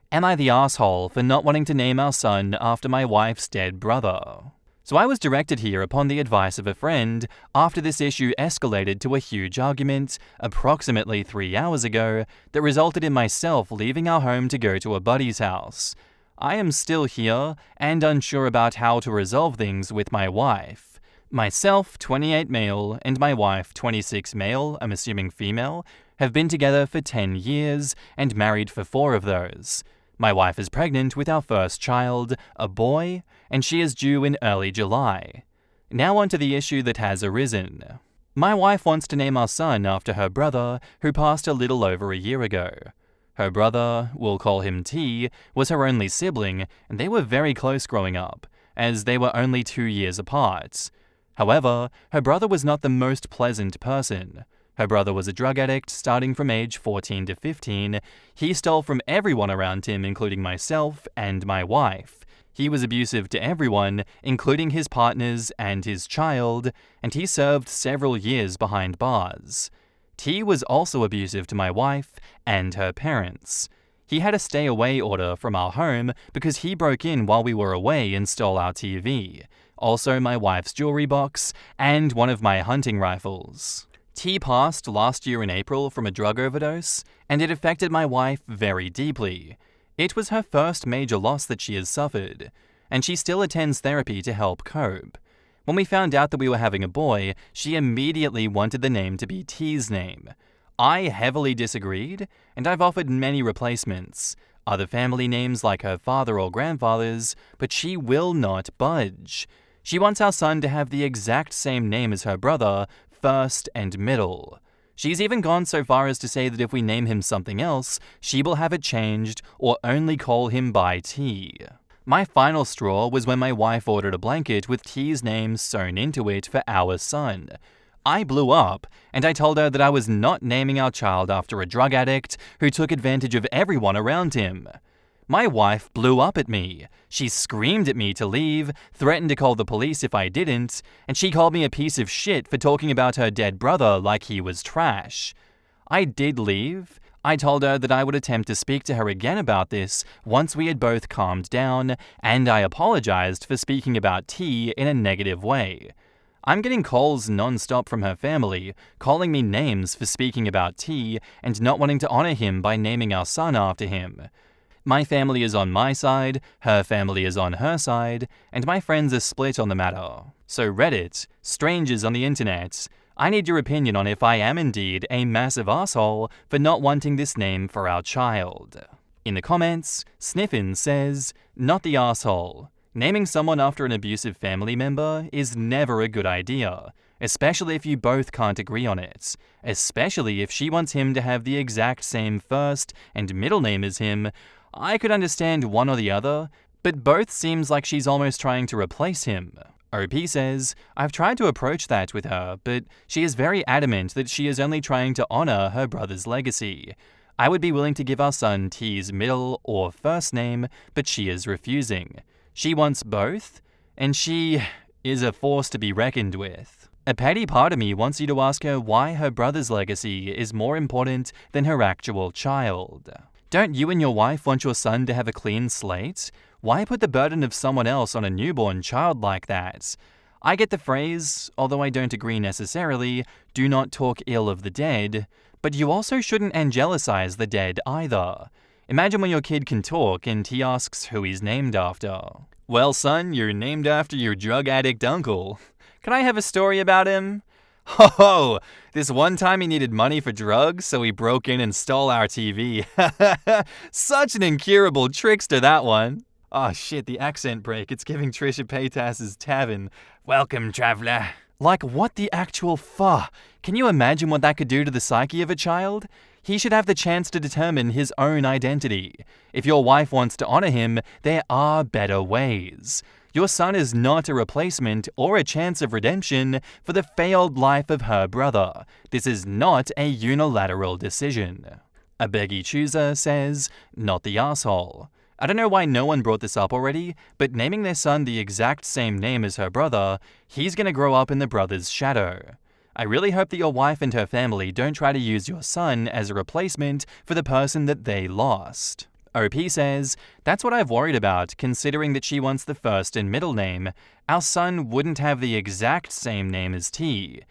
Am I the asshole for not wanting to name our son after my wife's dead brother? So I was directed here upon the advice of a friend after this issue escalated to a huge argument approximately 3 hours ago that resulted in myself leaving our home to go to a buddy's house. I am still here and unsure about how to resolve things with my wife. Myself, 28 male, and my wife, 26 male, I'm assuming female, have been together for 10 years and married for 4 of those. My wife is pregnant with our first child, a boy, and she is due in early July. Now on to the issue that has arisen. My wife wants to name our son after her brother, who passed a little over a year ago. Her brother, we'll call him T, was her only sibling, and they were very close growing up, as they were only 2 years apart. However, her brother was not the most pleasant person. Her brother was a drug addict starting from age 14 to 15. He stole from everyone around him, including myself and my wife. He was abusive to everyone, including his partners and his child, and he served several years behind bars. T was also abusive to my wife and her parents. He had a stay-away order from our home because he broke in while we were away and stole our TV, also my wife's jewelry box, and one of my hunting rifles. T passed last year in April from a drug overdose, and it affected my wife very deeply. It was her first major loss that she has suffered, and she still attends therapy to help cope. When we found out that we were having a boy, she immediately wanted the name to be T's name. I heavily disagreed, and I've offered many replacements, other family names like her father or grandfather's, but she will not budge. She wants our son to have the exact same name as her brother, first and middle. She's even gone so far as to say that if we name him something else, she will have it changed or only call him by T. My final straw was when my wife ordered a blanket with T's name sewn into it for our son. I blew up, and I told her that I was not naming our child after a drug addict who took advantage of everyone around him. My wife blew up at me. She screamed at me to leave, threatened to call the police if I didn't, and she called me a piece of shit for talking about her dead brother like he was trash. I did leave. I told her that I would attempt to speak to her again about this once we had both calmed down, and I apologized for speaking about T in a negative way. I'm getting calls non-stop from her family, calling me names for speaking about T and not wanting to honor him by naming our son after him. My family is on my side, her family is on her side, and my friends are split on the matter. So Reddit, strangers on the internet, I need your opinion on if I am indeed a massive asshole for not wanting this name for our child. In the comments, Sniffin says, "Not the asshole. Naming someone after an abusive family member is never a good idea, especially if you both can't agree on it, especially if she wants him to have the exact same first and middle name as him. I could understand one or the other, but both seems like she's almost trying to replace him." OP says, "I've tried to approach that with her, but she is very adamant that she is only trying to honor her brother's legacy. I would be willing to give our son T's middle or first name, but she is refusing. She wants both, and she is a force to be reckoned with. A petty part of me wants you to ask her why her brother's legacy is more important than her actual child. Don't you and your wife want your son to have a clean slate? Why put the burden of someone else on a newborn child like that? I get the phrase, although I don't agree necessarily, do not talk ill of the dead, but you also shouldn't angelicize the dead either. Imagine when your kid can talk and he asks who he's named after. Well, son, you're named after your drug addict uncle. Can I have a story about him? Ho! This one time he needed money for drugs, so he broke in and stole our TV. Such an incurable trickster, that one. Oh shit, the accent break. It's giving Trisha Paytas's Tavern. Welcome, traveler. Like, what the actual fuck? Can you imagine what that could do to the psyche of a child? He should have the chance to determine his own identity. If your wife wants to honor him, there are better ways. Your son is not a replacement or a chance of redemption for the failed life of her brother. This is not a unilateral decision. A beggy chooser says, "Not the asshole." I don't know why no one brought this up already, but naming their son the exact same name as her brother, he's gonna grow up in the brother's shadow. I really hope that your wife and her family don't try to use your son as a replacement for the person that they lost. OP says, "That's what I've worried about, considering that she wants the first and middle name. Our son wouldn't have the exact same name as T.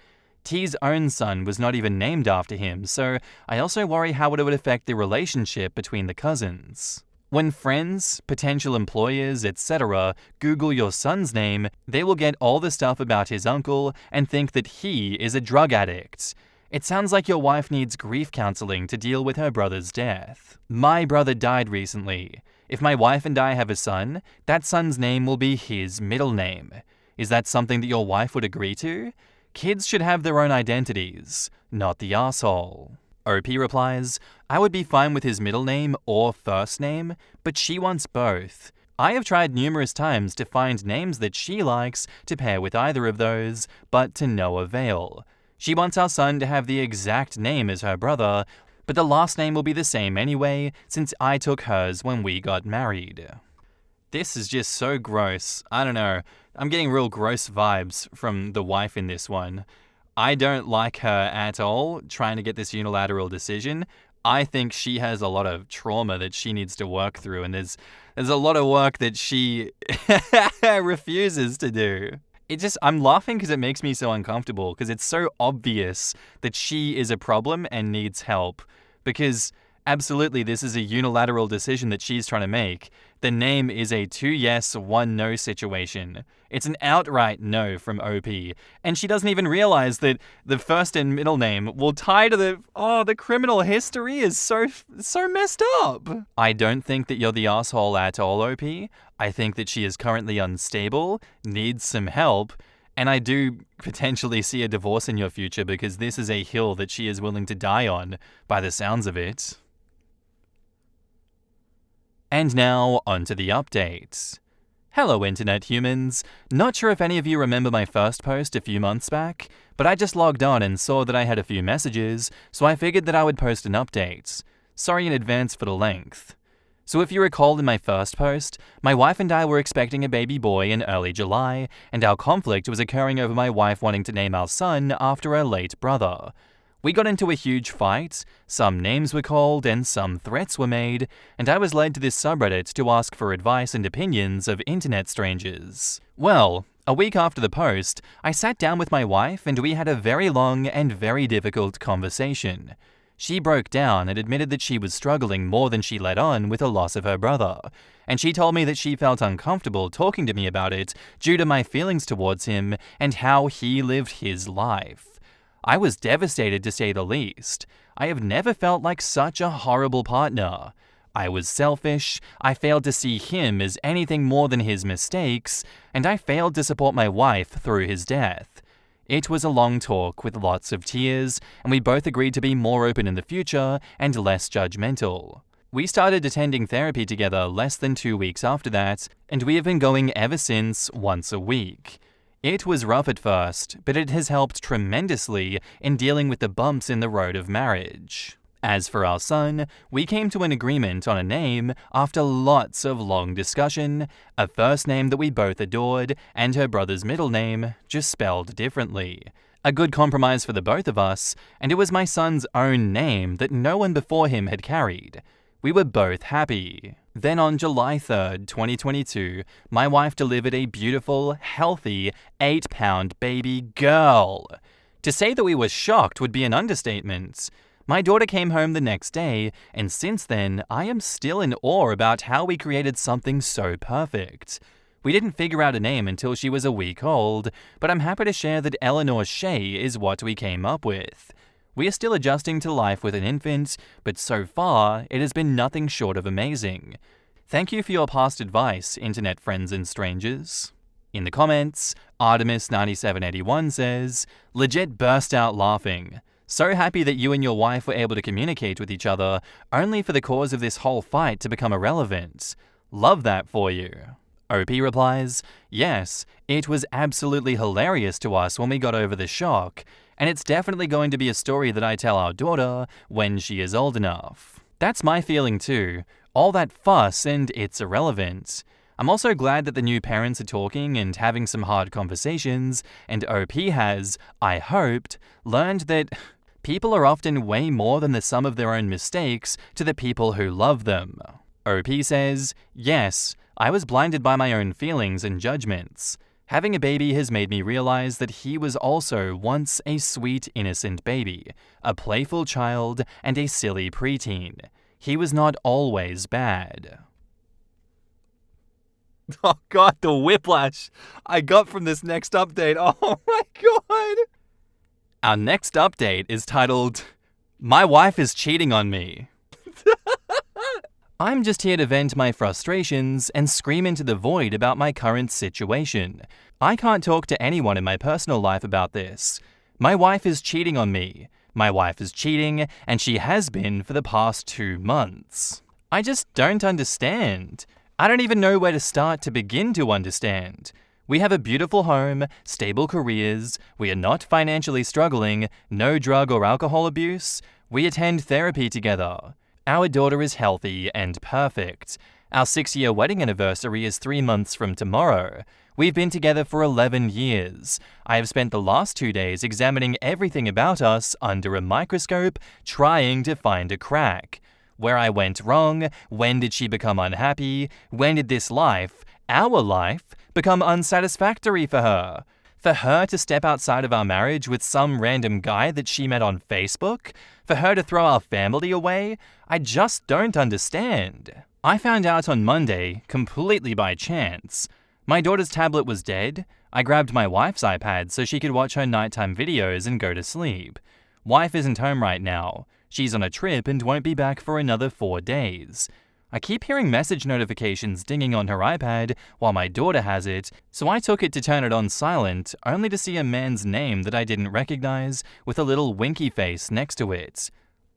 T's own son was not even named after him, so I also worry how it would affect the relationship between the cousins. When friends, potential employers, etc. Google your son's name, they will get all the stuff about his uncle and think that he is a drug addict. It sounds like your wife needs grief counseling to deal with her brother's death. My brother died recently. If my wife and I have a son, that son's name will be his middle name. Is that something that your wife would agree to? Kids should have their own identities, not the asshole." OP replies, "I would be fine with his middle name or first name, but she wants both. I have tried numerous times to find names that she likes to pair with either of those, but to no avail. She wants our son to have the exact name as her brother, but the last name will be the same anyway, since I took hers when we got married." This is just so gross. I don't know. I'm getting real gross vibes from the wife in this one. I don't like her at all, trying to get this unilateral decision. I think she has a lot of trauma that she needs to work through, and there's a lot of work that she refuses to do. I'm laughing because it makes me so uncomfortable, because it's so obvious that she is a problem and needs help. Because absolutely, this is a unilateral decision that she's trying to make. The name is a 2 yes, 1 no situation. It's an outright no from OP, and she doesn't even realize that the first and middle name will tie to the criminal history is so messed up. I don't think that you're the asshole at all, OP. I think that she is currently unstable, needs some help, and I do potentially see a divorce in your future because this is a hill that she is willing to die on, by the sounds of it. And now, onto the updates. Hello internet humans. Not sure if any of you remember my first post a few months back, but I just logged on and saw that I had a few messages, so I figured that I would post an update. Sorry in advance for the length. So if you recall in my first post, my wife and I were expecting a baby boy in early July, and our conflict was occurring over my wife wanting to name our son after her late brother. We got into a huge fight, some names were called and some threats were made, and I was led to this subreddit to ask for advice and opinions of internet strangers. Well, a week after the post, I sat down with my wife and we had a very long and very difficult conversation. She broke down and admitted that she was struggling more than she let on with the loss of her brother, and she told me that she felt uncomfortable talking to me about it due to my feelings towards him and how he lived his life. I was devastated to say the least. I have never felt like such a horrible partner. I was selfish, I failed to see him as anything more than his mistakes, and I failed to support my wife through his death. It was a long talk with lots of tears, and we both agreed to be more open in the future and less judgmental. We started attending therapy together less than 2 weeks after that, and we have been going ever since once a week. It was rough at first, but it has helped tremendously in dealing with the bumps in the road of marriage. As for our son, we came to an agreement on a name after lots of long discussion, a first name that we both adored, and her brother's middle name, just spelled differently. A good compromise for the both of us, and it was my son's own name that no one before him had carried. We were both happy. Then on July 3rd, 2022, my wife delivered a beautiful, healthy, 8-pound baby girl. To say that we were shocked would be an understatement. My daughter came home the next day, and since then, I am still in awe about how we created something so perfect. We didn't figure out a name until she was a week old, but I'm happy to share that Eleanor Shea is what we came up with. We are still adjusting to life with an infant, but so far, it has been nothing short of amazing. Thank you for your past advice, internet friends and strangers. In the comments, Artemis9781 says, "Legit burst out laughing. So happy that you and your wife were able to communicate with each other, only for the cause of this whole fight to become irrelevant. Love that for you." OP replies, "Yes, it was absolutely hilarious to us when we got over the shock, and it's definitely going to be a story that I tell our daughter when she is old enough." That's my feeling too. All that fuss and it's irrelevant. I'm also glad that the new parents are talking and having some hard conversations, and OP has, I hoped, learned that people are often way more than the sum of their own mistakes to the people who love them. OP says, yes, I was blinded by my own feelings and judgments. Having a baby has made me realize that he was also once a sweet, innocent baby, a playful child, and a silly preteen. He was not always bad. Oh God, the whiplash I got from this next update. Oh my God. Our next update is titled, My Wife is Cheating on Me. I'm just here to vent my frustrations and scream into the void about my current situation. I can't talk to anyone in my personal life about this. My wife is cheating on me. My wife is cheating, and she has been for the past 2 months. I just don't understand. I don't even know where to start to begin to understand. We have a beautiful home, stable careers, we are not financially struggling, no drug or alcohol abuse, we attend therapy together. Our daughter is healthy and perfect. Our 6-year wedding anniversary is 3 months from tomorrow. We've been together for 11 years. I have spent the last 2 days examining everything about us under a microscope, trying to find a crack. Where I went wrong, when did she become unhappy, when did this life, our life, become unsatisfactory for her? For her to step outside of our marriage with some random guy that she met on Facebook? For her to throw our family away? I just don't understand. I found out on Monday, completely by chance. My daughter's tablet was dead. I grabbed my wife's iPad so she could watch her nighttime videos and go to sleep. Wife isn't home right now. She's on a trip and won't be back for another 4 days. I keep hearing message notifications dinging on her iPad while my daughter has it, so I took it to turn it on silent, only to see a man's name that I didn't recognize with a little winky face next to it.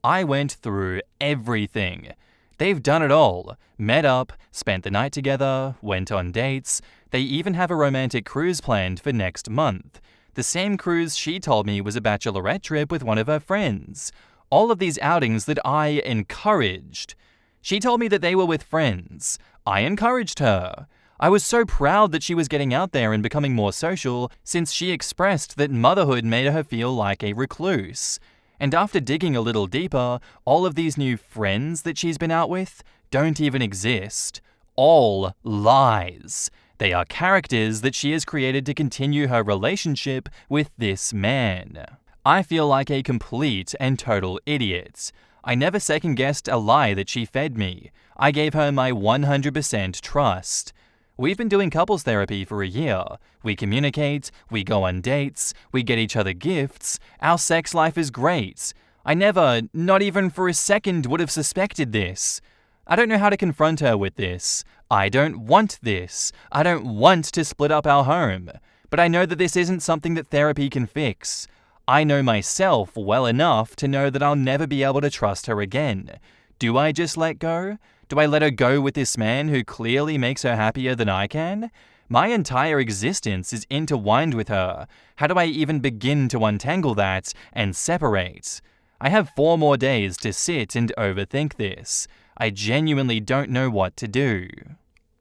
I went through everything. They've done it all. Met up, spent the night together, went on dates. They even have a romantic cruise planned for next month. The same cruise she told me was a bachelorette trip with one of her friends. All of these outings that I encouraged. She told me that they were with friends. I encouraged her. I was so proud that she was getting out there and becoming more social, since she expressed that motherhood made her feel like a recluse. And after digging a little deeper, all of these new friends that she's been out with don't even exist. All lies. They are characters that she has created to continue her relationship with this man. I feel like a complete and total idiot. I never second-guessed a lie that she fed me. I gave her my 100% trust. We've been doing couples therapy for a year. We communicate, we go on dates, we get each other gifts. Our sex life is great. I never, not even for a second, would have suspected this. I don't know how to confront her with this. I don't want this. I don't want to split up our home. But I know that this isn't something that therapy can fix. I know myself well enough to know that I'll never be able to trust her again. Do I just let go? Do I let her go with this man who clearly makes her happier than I can? My entire existence is intertwined with her. How do I even begin to untangle that and separate? I have 4 more days to sit and overthink this. I genuinely don't know what to do.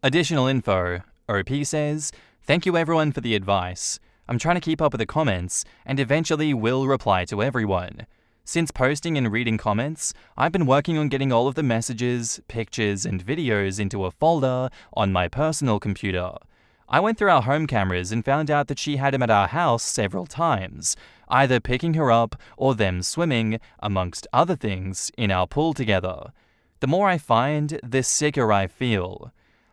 Additional info. OP says, thank you everyone for the advice. I'm trying to keep up with the comments and eventually will reply to everyone. Since posting and reading comments, I've been working on getting all of the messages, pictures, and videos into a folder on my personal computer. I went through our home cameras and found out that she had him at our house several times, either picking her up or them swimming, amongst other things, in our pool together. The more I find, the sicker I feel.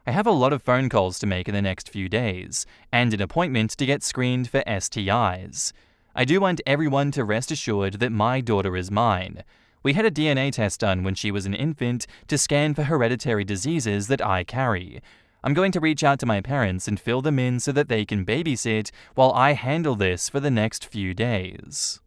I have a lot of phone calls to make in the next few days, and an appointment to get screened for STIs. I do want everyone to rest assured that my daughter is mine. We had a DNA test done when she was an infant to scan for hereditary diseases that I carry. I'm going to reach out to my parents and fill them in so that they can babysit while I handle this for the next few days.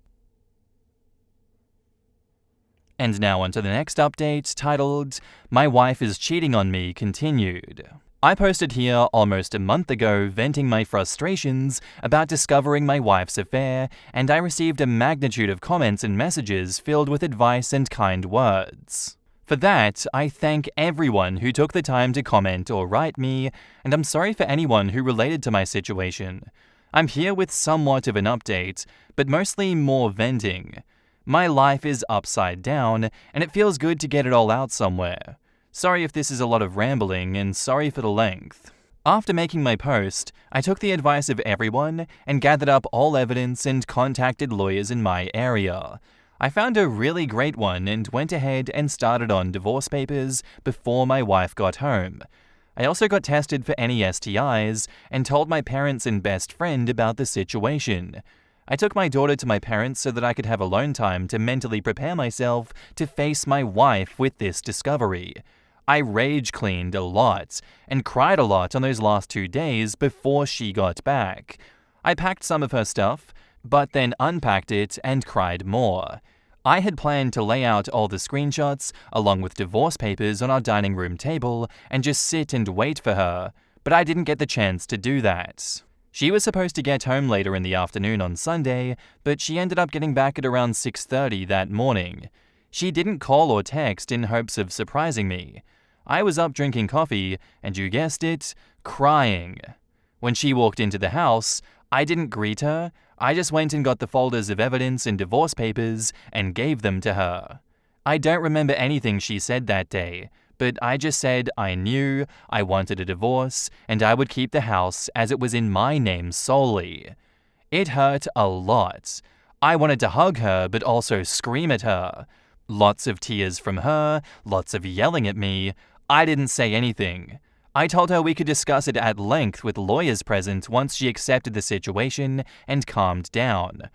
And now on to the next update, titled, My Wife is Cheating on Me Continued. I posted here almost a month ago venting my frustrations about discovering my wife's affair, and I received a magnitude of comments and messages filled with advice and kind words. For that, I thank everyone who took the time to comment or write me, and I'm sorry for anyone who related to my situation. I'm here with somewhat of an update, but mostly more venting. My life is upside down, and it feels good to get it all out somewhere. Sorry if this is a lot of rambling, and sorry for the length. After making my post, I took the advice of everyone and gathered up all evidence and contacted lawyers in my area. I found a really great one and went ahead and started on divorce papers before my wife got home. I also got tested for any STIs and told my parents and best friend about the situation. I took my daughter to my parents so that I could have alone time to mentally prepare myself to face my wife with this discovery. I rage cleaned a lot and cried a lot on those last 2 days before she got back. I packed some of her stuff, but then unpacked it and cried more. I had planned to lay out all the screenshots along with divorce papers on our dining room table and just sit and wait for her, but I didn't get the chance to do that. She was supposed to get home later in the afternoon on Sunday, but she ended up getting back at around 6:30 that morning. She didn't call or text in hopes of surprising me. I was up drinking coffee, and you guessed it, crying. When she walked into the house, I didn't greet her. I just went and got the folders of evidence and divorce papers and gave them to her. I don't remember anything she said that day, but I just said I knew I wanted a divorce and I would keep the house as it was in my name solely. It hurt a lot. I wanted to hug her but also scream at her. Lots of tears from her, lots of yelling at me. I didn't say anything. I told her we could discuss it at length with lawyers present once she accepted the situation and calmed down.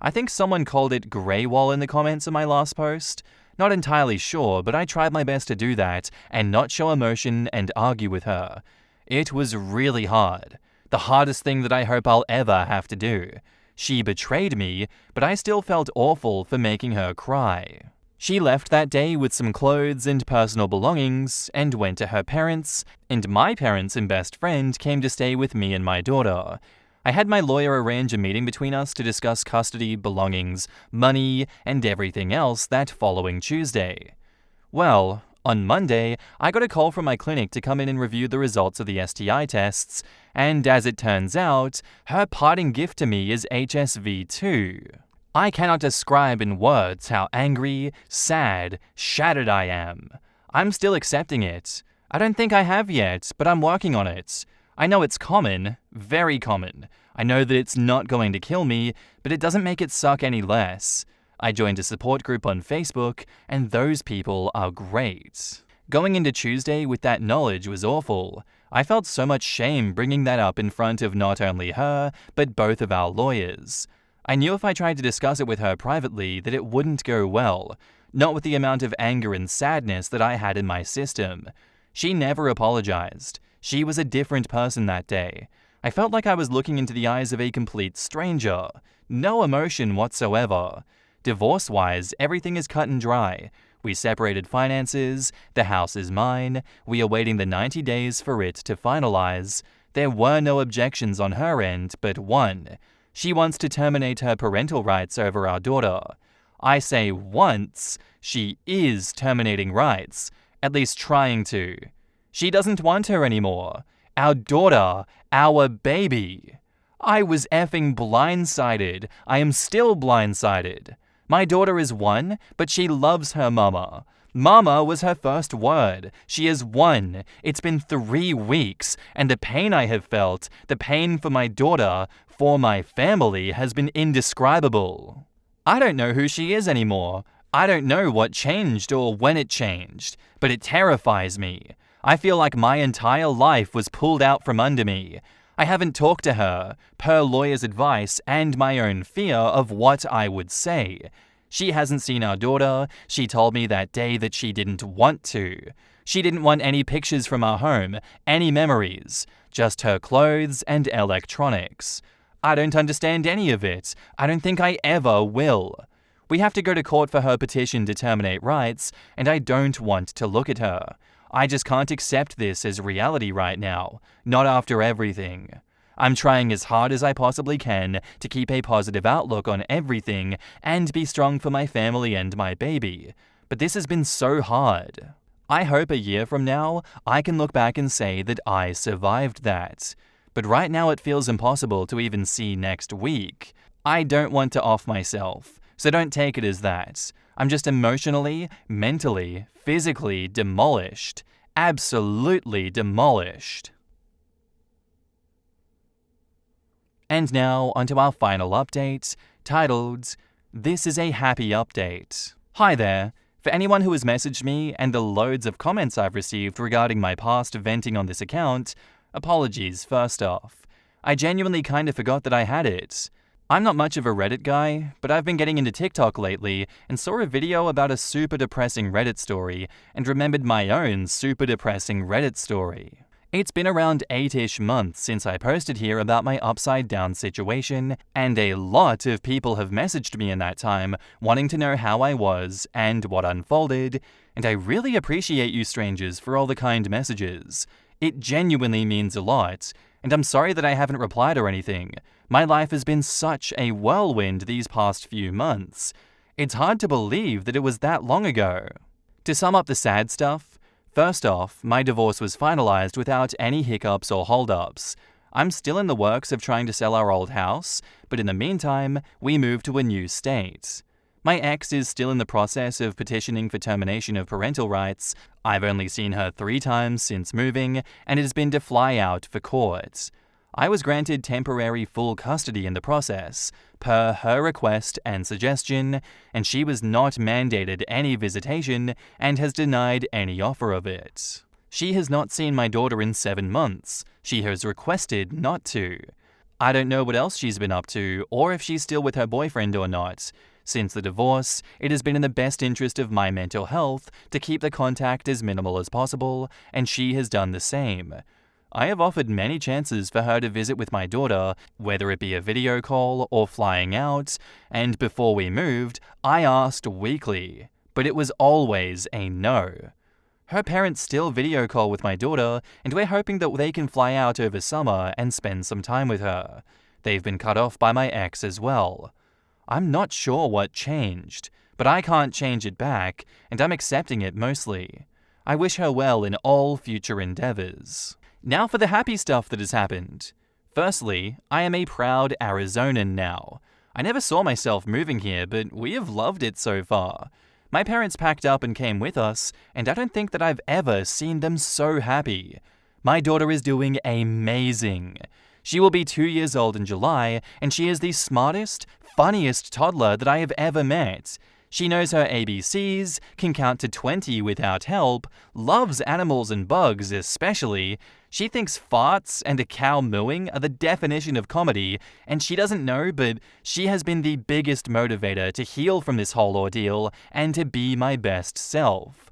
I think someone called it grey wall in the comments of my last post. Not entirely sure, but I tried my best to do that and not show emotion and argue with her. It was really hard. The hardest thing that I hope I'll ever have to do. She betrayed me, but I still felt awful for making her cry. She left that day with some clothes and personal belongings and went to her parents, and my parents and best friend came to stay with me and my daughter. I had my lawyer arrange a meeting between us to discuss custody, belongings, money, and everything else that following Tuesday. Well, on Monday, I got a call from my clinic to come in and review the results of the STI tests, and as it turns out, her parting gift to me is HSV2. I cannot describe in words how angry, sad, shattered I am. I'm still accepting it. I don't think I have yet, but I'm working on it. I know it's common, very common. I know that it's not going to kill me, but it doesn't make it suck any less. I joined a support group on Facebook, and those people are great. Going into Tuesday with that knowledge was awful. I felt so much shame bringing that up in front of not only her, but both of our lawyers. I knew if I tried to discuss it with her privately that it wouldn't go well, not with the amount of anger and sadness that I had in my system. She never apologized. She was a different person that day. I felt like I was looking into the eyes of a complete stranger. No emotion whatsoever. Divorce-wise, everything is cut and dry. We separated finances, the house is mine, we are waiting the 90 days for it to finalize. There were no objections on her end, but one. She wants to terminate her parental rights over our daughter. I say once, she is terminating rights, at least trying to. She doesn't want her anymore. Our daughter, our baby. I was effing blindsided. I am still blindsided. My daughter is 1, but she loves her mama. Mama was her first word. She is 1. It's been 3 weeks, and the pain I have felt, the pain for my daughter, for my family, has been indescribable. I don't know who she is anymore. I don't know what changed or when it changed, but it terrifies me. I feel like my entire life was pulled out from under me. I haven't talked to her, per lawyer's advice and my own fear of what I would say. She hasn't seen our daughter. She told me that day that she didn't want to. She didn't want any pictures from our home, any memories, just her clothes and electronics. I don't understand any of it. I don't think I ever will. We have to go to court for her petition to terminate rights, and I don't want to look at her. I just can't accept this as reality right now, not after everything. I'm trying as hard as I possibly can to keep a positive outlook on everything and be strong for my family and my baby, but this has been so hard. I hope a year from now, I can look back and say that I survived that. But right now it feels impossible to even see next week. I don't want to off myself, so don't take it as that. I'm just emotionally, mentally, physically demolished. Absolutely demolished. And now onto our final update, titled, This is a Happy Update. Hi there. For anyone who has messaged me and the loads of comments I've received regarding my past venting on this account, apologies first off. I genuinely kinda forgot that I had it. I'm not much of a Reddit guy, but I've been getting into TikTok lately and saw a video about a super depressing Reddit story and remembered my own super depressing Reddit story. It's been around 8-ish months since I posted here about my upside down situation, and a lot of people have messaged me in that time wanting to know how I was and what unfolded, and I really appreciate you strangers for all the kind messages. It genuinely means a lot, and I'm sorry that I haven't replied or anything. My life has been such a whirlwind these past few months. It's hard to believe that it was that long ago. To sum up the sad stuff, first off, my divorce was finalized without any hiccups or holdups. I'm still in the works of trying to sell our old house, but in the meantime, we moved to a new state. My ex is still in the process of petitioning for termination of parental rights. I've only seen her 3 times since moving, and it has been to fly out for court. I was granted temporary full custody in the process, per her request and suggestion, and she was not mandated any visitation and has denied any offer of it. She has not seen my daughter in 7 months. She has requested not to. I don't know what else she's been up to, or if she's still with her boyfriend or not. Since the divorce, it has been in the best interest of my mental health to keep the contact as minimal as possible, and she has done the same. I have offered many chances for her to visit with my daughter, whether it be a video call or flying out, and before we moved, I asked weekly, but it was always a no. Her parents still video call with my daughter, and we're hoping that they can fly out over summer and spend some time with her. They've been cut off by my ex as well. I'm not sure what changed, but I can't change it back, and I'm accepting it mostly. I wish her well in all future endeavors. Now for the happy stuff that has happened. Firstly, I am a proud Arizonan now. I never saw myself moving here, but we have loved it so far. My parents packed up and came with us, and I don't think that I've ever seen them so happy. My daughter is doing amazing. She will be 2 years old in July, and she is the smartest, funniest toddler that I have ever met. She knows her ABCs, can count to 20 without help, loves animals and bugs especially. She thinks farts and a cow mooing are the definition of comedy, and she doesn't know, but she has been the biggest motivator to heal from this whole ordeal and to be my best self.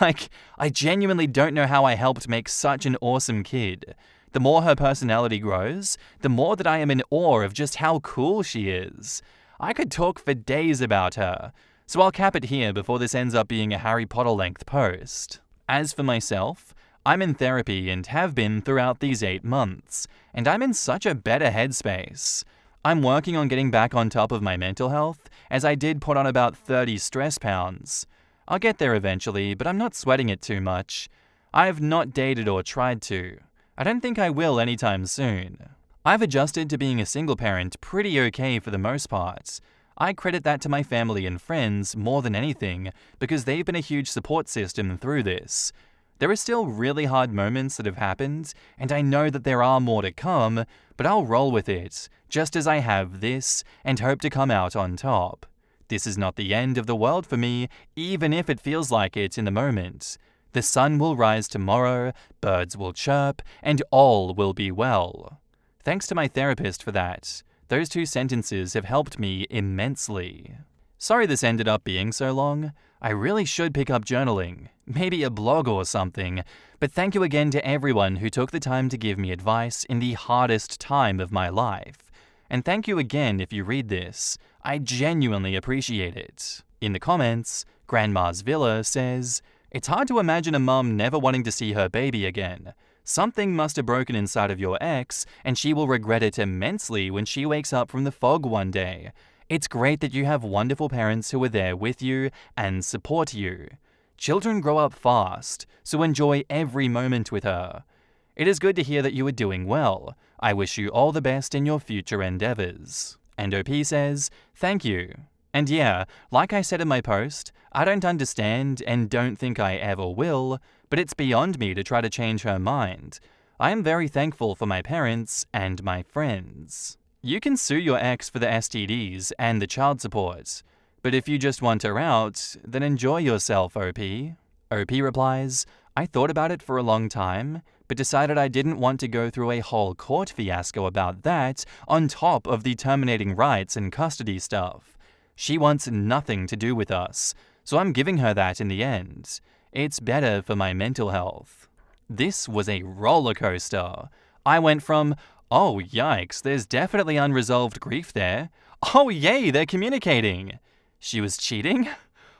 I genuinely don't know how I helped make such an awesome kid. The more her personality grows, the more that I am in awe of just how cool she is. I could talk for days about her, so I'll cap it here before this ends up being a Harry Potter-length post. As for myself, I'm in therapy and have been throughout these 8 months, and I'm in such a better headspace. I'm working on getting back on top of my mental health, as I did put on about 30 stress pounds. I'll get there eventually, but I'm not sweating it too much. I have not dated or tried to. I don't think I will anytime soon. I've adjusted to being a single parent pretty okay for the most part. I credit that to my family and friends more than anything, because they've been a huge support system through this. There are still really hard moments that have happened, and I know that there are more to come, but I'll roll with it, just as I have this, and hope to come out on top. This is not the end of the world for me, even if it feels like it in the moment. The sun will rise tomorrow, birds will chirp, and all will be well. Thanks to my therapist for that. Those 2 sentences have helped me immensely. Sorry this ended up being so long. I really should pick up journaling, maybe a blog or something, but thank you again to everyone who took the time to give me advice in the hardest time of my life. And thank you again if you read this. I genuinely appreciate it. In the comments, Grandma's Villa says, "It's hard to imagine a mum never wanting to see her baby again. Something must have broken inside of your ex, and she will regret it immensely when she wakes up from the fog one day. It's great that you have wonderful parents who are there with you and support you. Children grow up fast, so enjoy every moment with her. It is good to hear that you are doing well. I wish you all the best in your future endeavors." And OP says, "Thank you." And yeah, like I said in my post, I don't understand and don't think I ever will, but it's beyond me to try to change her mind. I am very thankful for my parents and my friends. You can sue your ex for the STDs and the child support, but if you just want her out, then enjoy yourself, OP. OP replies, I thought about it for a long time, but decided I didn't want to go through a whole court fiasco about that on top of the terminating rights and custody stuff. She wants nothing to do with us, so I'm giving her that in the end. It's better for my mental health. This was a roller coaster. I went from, oh yikes, there's definitely unresolved grief there. Oh yay, they're communicating. She was cheating?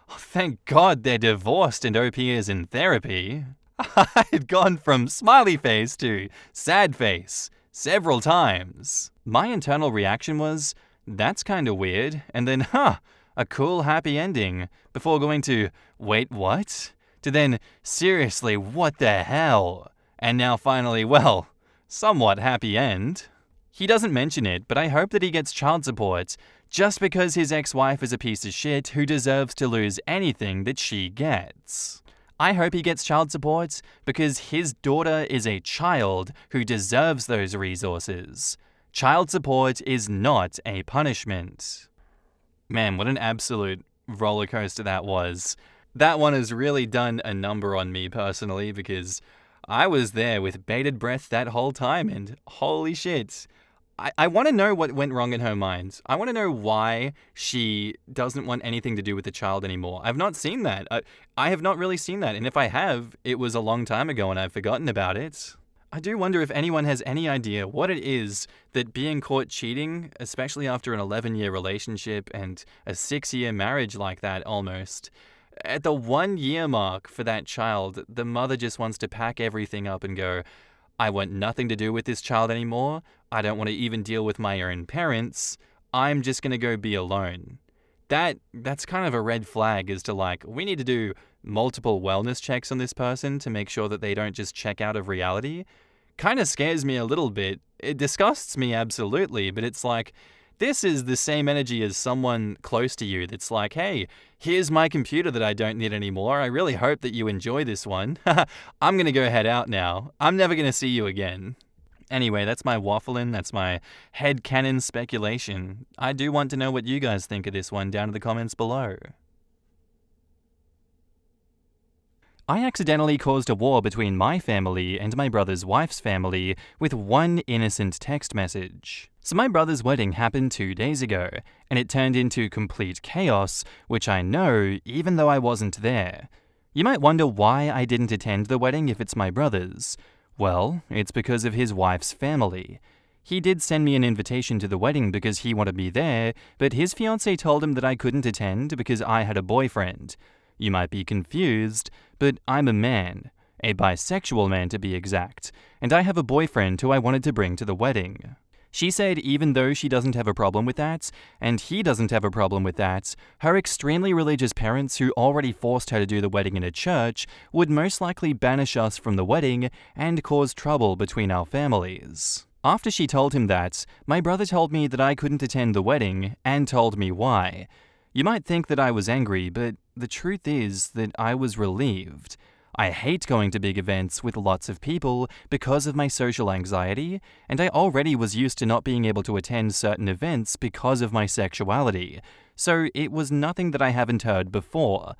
Oh, thank God they're divorced and OP is in therapy. I had gone from smiley face to sad face several times. My internal reaction was, that's kinda weird, and then, a cool happy ending, before going to, wait, what? To then, seriously, what the hell? And now finally, well, somewhat happy end. He doesn't mention it, but I hope that he gets child support, just because his ex-wife is a piece of shit who deserves to lose anything that she gets. I hope he gets child support because his daughter is a child who deserves those resources. Child support is not a punishment. Man, what an absolute roller coaster that was. That one has really done a number on me personally because I was there with bated breath that whole time and holy shit. I want to know what went wrong in her mind. I want to know why she doesn't want anything to do with the child anymore. I've not seen that. I have not really seen that. And if I have, it was a long time ago and I've forgotten about it. I do wonder if anyone has any idea what it is that being caught cheating, especially after an 11-year relationship and a 6-year marriage like that almost, at the 1-year mark for that child, the mother just wants to pack everything up and go, I want nothing to do with this child anymore. I don't want to even deal with my own parents. I'm just going to go be alone. That's kind of a red flag as to like, we need to do multiple wellness checks on this person to make sure that they don't just check out of reality. Kind of scares me a little bit. It disgusts me absolutely, but it's like, this is the same energy as someone close to you that's like, hey, here's my computer that I don't need anymore. I really hope that you enjoy this one. I'm going to go head out now. I'm never going to see you again. Anyway, that's my waffling. That's my headcanon speculation. I do want to know what you guys think of this one down in the comments below. I accidentally caused a war between my family and my brother's wife's family with one innocent text message. So my brother's wedding happened 2 days ago, and it turned into complete chaos, which I know even though I wasn't there. You might wonder why I didn't attend the wedding if it's my brother's. Well, it's because of his wife's family. He did send me an invitation to the wedding because he wanted me there, but his fiancée told him that I couldn't attend because I had a boyfriend. You might be confused, but I'm a man, a bisexual man to be exact, and I have a boyfriend who I wanted to bring to the wedding. She said even though she doesn't have a problem with that, and he doesn't have a problem with that, her extremely religious parents who already forced her to do the wedding in a church would most likely banish us from the wedding and cause trouble between our families. After she told him that, my brother told me that I couldn't attend the wedding and told me why. You might think that I was angry, but the truth is that I was relieved. I hate going to big events with lots of people because of my social anxiety, and I already was used to not being able to attend certain events because of my sexuality, so it was nothing that I haven't heard before.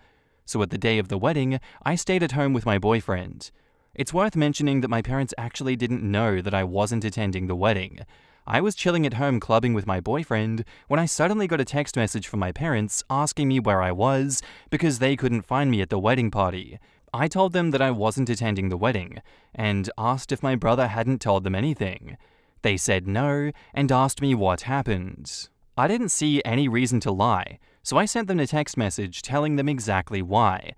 So at the day of the wedding, I stayed at home with my boyfriend. It's worth mentioning that my parents actually didn't know that I wasn't attending the wedding. I was chilling at home clubbing with my boyfriend when I suddenly got a text message from my parents asking me where I was because they couldn't find me at the wedding party. I told them that I wasn't attending the wedding and asked if my brother hadn't told them anything. They said no and asked me what happened. I didn't see any reason to lie, so I sent them a text message telling them exactly why.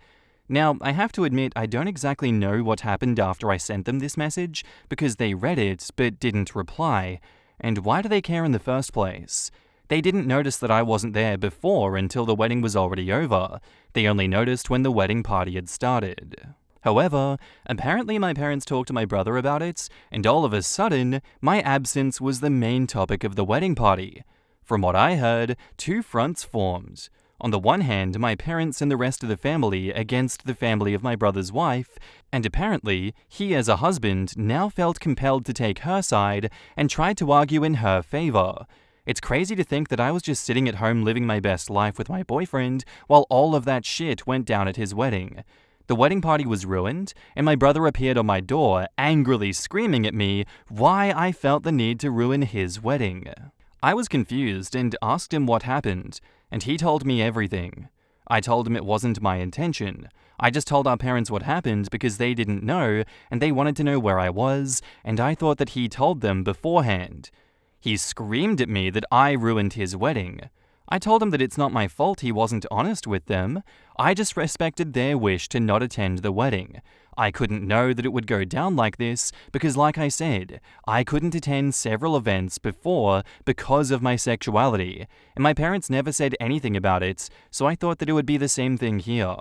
Now, I have to admit I don't exactly know what happened after I sent them this message because they read it but didn't reply. And why do they care in the first place? They didn't notice that I wasn't there before until the wedding was already over. They only noticed when the wedding party had started. However, apparently my parents talked to my brother about it, and all of a sudden, my absence was the main topic of the wedding party. From what I heard, two fronts formed. On the one hand, my parents and the rest of the family against the family of my brother's wife, and apparently, he as a husband now felt compelled to take her side and tried to argue in her favor. It's crazy to think that I was just sitting at home living my best life with my boyfriend while all of that shit went down at his wedding. The wedding party was ruined, and my brother appeared on my door, angrily screaming at me why I felt the need to ruin his wedding. I was confused and asked him what happened, and he told me everything. I told him it wasn't my intention. I just told our parents what happened because they didn't know, and they wanted to know where I was, and I thought that he told them beforehand. He screamed at me that I ruined his wedding. I told him that it's not my fault he wasn't honest with them. I just respected their wish to not attend the wedding. I couldn't know that it would go down like this because, like I said, I couldn't attend several events before because of my sexuality, and my parents never said anything about it, so I thought that it would be the same thing here.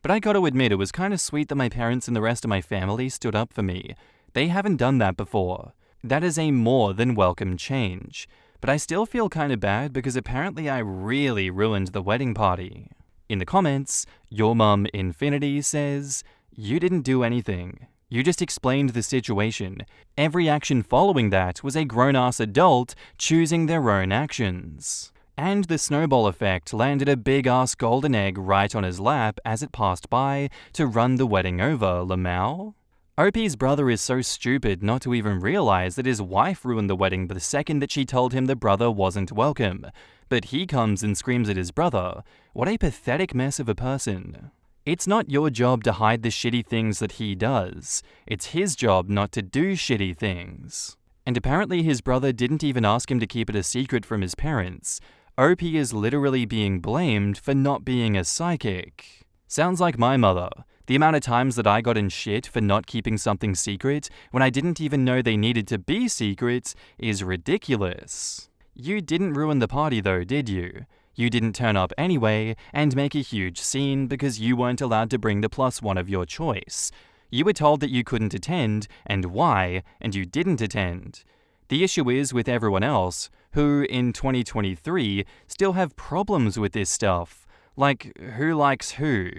But I gotta admit, it was kinda sweet that my parents and the rest of my family stood up for me. They haven't done that before. That is a more than welcome change. But I still feel kinda bad because apparently I really ruined the wedding party. In the comments, your mum Infinity says, "You didn't do anything. You just explained the situation. Every action following that was a grown-ass adult choosing their own actions." And the snowball effect landed a big-ass golden egg right on his lap as it passed by to run the wedding over, Lamau. OP's brother is so stupid not to even realize that his wife ruined the wedding the second that she told him the brother wasn't welcome. But he comes and screams at his brother. What a pathetic mess of a person. It's not your job to hide the shitty things that he does. It's his job not to do shitty things. And apparently his brother didn't even ask him to keep it a secret from his parents. OP is literally being blamed for not being a psychic. Sounds like my mother. The amount of times that I got in shit for not keeping something secret when I didn't even know they needed to be secret is ridiculous. You didn't ruin the party though, did you? You didn't turn up anyway and make a huge scene because you weren't allowed to bring the +1 of your choice. You were told that you couldn't attend and why, and you didn't attend. The issue is with everyone else, who in 2023 still have problems with this stuff. Like, who likes who?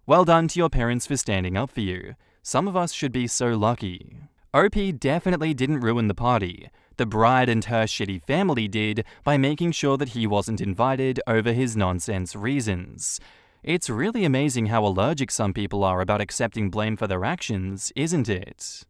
Well done to your parents for standing up for you. Some of us should be so lucky. OP definitely didn't ruin the party. The bride and her shitty family did by making sure that he wasn't invited over his nonsense reasons. It's really amazing how allergic some people are about accepting blame for their actions, isn't it?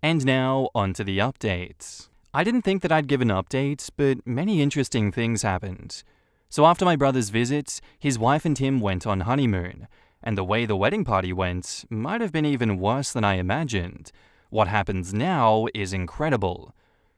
And now, onto the update. I didn't think that I'd give an update, but many interesting things happened. So after my brother's visit, his wife and him went on honeymoon, and the way the wedding party went might have been even worse than I imagined. What happens now is incredible.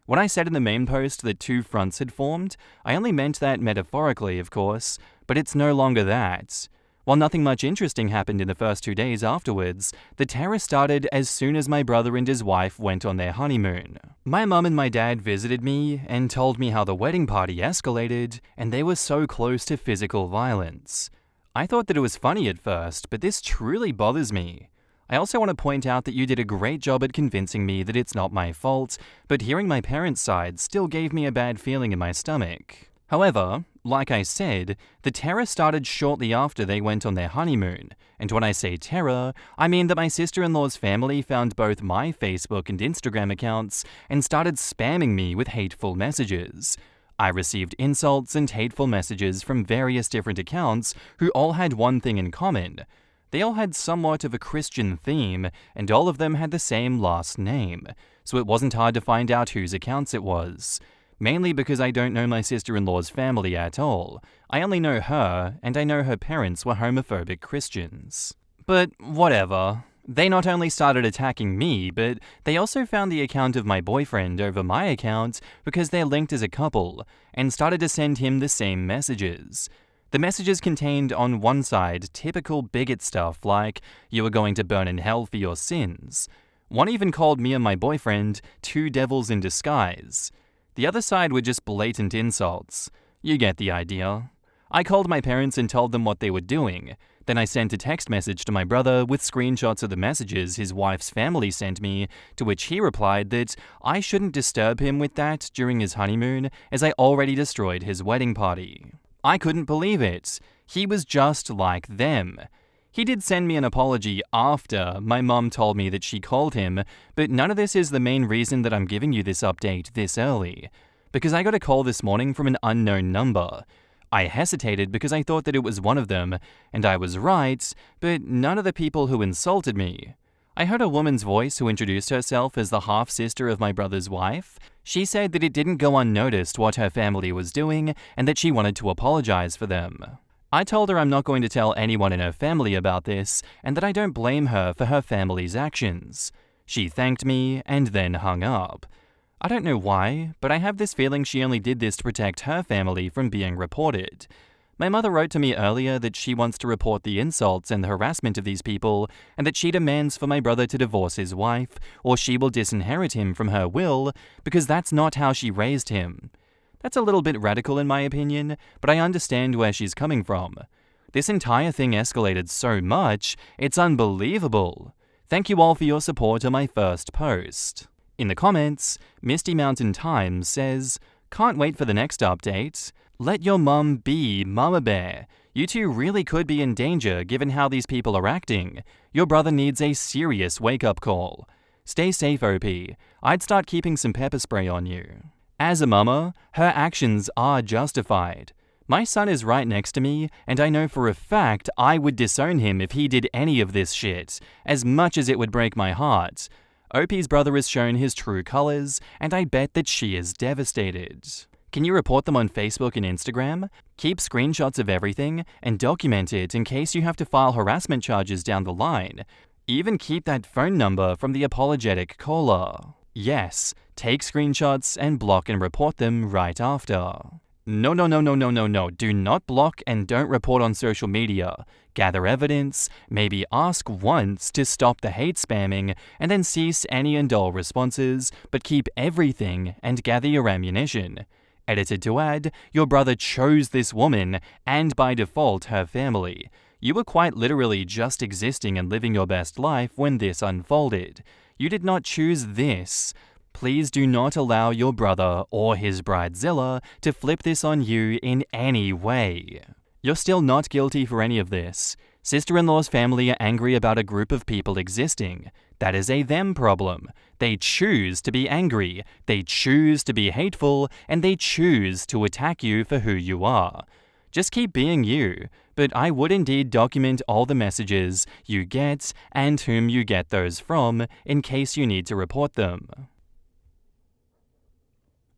When I said in the main post that two fronts had formed, I only meant that metaphorically, of course, but it's no longer that. While nothing much interesting happened in the first 2 days afterwards, the terror started as soon as my brother and his wife went on their honeymoon. My mum and my dad visited me and told me how the wedding party escalated, and they were so close to physical violence. I thought that it was funny at first, but this truly bothers me. I also want to point out that you did a great job at convincing me that it's not my fault, but hearing my parents' side still gave me a bad feeling in my stomach. However, like I said, the terror started shortly after they went on their honeymoon, and when I say terror, I mean that my sister-in-law's family found both my Facebook and Instagram accounts and started spamming me with hateful messages. I received insults and hateful messages from various different accounts who all had one thing in common. They all had somewhat of a Christian theme, and all of them had the same last name, so it wasn't hard to find out whose accounts it was. Mainly because I don't know my sister-in-law's family at all. I only know her, and I know her parents were homophobic Christians. But whatever. They not only started attacking me, but they also found the account of my boyfriend over my account because they're linked as a couple, and started to send him the same messages. The messages contained on one side typical bigot stuff like, "You are going to burn in hell for your sins." One even called me and my boyfriend two devils in disguise. The other side were just blatant insults. You get the idea. I called my parents and told them what they were doing. Then I sent a text message to my brother with screenshots of the messages his wife's family sent me, to which he replied that I shouldn't disturb him with that during his honeymoon as I already destroyed his wedding party. I couldn't believe it. He was just like them. He did send me an apology after my mum told me that she called him, but none of this is the main reason that I'm giving you this update this early. Because I got a call this morning from an unknown number. I hesitated because I thought that it was one of them, and I was right, but none of the people who insulted me. I heard a woman's voice who introduced herself as the half-sister of my brother's wife. She said that it didn't go unnoticed what her family was doing and that she wanted to apologize for them. I told her I'm not going to tell anyone in her family about this and that I don't blame her for her family's actions. She thanked me and then hung up. I don't know why, but I have this feeling she only did this to protect her family from being reported. My mother wrote to me earlier that she wants to report the insults and the harassment of these people and that she demands for my brother to divorce his wife or she will disinherit him from her will because that's not how she raised him. That's a little bit radical in my opinion, but I understand where she's coming from. This entire thing escalated so much, it's unbelievable. Thank you all for your support on my first post. In the comments, Misty Mountain Times says, "Can't wait for the next update. Let your mum be Mama Bear. You two really could be in danger given how these people are acting. Your brother needs a serious wake-up call. Stay safe, OP. I'd start keeping some pepper spray on you." As a mama, her actions are justified. My son is right next to me, and I know for a fact I would disown him if he did any of this shit, as much as it would break my heart. OP's brother has shown his true colors, and I bet that she is devastated. Can you report them on Facebook and Instagram? Keep screenshots of everything and document it in case you have to file harassment charges down the line. Even keep that phone number from the apologetic caller. Yes, take screenshots and block and report them right after. No. Do not block and don't report on social media. Gather evidence, maybe ask once to stop the hate spamming, and then cease any and all responses, but keep everything and gather your ammunition. Edited to add, your brother chose this woman, and by default her family. You were quite literally just existing and living your best life when this unfolded. You did not choose this. Please do not allow your brother or his bridezilla to flip this on you in any way. You're still not guilty for any of this. Sister-in-law's family are angry about a group of people existing. That is a them problem. They choose to be angry, they choose to be hateful, and they choose to attack you for who you are. Just keep being you, but I would indeed document all the messages you get and whom you get those from in case you need to report them.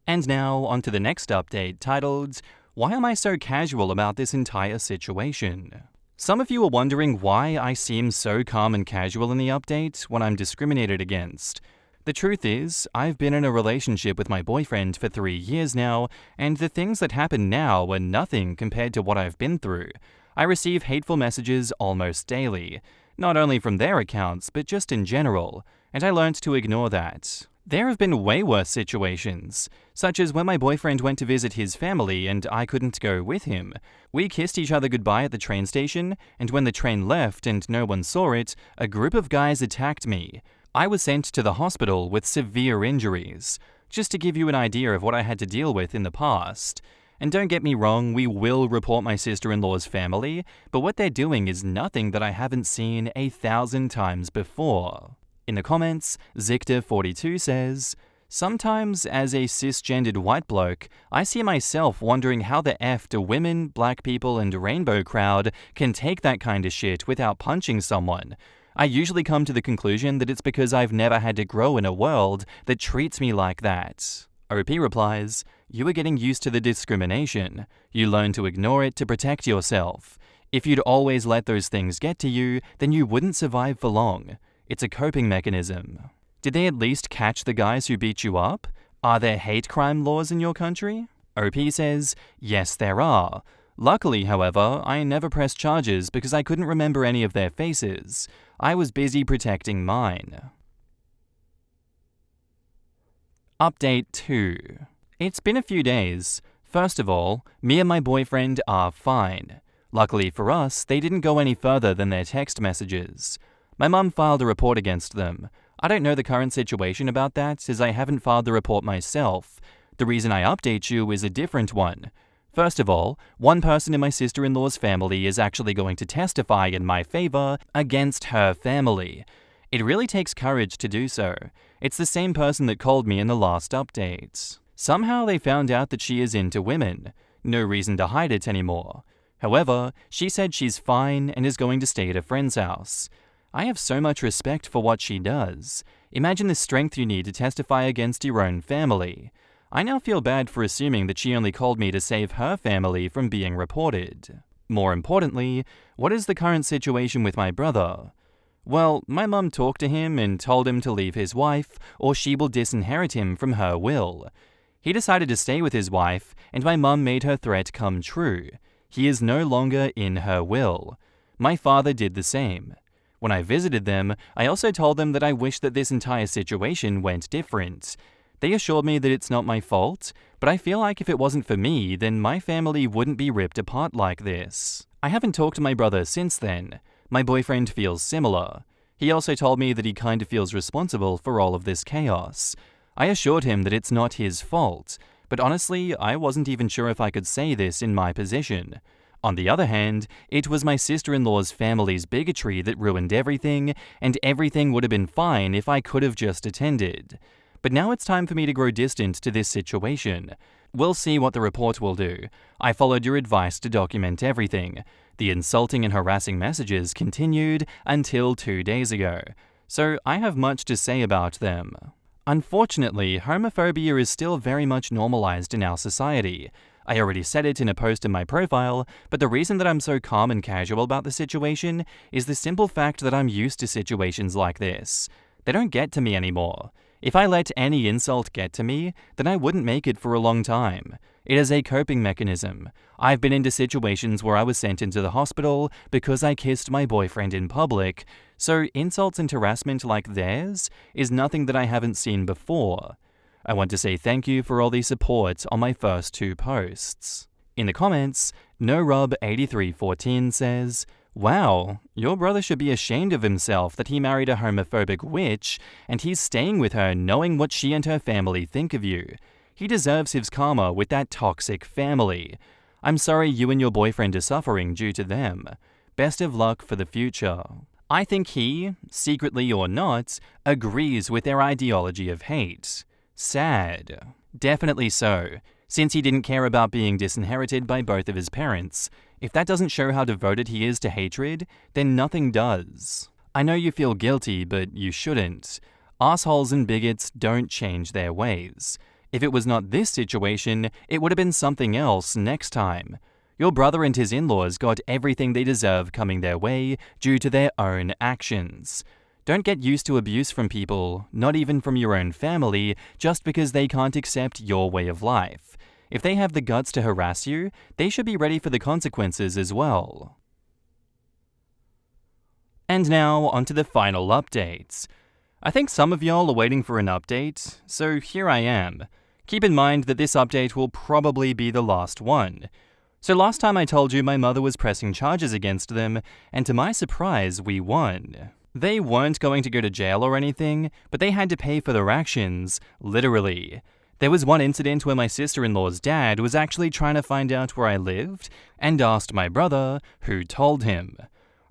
And now on to the next update titled, "Why am I so casual about this entire situation?" Some of you are wondering why I seem so calm and casual in the update when I'm discriminated against. The truth is, I've been in a relationship with my boyfriend for 3 years now, and the things that happen now are nothing compared to what I've been through. I receive hateful messages almost daily, not only from their accounts, but just in general, and I learned to ignore that. There have been way worse situations, such as when my boyfriend went to visit his family and I couldn't go with him. We kissed each other goodbye at the train station, and when the train left and no one saw it, a group of guys attacked me. I was sent to the hospital with severe injuries, just to give you an idea of what I had to deal with in the past. And don't get me wrong, we will report my sister-in-law's family, but what they're doing is nothing that I haven't seen 1,000 times before. In the comments, Zictor42 says, "Sometimes as a cisgendered white bloke, I see myself wondering how the F do women, black people, and rainbow crowd can take that kind of shit without punching someone. I usually come to the conclusion that it's because I've never had to grow in a world that treats me like that." OP replies, "You are getting used to the discrimination. You learn to ignore it to protect yourself. If you'd always let those things get to you, then you wouldn't survive for long. It's a coping mechanism." Did they at least catch the guys who beat you up? Are there hate crime laws in your country? OP says, "Yes, there are. Luckily, however, I never pressed charges because I couldn't remember any of their faces. I was busy protecting mine." Update 2. It's been a few days. First of all, me and my boyfriend are fine. Luckily for us, they didn't go any further than their text messages. My mum filed a report against them. I don't know the current situation about that, as I haven't filed the report myself. The reason I update you is a different one. First of all, one person in my sister-in-law's family is actually going to testify in my favor against her family. It really takes courage to do so. It's the same person that called me in the last update. Somehow they found out that she is into women. No reason to hide it anymore. However, she said she's fine and is going to stay at a friend's house. I have so much respect for what she does. Imagine the strength you need to testify against your own family. I now feel bad for assuming that she only called me to save her family from being reported. More importantly, what is the current situation with my brother? Well, my mum talked to him and told him to leave his wife or she will disinherit him from her will. He decided to stay with his wife and my mum made her threat come true. He is no longer in her will. My father did the same. When I visited them, I also told them that I wish that this entire situation went different. They assured me that it's not my fault, but I feel like if it wasn't for me, then my family wouldn't be ripped apart like this. I haven't talked to my brother since then. My boyfriend feels similar. He also told me that he kind of feels responsible for all of this chaos. I assured him that it's not his fault, but honestly, I wasn't even sure if I could say this in my position. On the other hand, it was my sister-in-law's family's bigotry that ruined everything, and everything would have been fine if I could have just attended. But now it's time for me to grow distant to this situation. We'll see what the report will do. I followed your advice to document everything. The insulting and harassing messages continued until 2 days ago, so I have much to say about them. Unfortunately, homophobia is still very much normalized in our society. I already said it in a post in my profile, but the reason that I'm so calm and casual about the situation is the simple fact that I'm used to situations like this. They don't get to me anymore. If I let any insult get to me, then I wouldn't make it for a long time. It is a coping mechanism. I've been into situations where I was sent into the hospital because I kissed my boyfriend in public, so insults and harassment like theirs is nothing that I haven't seen before. I want to say thank you for all the support on my first 2 posts. In the comments, NoRub8314 says, "Wow, your brother should be ashamed of himself that he married a homophobic witch and he's staying with her knowing what she and her family think of you. He deserves his karma with that toxic family. I'm sorry you and your boyfriend are suffering due to them. Best of luck for the future." I think he, secretly or not, agrees with their ideology of hate. Sad. Definitely so, since he didn't care about being disinherited by both of his parents. If that doesn't show how devoted he is to hatred, then nothing does. I know you feel guilty, but you shouldn't. Assholes and bigots don't change their ways. If it was not this situation, it would have been something else next time. Your brother and his in-laws got everything they deserve coming their way due to their own actions. Don't get used to abuse from people, not even from your own family, just because they can't accept your way of life. If they have the guts to harass you, they should be ready for the consequences as well. And now, onto the final updates. I think some of y'all are waiting for an update, so here I am. Keep in mind that this update will probably be the last one. So last time I told you my mother was pressing charges against them, and to my surprise, we won. They weren't going to go to jail or anything, but they had to pay for their actions, literally. There was one incident where my sister-in-law's dad was actually trying to find out where I lived, and asked my brother, who told him.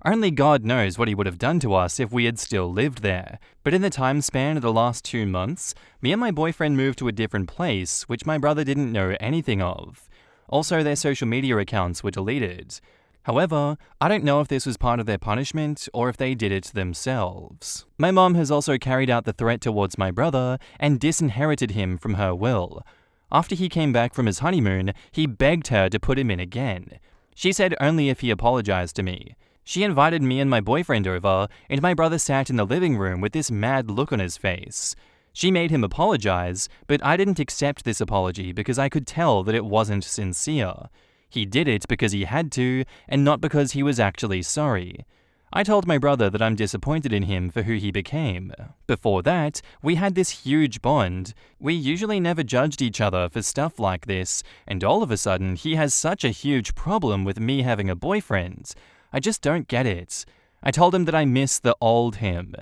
Only God knows what he would have done to us if we had still lived there, but in the time span of the last 2 months, me and my boyfriend moved to a different place, which my brother didn't know anything of. Also, their social media accounts were deleted. However, I don't know if this was part of their punishment or if they did it themselves. My mom has also carried out the threat towards my brother and disinherited him from her will. After he came back from his honeymoon, he begged her to put him in again. She said only if he apologized to me. She invited me and my boyfriend over, and my brother sat in the living room with this mad look on his face. She made him apologize, but I didn't accept this apology because I could tell that it wasn't sincere. He did it because he had to, and not because he was actually sorry. I told my brother that I'm disappointed in him for who he became. Before that, we had this huge bond. We usually never judged each other for stuff like this, and all of a sudden he has such a huge problem with me having a boyfriend. I just don't get it. I told him that I miss the old him.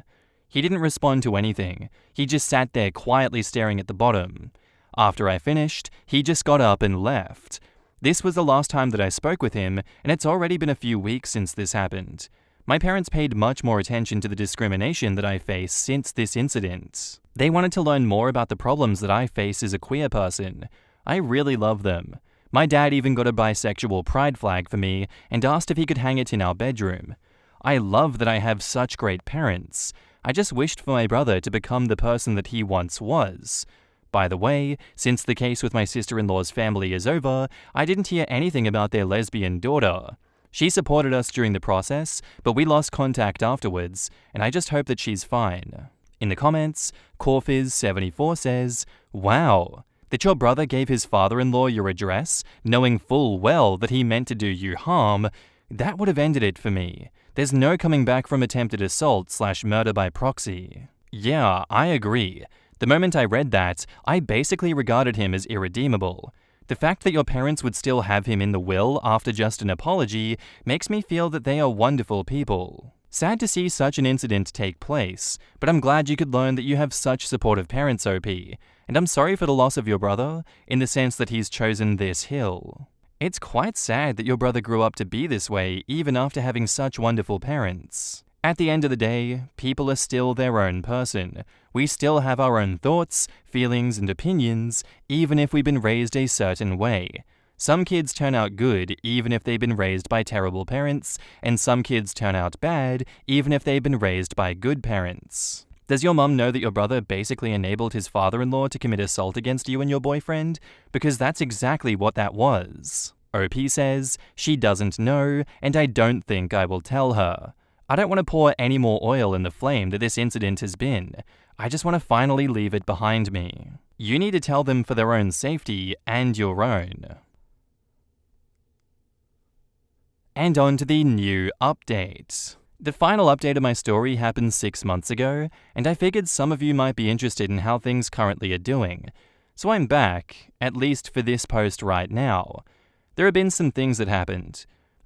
He didn't respond to anything. He just sat there quietly staring at the bottom. After I finished, he just got up and left. This was the last time that I spoke with him, and it's already been a few weeks since this happened. My parents paid much more attention to the discrimination that I face since this incident. They wanted to learn more about the problems that I face as a queer person. I really love them. My dad even got a bisexual pride flag for me and asked if he could hang it in our bedroom. I love that I have such great parents. I just wished for my brother to become the person that he once was. By the way, since the case with my sister-in-law's family is over, I didn't hear anything about their lesbian daughter. She supported us during the process, but we lost contact afterwards, and I just hope that she's fine. In the comments, Corfiz74 says, "Wow, that your brother gave his father-in-law your address, knowing full well that he meant to do you harm, that would have ended it for me. There's no coming back from attempted assault/murder by proxy." Yeah, I agree. The moment I read that, I basically regarded him as irredeemable. The fact that your parents would still have him in the will after just an apology makes me feel that they are wonderful people. Sad to see such an incident take place, but I'm glad you could learn that you have such supportive parents, OP. And I'm sorry for the loss of your brother, in the sense that he's chosen this hill. It's quite sad that your brother grew up to be this way even after having such wonderful parents. At the end of the day, people are still their own person. We still have our own thoughts, feelings, and opinions, even if we've been raised a certain way. Some kids turn out good even if they've been raised by terrible parents, and some kids turn out bad even if they've been raised by good parents. Does your mum know that your brother basically enabled his father-in-law to commit assault against you and your boyfriend? Because that's exactly what that was. OP says, "She doesn't know, and I don't think I will tell her. I don't want to pour any more oil in the flame that this incident has been. I just want to finally leave it behind me." You need to tell them for their own safety and your own. And on to the new update. The final update of my story happened 6 months ago, and I figured some of you might be interested in how things currently are doing. So I'm back, at least for this post right now. There have been some things that happened.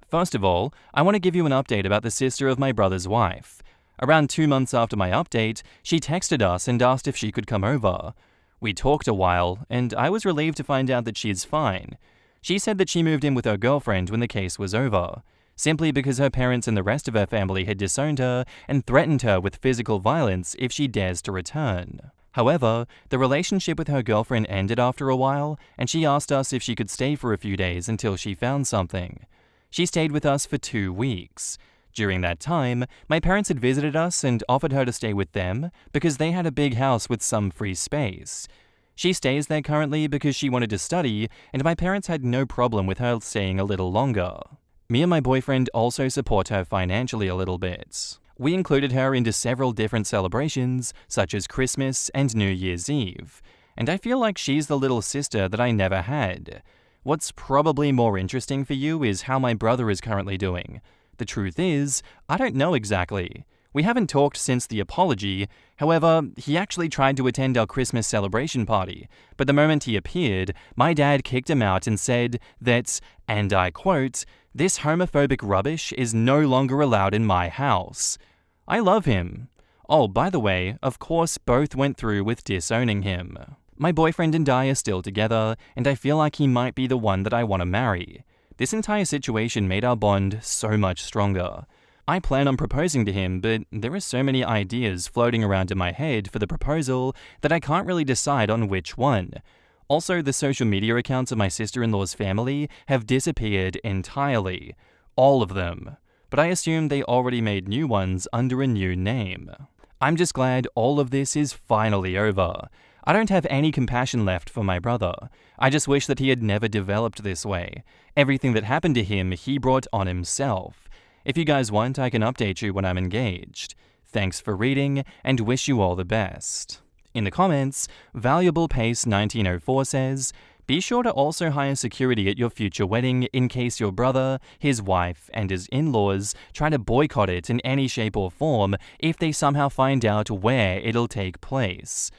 First of all, I want to give you an update about the sister of my brother's wife. Around 2 months after my update, she texted us and asked if she could come over. We talked a while, and I was relieved to find out that she's fine. She said that she moved in with her girlfriend when the case was over, simply because her parents and the rest of her family had disowned her and threatened her with physical violence if she dares to return. However, the relationship with her girlfriend ended after a while, and she asked us if she could stay for a few days until she found something. She stayed with us for 2 weeks. During that time, my parents had visited us and offered her to stay with them because they had a big house with some free space. She stays there currently because she wanted to study, and my parents had no problem with her staying a little longer. Me and my boyfriend also support her financially a little bit. We included her into several different celebrations, such as Christmas and New Year's Eve, and I feel like she's the little sister that I never had. What's probably more interesting for you is how my brother is currently doing. The truth is, I don't know exactly. We haven't talked since the apology. However, he actually tried to attend our Christmas celebration party, but the moment he appeared, my dad kicked him out and said that, and I quote, "This homophobic rubbish is no longer allowed in my house." I love him. Oh, by the way, of course both went through with disowning him. My boyfriend and I are still together, and I feel like he might be the one that I want to marry. This entire situation made our bond so much stronger. I plan on proposing to him, but there are so many ideas floating around in my head for the proposal that I can't really decide on which one. Also, the social media accounts of my sister-in-law's family have disappeared entirely. All of them. But I assume they already made new ones under a new name. I'm just glad all of this is finally over. I don't have any compassion left for my brother. I just wish that he had never developed this way. Everything that happened to him, he brought on himself. If you guys want, I can update you when I'm engaged. Thanks for reading, and wish you all the best. In the comments, Valuable Pace 1904 says, Be sure to also hire security at your future wedding in case your brother, his wife, and his in-laws try to boycott it in any shape or form if they somehow find out where it'll take place.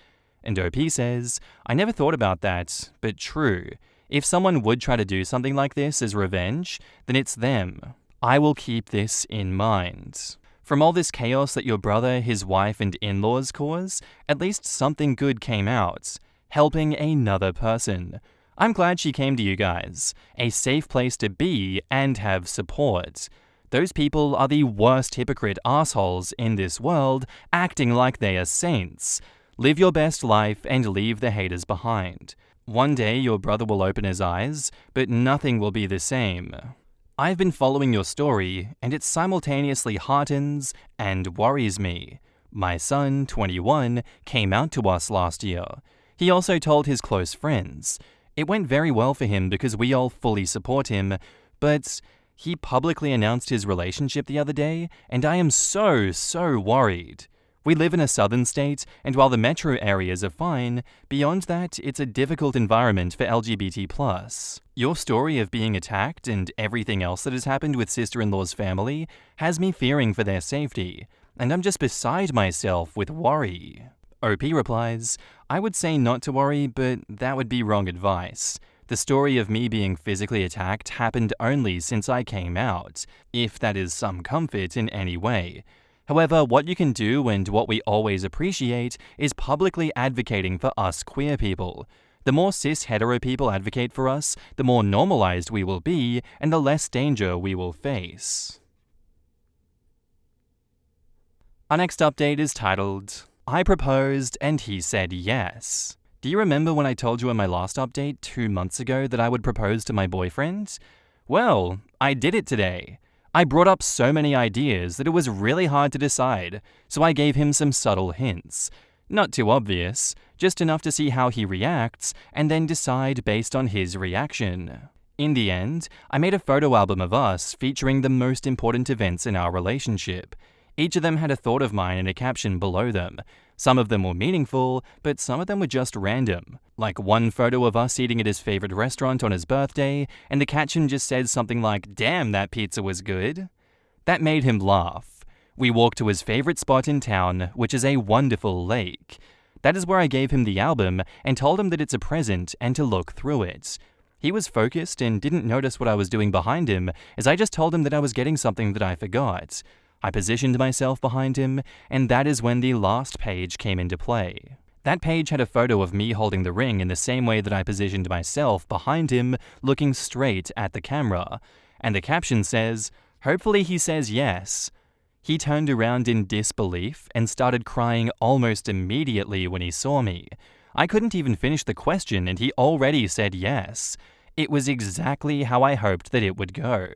And OP says, I never thought about that, but true. If someone would try to do something like this as revenge, then it's them. I will keep this in mind. From all this chaos that your brother, his wife, and in-laws cause, at least something good came out. Helping another person. I'm glad she came to you guys. A safe place to be and have support. Those people are the worst hypocrite assholes in this world, acting like they are saints. Live your best life and leave the haters behind. One day your brother will open his eyes, but nothing will be the same. I've been following your story, and it simultaneously heartens and worries me. My son, 21, came out to us last year. He also told his close friends. It went very well for him because we all fully support him, but he publicly announced his relationship the other day, and I am so worried. We live in a southern state, and while the metro areas are fine, beyond that, it's a difficult environment for LGBT+. Your story of being attacked and everything else that has happened with sister-in-law's family has me fearing for their safety, and I'm just beside myself with worry. OP replies, I would say not to worry, but that would be wrong advice. The story of me being physically attacked happened only since I came out, if that is some comfort in any way. However, what you can do and what we always appreciate is publicly advocating for us queer people. The more cis-hetero people advocate for us, the more normalized we will be and the less danger we will face. Our next update is titled, I proposed and he said yes. Do you remember when I told you in my last update 2 months ago that I would propose to my boyfriend? Well, I did it today. I brought up so many ideas that it was really hard to decide, so I gave him some subtle hints. Not too obvious, just enough to see how he reacts and then decide based on his reaction. In the end, I made a photo album of us featuring the most important events in our relationship. Each of them had a thought of mine and a caption below them. Some of them were meaningful, but some of them were just random. Like one photo of us eating at his favorite restaurant on his birthday, and the caption just said something like, "Damn, that pizza was good." That made him laugh. We walked to his favorite spot in town, which is a wonderful lake. That is where I gave him the album and told him that it's a present and to look through it. He was focused and didn't notice what I was doing behind him, as I just told him that I was getting something that I forgot. I positioned myself behind him, and that is when the last page came into play. That page had a photo of me holding the ring in the same way that I positioned myself behind him, looking straight at the camera. And the caption says, "Hopefully he says yes." He turned around in disbelief and started crying almost immediately when he saw me. I couldn't even finish the question and he already said yes. It was exactly how I hoped that it would go.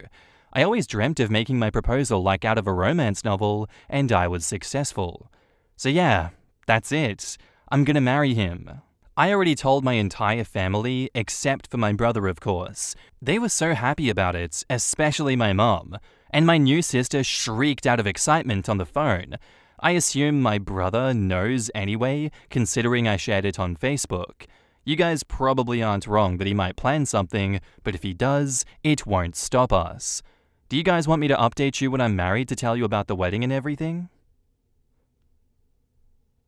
I always dreamt of making my proposal like out of a romance novel, and I was successful. So yeah, that's it. I'm gonna marry him. I already told my entire family, except for my brother, of course. They were so happy about it, especially my mom. And my new sister shrieked out of excitement on the phone. I assume my brother knows anyway, considering I shared it on Facebook. You guys probably aren't wrong that he might plan something, but if he does, it won't stop us. Do you guys want me to update you when I'm married to tell you about the wedding and everything?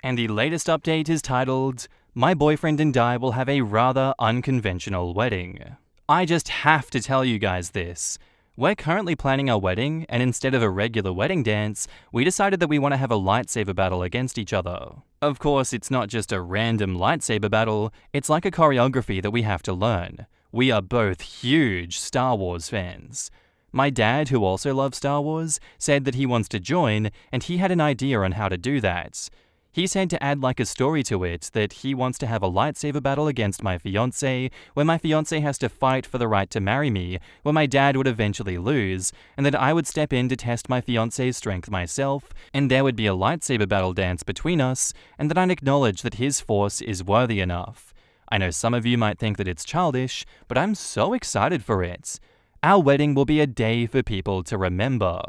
And the latest update is titled, My boyfriend and I will have a rather unconventional wedding. I just have to tell you guys this. We're currently planning our wedding, and instead of a regular wedding dance, we decided that we want to have a lightsaber battle against each other. Of course, it's not just a random lightsaber battle, it's like a choreography that we have to learn. We are both huge Star Wars fans. My dad, who also loves Star Wars, said that he wants to join, and he had an idea on how to do that. He said to add like a story to it that he wants to have a lightsaber battle against my fiancé, where my fiancé has to fight for the right to marry me, where my dad would eventually lose, and that I would step in to test my fiancé's strength myself, and there would be a lightsaber battle dance between us, and that I'd acknowledge that his force is worthy enough. I know some of you might think that it's childish, but I'm so excited for it. Our wedding will be a day for people to remember.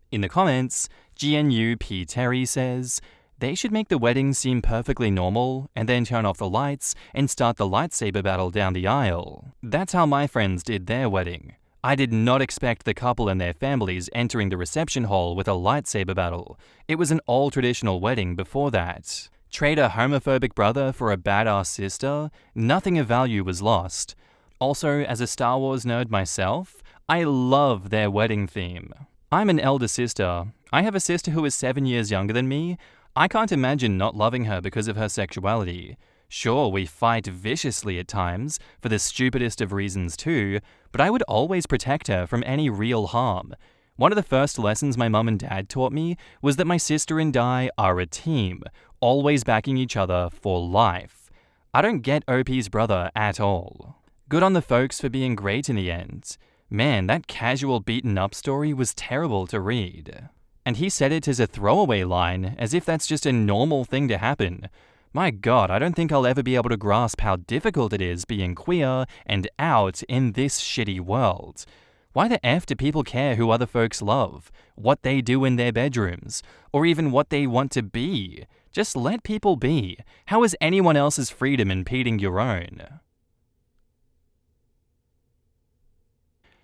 In the comments, GNU P. Terry says, They should make the wedding seem perfectly normal and then turn off the lights and start the lightsaber battle down the aisle. That's how my friends did their wedding. I did not expect the couple and their families entering the reception hall with a lightsaber battle. It was an all-traditional wedding before that. Trade a homophobic brother for a badass sister? Nothing of value was lost. Also, as a Star Wars nerd myself, I love their wedding theme. I'm an elder sister. I have a sister who is 7 years younger than me. I can't imagine not loving her because of her sexuality. Sure, we fight viciously at times, for the stupidest of reasons too, but I would always protect her from any real harm. One of the first lessons my mum and dad taught me was that my sister and I are a team, always backing each other for life. I don't get OP's brother at all. Good on the folks for being great in the end. Man, that casual beaten up story was terrible to read. And he said it as a throwaway line, as if that's just a normal thing to happen. My God, I don't think I'll ever be able to grasp how difficult it is being queer and out in this shitty world. Why the F do people care who other folks love, what they do in their bedrooms, or even what they want to be? Just let people be. How is anyone else's freedom impeding your own?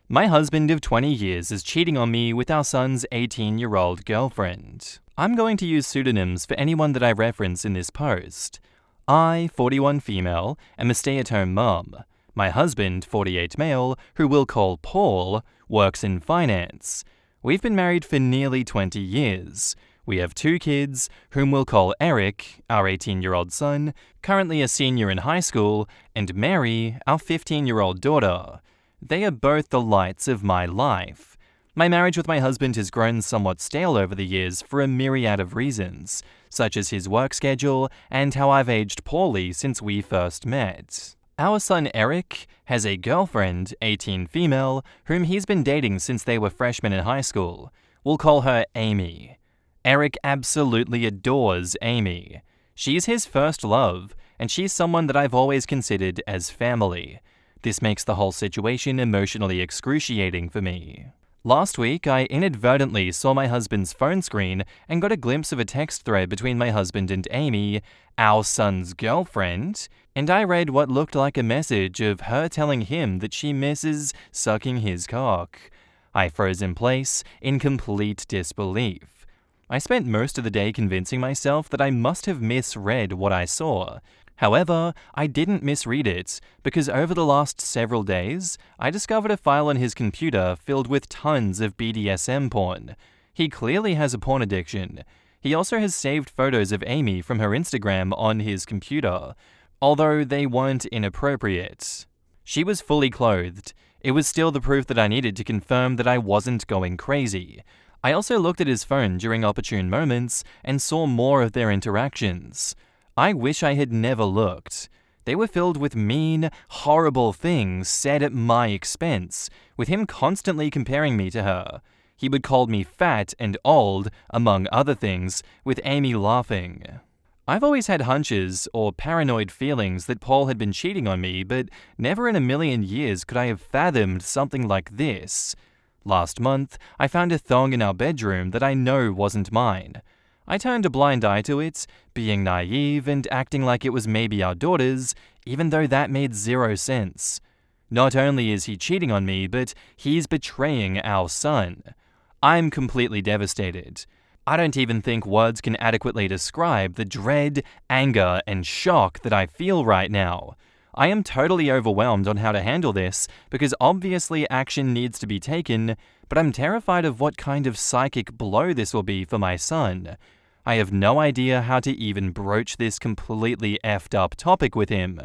My husband of 20 years is cheating on me with our son's 18-year-old girlfriend. I'm going to use pseudonyms for anyone that I reference in this post. I, 41 female, am a stay-at-home mum. My husband, 48 male, who we'll call Paul, works in finance. We've been married for nearly 20 years. We have 2 kids, whom we'll call Eric, our 18-year-old son, currently a senior in high school, and Mary, our 15-year-old daughter. They are both the lights of my life. My marriage with my husband has grown somewhat stale over the years for a myriad of reasons, such as his work schedule and how I've aged poorly since we first met. Our son Eric has a girlfriend, 18 female, whom he's been dating since they were freshmen in high school. We'll call her Amy. Eric absolutely adores Amy. She's his first love, and she's someone that I've always considered as family. This makes the whole situation emotionally excruciating for me. Last week, I inadvertently saw my husband's phone screen and got a glimpse of a text thread between my husband and Amy, our son's girlfriend, and I read what looked like a message of her telling him that she misses sucking his cock. I froze in place in complete disbelief. I spent most of the day convincing myself that I must have misread what I saw. However, I didn't misread it, because over the last several days, I discovered a file on his computer filled with tons of BDSM porn. He clearly has a porn addiction. He also has saved photos of Amy from her Instagram on his computer, although they weren't inappropriate. She was fully clothed. It was still the proof that I needed to confirm that I wasn't going crazy. I also looked at his phone during opportune moments and saw more of their interactions. I wish I had never looked. They were filled with mean, horrible things said at my expense, with him constantly comparing me to her. He would call me fat and old, among other things, with Amy laughing. I've always had hunches or paranoid feelings that Paul had been cheating on me, but never in a million years could I have fathomed something like this. Last month, I found a thong in our bedroom that I know wasn't mine. I turned a blind eye to it, being naive and acting like it was maybe our daughter's, even though that made zero sense. Not only is he cheating on me, but he's betraying our son. I'm completely devastated. I don't even think words can adequately describe the dread, anger, and shock that I feel right now. I am totally overwhelmed on how to handle this, because obviously action needs to be taken, but I'm terrified of what kind of psychic blow this will be for my son. I have no idea how to even broach this completely effed up topic with him.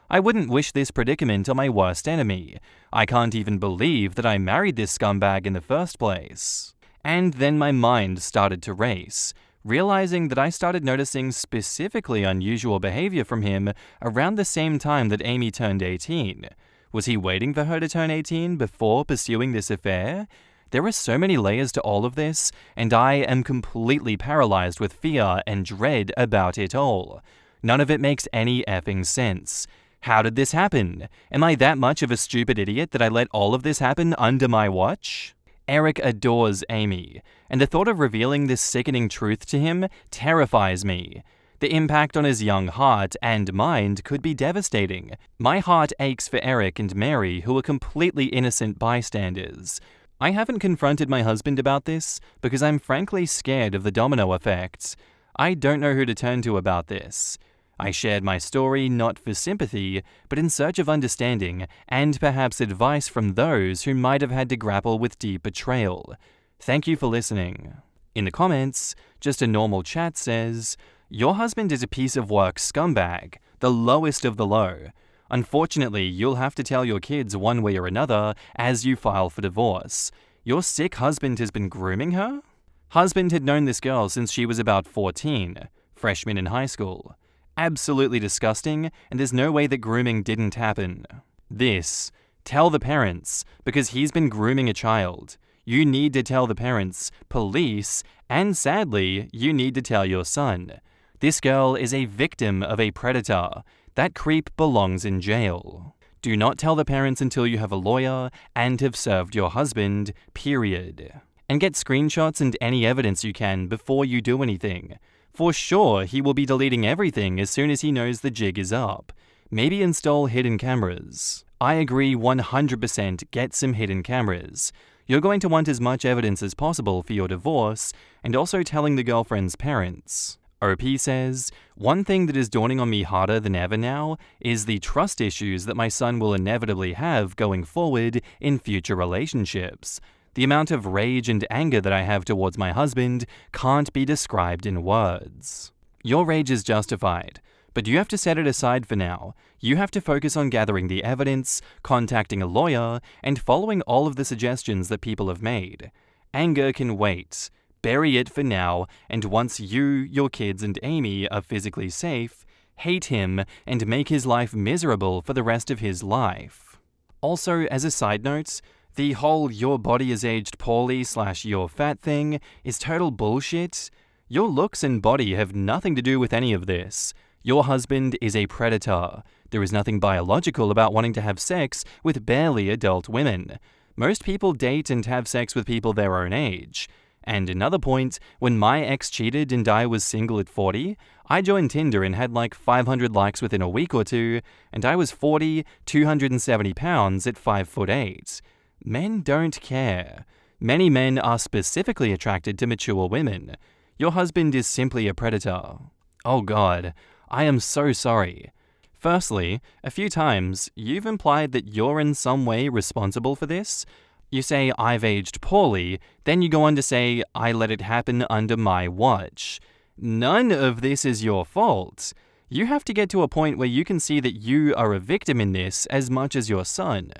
I wouldn't wish this predicament on my worst enemy. I can't even believe that I married this scumbag in the first place. And then my mind started to race, realizing that I started noticing specifically unusual behavior from him around the same time that Amy turned 18. Was he waiting for her to turn 18 before pursuing this affair? There are so many layers to all of this, and I am completely paralyzed with fear and dread about it all. None of it makes any effing sense. How did this happen? Am I that much of a stupid idiot that I let all of this happen under my watch? Eric adores Amy, and the thought of revealing this sickening truth to him terrifies me. The impact on his young heart and mind could be devastating. My heart aches for Eric and Mary, who are completely innocent bystanders. I haven't confronted my husband about this because I'm frankly scared of the domino effects. I don't know who to turn to about this. I shared my story not for sympathy, but in search of understanding and perhaps advice from those who might have had to grapple with deep betrayal. Thank you for listening. In the comments, just a normal chat says, "Your husband is a piece of work scumbag, the lowest of the low. Unfortunately, you'll have to tell your kids one way or another as you file for divorce. Your sick husband has been grooming her?" Husband had known this girl since she was about 14, freshman in high school. Absolutely disgusting, and there's no way that grooming didn't happen. This, tell the parents, because he's been grooming a child. You need to tell the parents, police, and sadly, you need to tell your son. This girl is a victim of a predator. That creep belongs in jail. Do not tell the parents until you have a lawyer and have served your husband, period. And get screenshots and any evidence you can before you do anything. For sure, he will be deleting everything as soon as he knows the jig is up. Maybe install hidden cameras. I agree 100% get some hidden cameras. You're going to want as much evidence as possible for your divorce, and also telling the girlfriend's parents. OP says, "One thing that is dawning on me harder than ever now is the trust issues that my son will inevitably have going forward in future relationships. The amount of rage and anger that I have towards my husband can't be described in words." Your rage is justified, but you have to set it aside for now. You have to focus on gathering the evidence, contacting a lawyer, and following all of the suggestions that people have made. Anger can wait. Bury it for now, and once you, your kids, and Amy are physically safe, hate him and make his life miserable for the rest of his life. Also, as a side note, the whole "your body is aged poorly" / "you're fat" thing is total bullshit. Your looks and body have nothing to do with any of this. Your husband is a predator. There is nothing biological about wanting to have sex with barely adult women. Most people date and have sex with people their own age. And another point, when my ex cheated and I was single at 40, I joined Tinder and had like 500 likes within a week or two, and I was 40, 270 pounds at 5'8". Men don't care. Many men are specifically attracted to mature women. Your husband is simply a predator. Oh God, I am so sorry. Firstly, a few times, you've implied that you're in some way responsible for this. You say, "I've aged poorly," then you go on to say, "I let it happen under my watch." None of this is your fault. You have to get to a point where you can see that you are a victim in this as much as your son.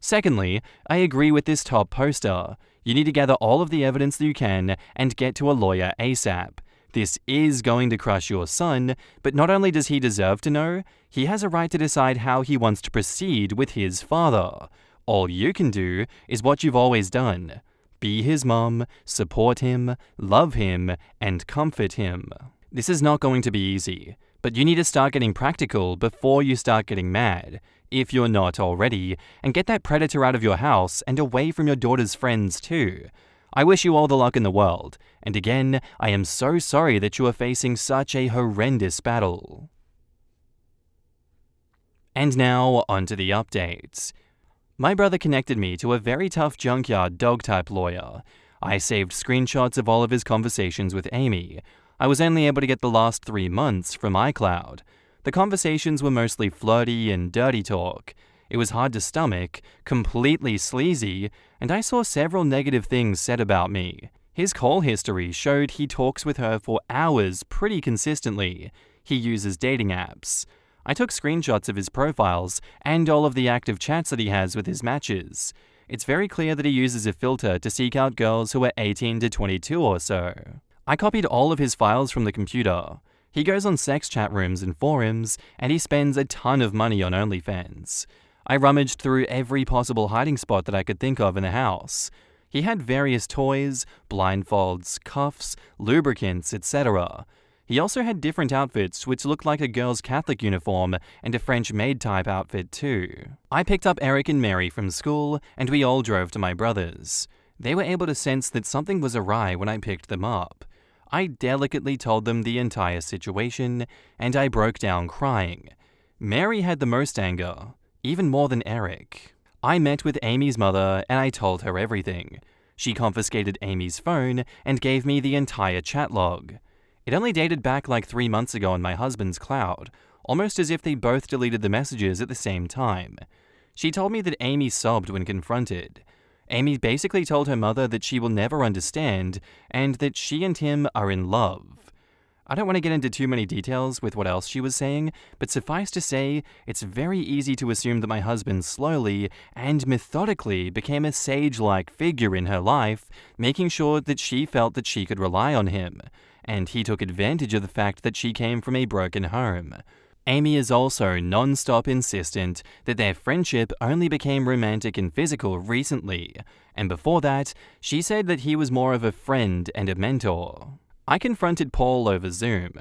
Secondly, I agree with this top poster. You need to gather all of the evidence that you can and get to a lawyer ASAP. This is going to crush your son, but not only does he deserve to know, he has a right to decide how he wants to proceed with his father. All you can do is what you've always done. Be his mom, support him, love him, and comfort him. This is not going to be easy, but you need to start getting practical before you start getting mad, if you're not already, and get that predator out of your house and away from your daughter's friends too. I wish you all the luck in the world, and again, I am so sorry that you are facing such a horrendous battle. And now, onto the updates. My brother connected me to a very tough junkyard dog-type lawyer. I saved screenshots of all of his conversations with Amy. I was only able to get the last 3 months from iCloud. The conversations were mostly flirty and dirty talk. It was hard to stomach, completely sleazy, and I saw several negative things said about me. His call history showed he talks with her for hours pretty consistently. He uses dating apps. I took screenshots of his profiles and all of the active chats that he has with his matches. It's very clear that he uses a filter to seek out girls who are 18 to 22 or so. I copied all of his files from the computer. He goes on sex chat rooms and forums, and he spends a ton of money on OnlyFans. I rummaged through every possible hiding spot that I could think of in the house. He had various toys, blindfolds, cuffs, lubricants, etc. He also had different outfits which looked like a girl's Catholic uniform and a French maid type outfit too. I picked up Eric and Mary from school and we all drove to my brother's. They were able to sense that something was awry when I picked them up. I delicately told them the entire situation, and I broke down crying. Mary had the most anger, even more than Eric. I met with Amy's mother and I told her everything. She confiscated Amy's phone and gave me the entire chat log. It only dated back like 3 months ago on my husband's cloud, almost as if they both deleted the messages at the same time. She told me that Amy sobbed when confronted. Amy basically told her mother that she will never understand and that she and him are in love. I don't want to get into too many details with what else she was saying, but suffice to say, it's very easy to assume that my husband slowly and methodically became a sage-like figure in her life, making sure that she felt that she could rely on him, and he took advantage of the fact that she came from a broken home. Amy is also non-stop insistent that their friendship only became romantic and physical recently, and before that, she said that he was more of a friend and a mentor. I confronted Paul over Zoom.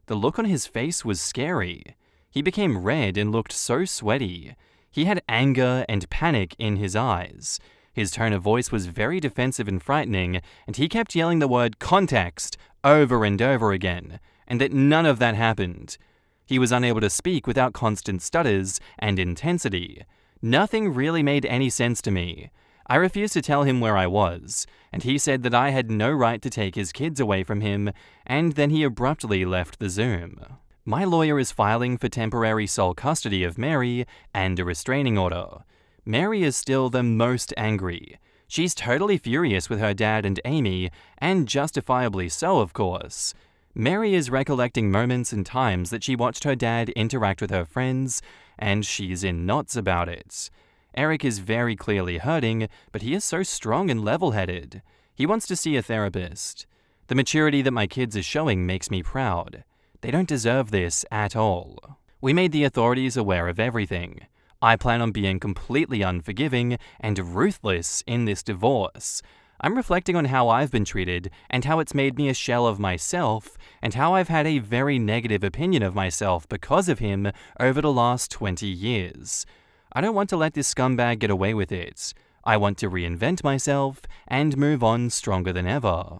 The look on his face was scary. He became red and looked so sweaty. He had anger and panic in his eyes. His tone of voice was very defensive and frightening, and he kept yelling the word context over and over again, and that none of that happened. He was unable to speak without constant stutters and intensity. Nothing really made any sense to me. I refused to tell him where I was, and he said that I had no right to take his kids away from him, and then he abruptly left the Zoom. My lawyer is filing for temporary sole custody of Mary and a restraining order. Mary is still the most angry. She's totally furious with her dad and Amy, and justifiably so, of course. Mary is recollecting moments and times that she watched her dad interact with her friends, and she's in knots about it. Eric is very clearly hurting, but he is so strong and level-headed. He wants to see a therapist. The maturity that my kids are showing makes me proud. They don't deserve this at all. We made the authorities aware of everything. I plan on being completely unforgiving and ruthless in this divorce. I'm reflecting on how I've been treated and how it's made me a shell of myself and how I've had a very negative opinion of myself because of him over the last 20 years. I don't want to let this scumbag get away with it. I want to reinvent myself and move on stronger than ever.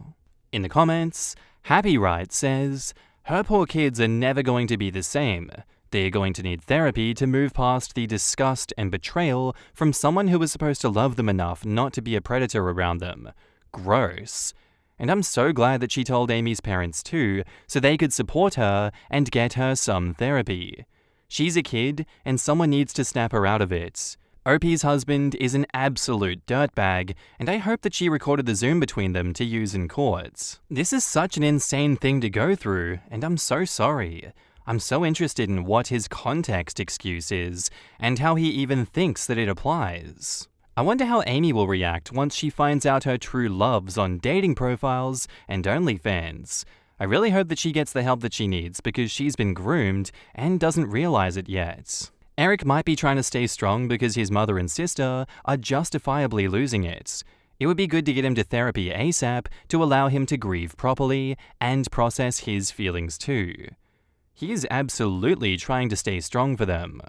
In the comments, Happy Right says, her poor kids are never going to be the same. They are going to need therapy to move past the disgust and betrayal from someone who was supposed to love them enough not to be a predator around them. Gross. And I'm so glad that she told Amy's parents too, so they could support her and get her some therapy. She's a kid, and someone needs to snap her out of it. OP's husband is an absolute dirtbag, and I hope that she recorded the Zoom between them to use in court. This is such an insane thing to go through, and I'm so sorry. I'm so interested in what his context excuse is, and how he even thinks that it applies. I wonder how Amy will react once she finds out her true loves on dating profiles and OnlyFans. I really hope that she gets the help that she needs because she's been groomed and doesn't realize it yet. Eric might be trying to stay strong because his mother and sister are justifiably losing it. It would be good to get him to therapy ASAP to allow him to grieve properly and process his feelings too. He is absolutely trying to stay strong for them.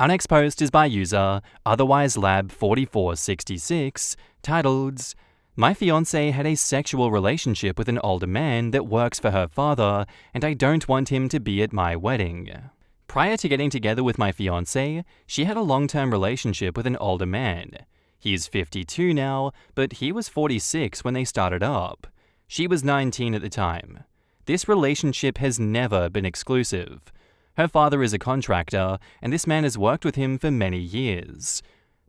Our next post is by user OtherwiseLab4466, titled, My fiancé had a sexual relationship with an older man that works for her father, and I don't want him to be at my wedding. Prior to getting together with my fiancé, she had a long-term relationship with an older man. He's 52 now, but he was 46 when they started up. She was 19 at the time. This relationship has never been exclusive. Her father is a contractor, and this man has worked with him for many years.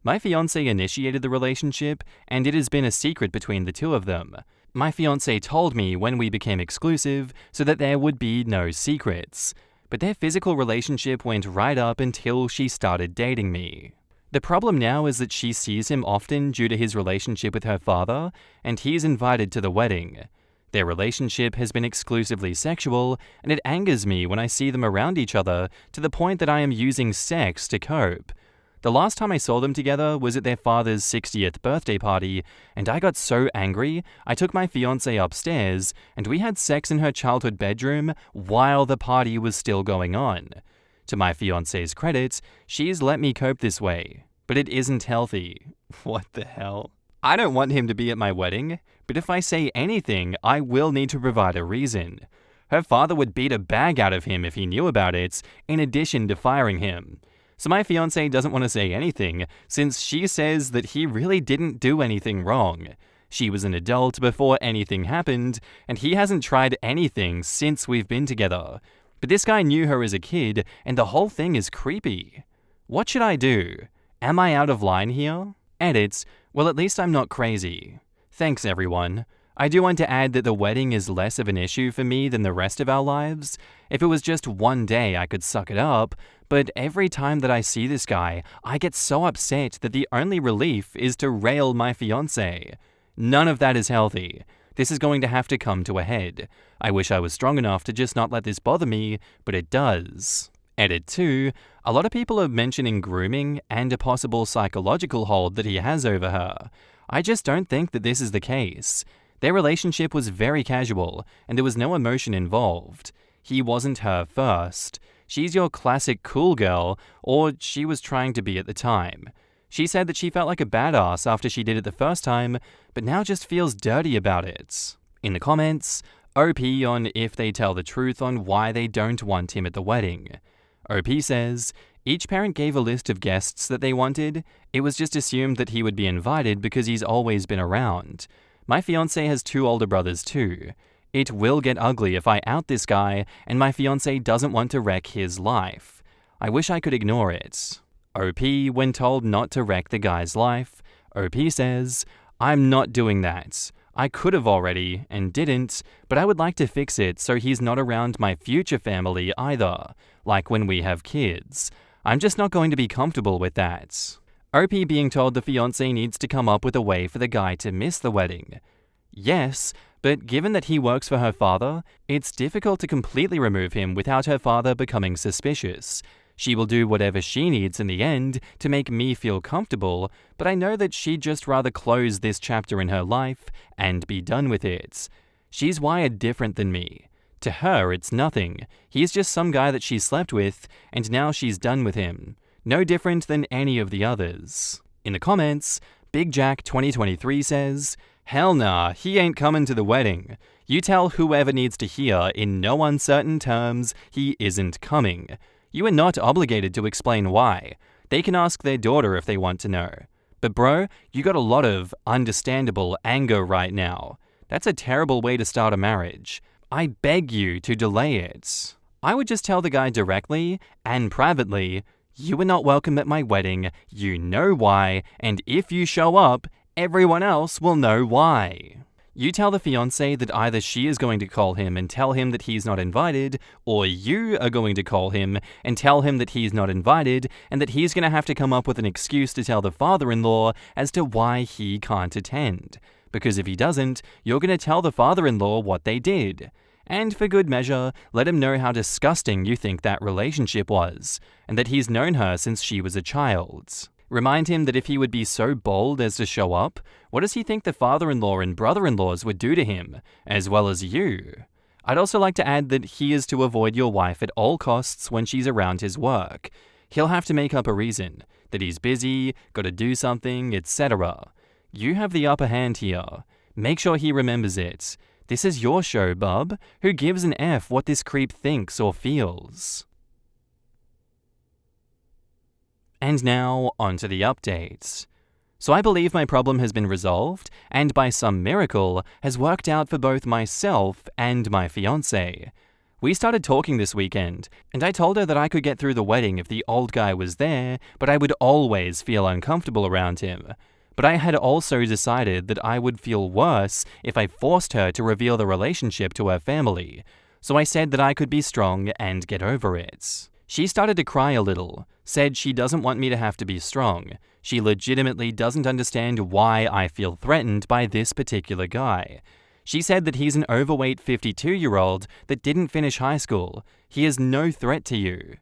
My fiancé initiated the relationship, and it has been a secret between the two of them. My fiancé told me when we became exclusive so that there would be no secrets. But their physical relationship went right up until she started dating me. The problem now is that she sees him often due to his relationship with her father, and he's invited to the wedding. Their relationship has been exclusively sexual, and it angers me when I see them around each other to the point that I am using sex to cope. The last time I saw them together was at their father's 60th birthday party, and I got so angry, I took my fiancé upstairs, and we had sex in her childhood bedroom while the party was still going on. To my fiancé's credit, she's let me cope this way. but it isn't healthy. What the hell? I don't want him to be at my wedding, but if I say anything, I will need to provide a reason. Her father would beat a bag out of him if he knew about it, in addition to firing him. So my fiancé doesn't want to say anything, since she says that he really didn't do anything wrong. She was an adult before anything happened, and he hasn't tried anything since we've been together. But this guy knew her as a kid, and the whole thing is creepy. What should I do? Am I out of line here? Edits, well, at least I'm not crazy. Thanks, everyone. I do want to add that the wedding is less of an issue for me than the rest of our lives. If it was just one day, I could suck it up, but every time that I see this guy, I get so upset that the only relief is to rail my fiancé. None of that is healthy. This is going to have to come to a head. I wish I was strong enough to just not let this bother me, but it does. Edit 2. A lot of people are mentioning grooming and a possible psychological hold that he has over her. I just don't think that this is the case. Their relationship was very casual, and there was no emotion involved. He wasn't her first. She's your classic cool girl, or she was trying to be at the time. She said that she felt like a badass after she did it the first time, but now just feels dirty about it. In the comments, OP on if they tell the truth on why they don't want him at the wedding. OP says, each parent gave a list of guests that they wanted. It was just assumed that he would be invited because he's always been around. My fiancé has 2 older brothers too. It will get ugly if I out this guy and my fiancé doesn't want to wreck his life. I wish I could ignore it. OP, when told not to wreck the guy's life, OP says, I'm not doing that. I could have already and didn't, but I would like to fix it so he's not around my future family either, like when we have kids. I'm just not going to be comfortable with that. OP being told the fiancé needs to come up with a way for the guy to miss the wedding. Yes, but given that he works for her father, it's difficult to completely remove him without her father becoming suspicious. She will do whatever she needs in the end to make me feel comfortable, but I know that she'd just rather close this chapter in her life and be done with it. She's wired different than me. To her, it's nothing. He's just some guy that she slept with, and now she's done with him. No different than any of the others. In the comments, Big Jack 2023 says, hell nah, he ain't coming to the wedding. You tell whoever needs to hear in no uncertain terms he isn't coming. You are not obligated to explain why. They can ask their daughter if they want to know. But bro, you got a lot of understandable anger right now. That's a terrible way to start a marriage. I beg you to delay it. I would just tell the guy directly and privately, you are not welcome at my wedding, you know why, and if you show up, everyone else will know why. You tell the fiancé that either she is going to call him and tell him that he's not invited, or you are going to call him and tell him that he's not invited and that he's going to have to come up with an excuse to tell the father-in-law as to why he can't attend. Because if he doesn't, you're going to tell the father-in-law what they did. And for good measure, let him know how disgusting you think that relationship was, and that he's known her since she was a child. Remind him that if he would be so bold as to show up, what does he think the father-in-law and brother-in-laws would do to him, as well as you? I'd also like to add that he is to avoid your wife at all costs when she's around his work. He'll have to make up a reason, that he's busy, gotta do something, etc. You have the upper hand here. Make sure he remembers it. This is your show, bub. Who gives an F what this creep thinks or feels? And now, onto the updates. So I believe my problem has been resolved, and by some miracle, has worked out for both myself and my fiancé. We started talking this weekend, and I told her that I could get through the wedding if the old guy was there, but I would always feel uncomfortable around him. But I had also decided that I would feel worse if I forced her to reveal the relationship to her family. So I said that I could be strong and get over it. She started to cry a little, said she doesn't want me to have to be strong. She legitimately doesn't understand why I feel threatened by this particular guy. She said that he's an overweight 52-year-old that didn't finish high school. He is no threat to you.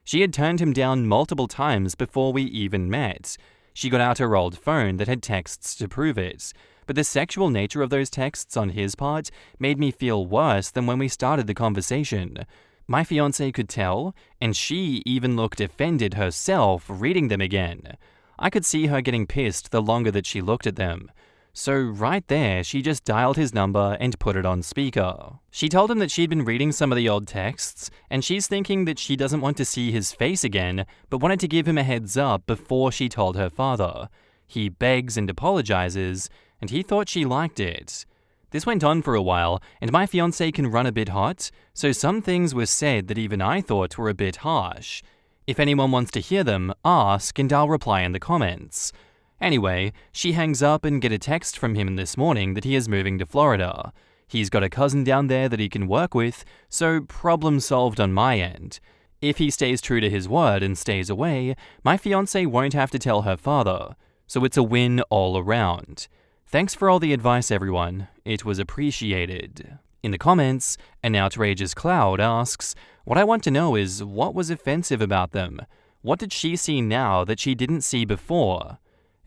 She had turned him down multiple times before we even met. She got out her old phone that had texts to prove it, but the sexual nature of those texts on his part made me feel worse than when we started the conversation. My fiancé could tell, and she even looked offended herself reading them again. I could see her getting pissed the longer that she looked at them. So right there, she just dialed his number and put it on speaker. She told him that she'd been reading some of the old texts, and she's thinking that she doesn't want to see his face again, but wanted to give him a heads up before she told her father. He begs and apologizes, and he thought she liked it. This went on for a while, and my fiancé can run a bit hot, so some things were said that even I thought were a bit harsh. If anyone wants to hear them, ask and I'll reply in the comments. Anyway, she hangs up and get a text from him this morning that he is moving to Florida. He's got a cousin down there that he can work with, so problem solved on my end. If he stays true to his word and stays away, my fiancé won't have to tell her father. So it's a win all around. Thanks for all the advice, everyone. It was appreciated. In the comments, an outrageous cloud asks, what I want to know is what was offensive about them? What did she see now that she didn't see before?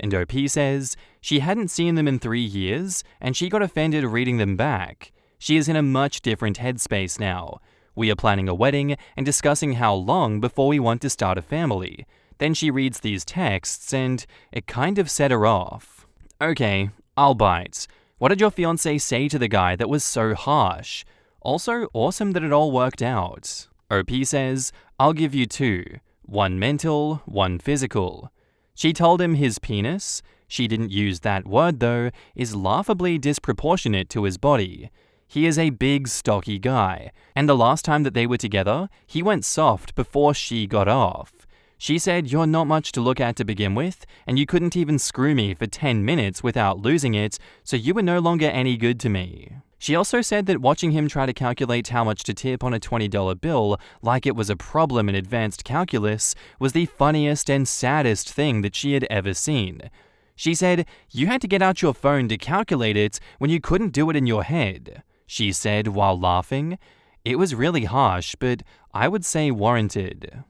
And OP says, she hadn't seen them in 3 years, and she got offended reading them back. She is in a much different headspace now. We are planning a wedding and discussing how long before we want to start a family. Then she reads these texts, and it kind of set her off. Okay, I'll bite. What did your fiancé say to the guy that was so harsh? Also, awesome that it all worked out. OP says, I'll give you 2. 1 mental, 1 physical. She told him his penis, she didn't use that word though, is laughably disproportionate to his body. He is a big, stocky guy, and the last time that they were together, he went soft before she got off. She said, you're not much to look at to begin with, and you couldn't even screw me for 10 minutes without losing it, so you were no longer any good to me. She also said that watching him try to calculate how much to tip on a $20 bill like it was a problem in advanced calculus was the funniest and saddest thing that she had ever seen. She said, you had to get out your phone to calculate it when you couldn't do it in your head. She said while laughing. It was really harsh, but I would say warranted.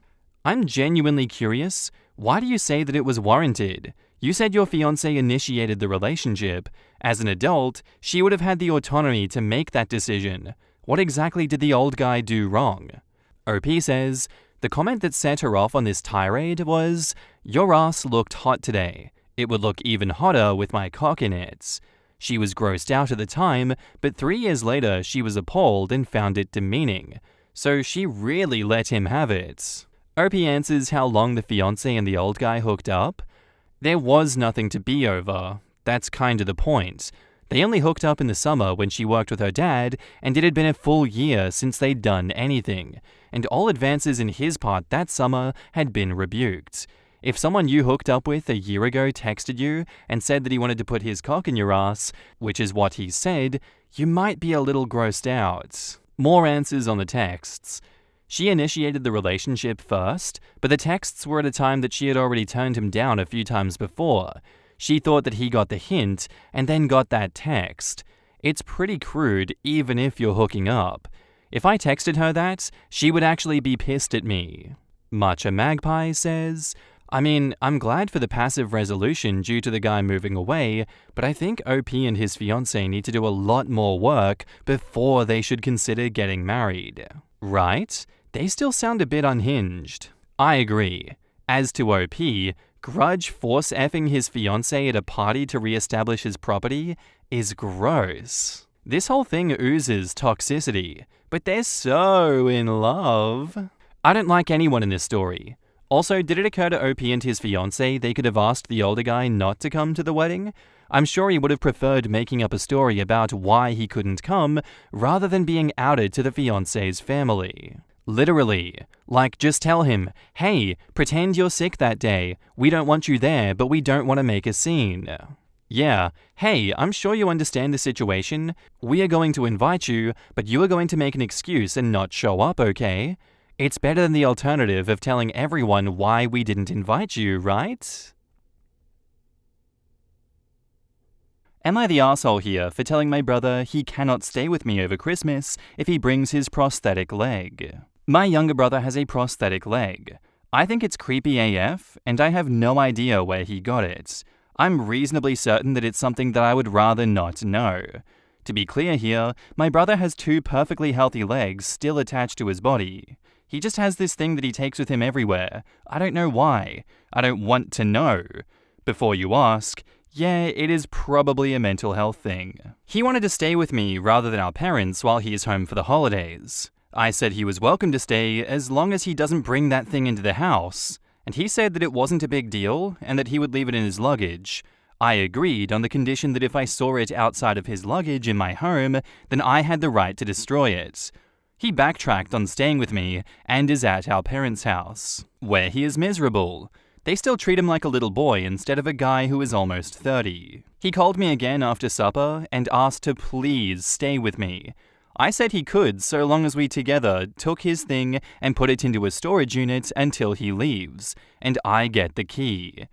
I'm genuinely curious. Why do you say that it was warranted? You said your fiancé initiated the relationship. As an adult, she would have had the autonomy to make that decision. What exactly did the old guy do wrong? OP says, the comment that set her off on this tirade was, your ass looked hot today. It would look even hotter with my cock in it. She was grossed out at the time, but 3 years later she was appalled and found it demeaning. So she really let him have it. OP answers how long the fiancé and the old guy hooked up. There was nothing to be over. That's kinda the point. They only hooked up in the summer when she worked with her dad, and it had been a full year since they'd done anything, and all advances in his part that summer had been rebuked. If someone you hooked up with a year ago texted you and said that he wanted to put his cock in your ass, which is what he said, you might be a little grossed out. More answers on the texts. She initiated the relationship first, but the texts were at a time that she had already turned him down a few times before. She thought that he got the hint, and then got that text. It's pretty crude, even if you're hooking up. If I texted her that, she would actually be pissed at me. Matcha Magpie says, I mean, I'm glad for the passive resolution due to the guy moving away, but I think OP and his fiancé need to do a lot more work before they should consider getting married. Right? They still sound a bit unhinged. I agree. As to OP, grudge force effing his fiancé at a party to re-establish his property is gross. This whole thing oozes toxicity, but they're so in love. I don't like anyone in this story. Also, did it occur to OP and his fiancé they could have asked the older guy not to come to the wedding? I'm sure he would have preferred making up a story about why he couldn't come, rather than being outed to the fiancé's family. Literally. Like, just tell him, hey, pretend you're sick that day. We don't want you there, but we don't want to make a scene. Yeah, hey, I'm sure you understand the situation. We are going to invite you, but you are going to make an excuse and not show up, okay? It's better than the alternative of telling everyone why we didn't invite you, right? Am I the asshole here for telling my brother he cannot stay with me over Christmas if he brings his prosthetic leg? My younger brother has a prosthetic leg. I think it's creepy AF, and I have no idea where he got it. I'm reasonably certain that it's something that I would rather not know. To be clear here, my brother has 2 perfectly healthy legs still attached to his body. He just has this thing that he takes with him everywhere. I don't know why. I don't want to know. Before you ask, yeah, it is probably a mental health thing. He wanted to stay with me rather than our parents while he is home for the holidays. I said he was welcome to stay as long as he doesn't bring that thing into the house. And he said that it wasn't a big deal and that he would leave it in his luggage. I agreed on the condition that if I saw it outside of his luggage in my home, then I had the right to destroy it. He backtracked on staying with me and is at our parents' house, where he is miserable. They still treat him like a little boy instead of a guy who is almost 30. He called me again after supper and asked to please stay with me. I said he could so long as we together took his thing and put it into a storage unit until he leaves, and I get the key.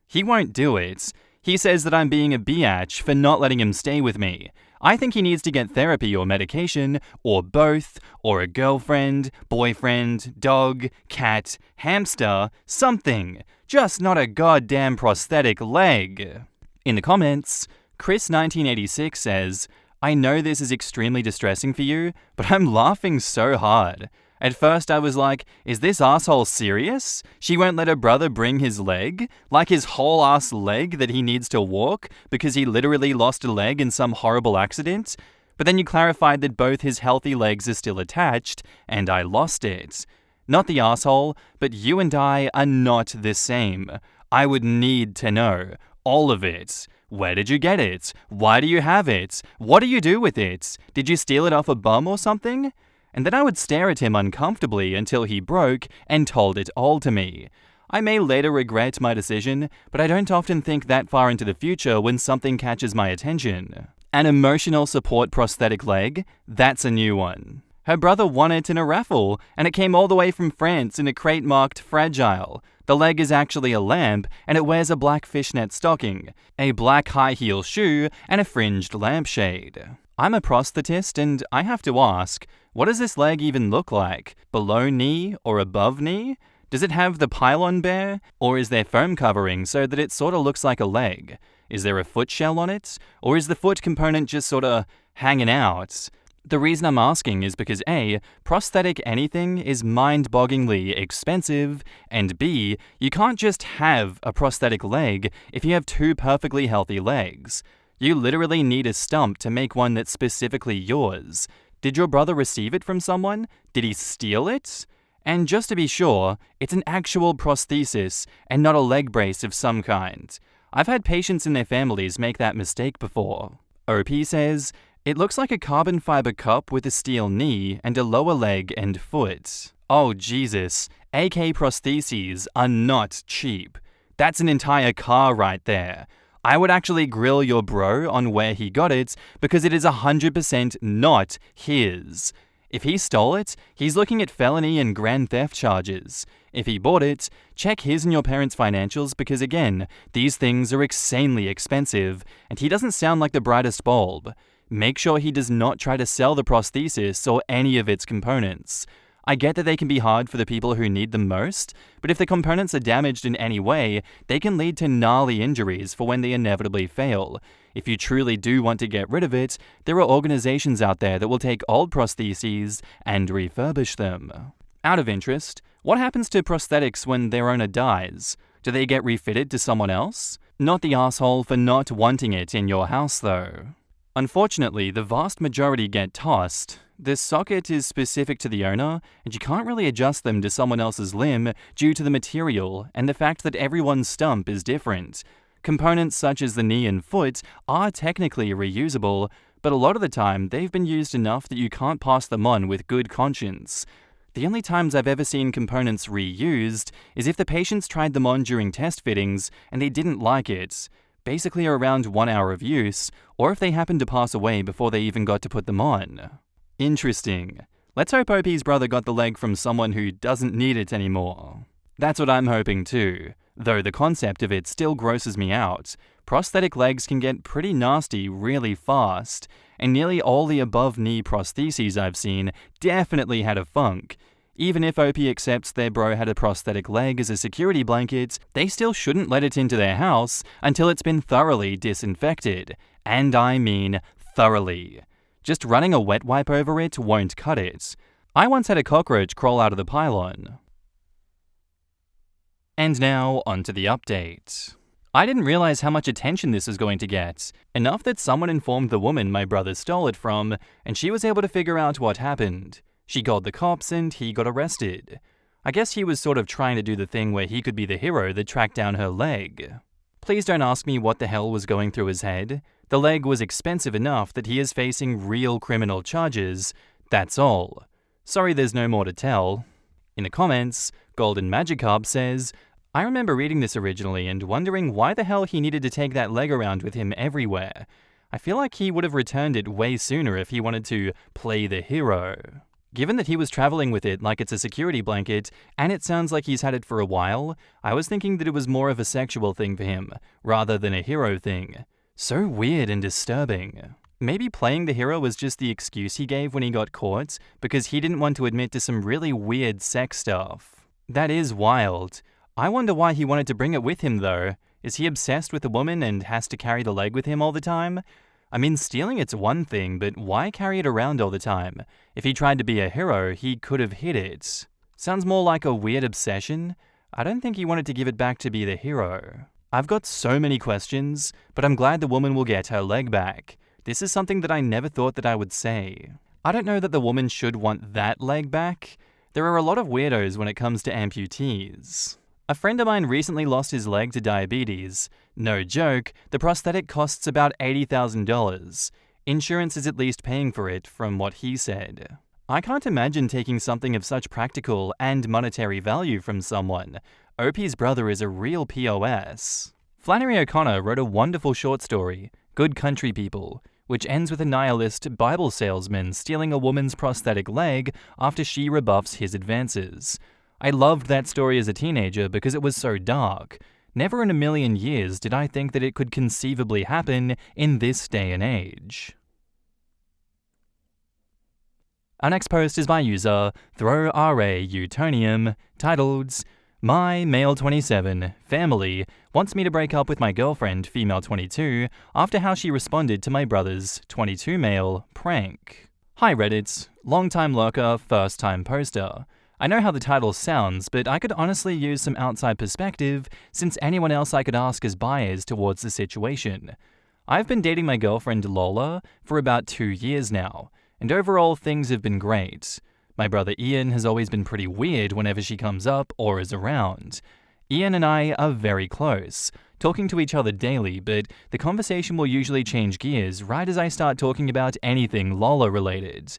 He won't do it. He says that I'm being a biatch for not letting him stay with me. I think he needs to get therapy or medication, or both, or a girlfriend, boyfriend, dog, cat, hamster, something. Just not a goddamn prosthetic leg. In the comments, Chris1986 says, I know this is extremely distressing for you, but I'm laughing so hard. At first I was like, is this asshole serious? She won't let her brother bring his leg? Like his whole ass leg that he needs to walk because he literally lost a leg in some horrible accident? But then you clarified that both his healthy legs are still attached, and I lost it. Not the asshole, but you and I are not the same. I would need to know. All of it. Where did you get it? Why do you have it? What do you do with it? Did you steal it off a bum or something? And then I would stare at him uncomfortably until he broke and told it all to me. I may later regret my decision, but I don't often think that far into the future when something catches my attention. An emotional support prosthetic leg? That's a new one. Her brother won it in a raffle, and it came all the way from France in a crate marked fragile. The leg is actually a lamp, and it wears a black fishnet stocking, a black high heel shoe, and a fringed lampshade. I'm a prosthetist, and I have to ask, what does this leg even look like? Below knee or above knee? Does it have the pylon bare? Or is there foam covering so that it sort of looks like a leg? Is there a foot shell on it? Or is the foot component just sort of hanging out? The reason I'm asking is because A, prosthetic anything is mind-bogglingly expensive, and B, you can't just have a prosthetic leg if you have two perfectly healthy legs. You literally need a stump to make one that's specifically yours. Did your brother receive it from someone? Did he steal it? And just to be sure, it's an actual prosthesis and not a leg brace of some kind. I've had patients in their families make that mistake before. OP says, it looks like a carbon fiber cup with a steel knee and a lower leg and foot. Oh Jesus, AK prostheses are not cheap. That's an entire car right there. I would actually grill your bro on where he got it because it is 100% not his. If he stole it, he's looking at felony and grand theft charges. If he bought it, check his and your parents' financials because again, these things are insanely expensive and he doesn't sound like the brightest bulb. Make sure he does not try to sell the prosthesis or any of its components. I get that they can be hard for the people who need them most, but if the components are damaged in any way, they can lead to gnarly injuries for when they inevitably fail. If you truly do want to get rid of it, there are organizations out there that will take old prostheses and refurbish them. Out of interest, what happens to prosthetics when their owner dies? Do they get refitted to someone else? Not the asshole for not wanting it in your house though. Unfortunately, the vast majority get tossed. The socket is specific to the owner, and you can't really adjust them to someone else's limb due to the material and the fact that everyone's stump is different. Components such as the knee and foot are technically reusable, but a lot of the time they've been used enough that you can't pass them on with good conscience. The only times I've ever seen components reused is if the patients tried them on during test fittings and they didn't like it. Basically around 1 hour of use, or if they happened to pass away before they even got to put them on. Interesting. Let's hope OP's brother got the leg from someone who doesn't need it anymore. That's what I'm hoping too, though the concept of it still grosses me out. Prosthetic legs can get pretty nasty really fast, and nearly all the above-knee prostheses I've seen definitely had a funk. Even if OP accepts their bro had a prosthetic leg as a security blanket, they still shouldn't let it into their house until it's been thoroughly disinfected. And I mean thoroughly. Just running a wet wipe over it won't cut it. I once had a cockroach crawl out of the pylon. And now, onto the update. I didn't realize how much attention this was going to get, enough that someone informed the woman my brother stole it from, and she was able to figure out what happened. She called the cops and he got arrested. I guess he was sort of trying to do the thing where he could be the hero that tracked down her leg. Please don't ask me what the hell was going through his head. The leg was expensive enough that he is facing real criminal charges. That's all. Sorry there's no more to tell. In the comments, Golden Magikarp says, I remember reading this originally and wondering why the hell he needed to take that leg around with him everywhere. I feel like he would have returned it way sooner if he wanted to play the hero. Given that he was traveling with it like it's a security blanket, and it sounds like he's had it for a while, I was thinking that it was more of a sexual thing for him, rather than a hero thing. So weird and disturbing. Maybe playing the hero was just the excuse he gave when he got caught, because he didn't want to admit to some really weird sex stuff. That is wild. I wonder why he wanted to bring it with him though. Is he obsessed with the woman and has to carry the leg with him all the time? I mean, stealing it's one thing, but why carry it around all the time? If he tried to be a hero, he could have hid it. Sounds more like a weird obsession. I don't think he wanted to give it back to be the hero. I've got so many questions, but I'm glad the woman will get her leg back. This is something that I never thought that I would say. I don't know that the woman should want that leg back. There are a lot of weirdos when it comes to amputees. A friend of mine recently lost his leg to diabetes. No joke, the prosthetic costs about $80,000. Insurance is at least paying for it, from what he said. I can't imagine taking something of such practical and monetary value from someone. OP's brother is a real POS. Flannery O'Connor wrote a wonderful short story, Good Country People, which ends with a nihilist Bible salesman stealing a woman's prosthetic leg after she rebuffs his advances. I loved that story as a teenager because it was so dark. Never in a million years did I think that it could conceivably happen in this day and age. Our next post is by user ThrowRA titled, My male 27 family wants me to break up with my girlfriend female 22 after how she responded to my brother's 22 male prank. Hi Reddit, long-time lurker, first-time poster. I know how the title sounds, but I could honestly use some outside perspective since anyone else I could ask is biased towards the situation. I've been dating my girlfriend Lola for about 2 years now, and overall things have been great. My brother Ian has always been pretty weird whenever she comes up or is around. Ian and I are very close, talking to each other daily, but the conversation will usually change gears right as I start talking about anything Lola related.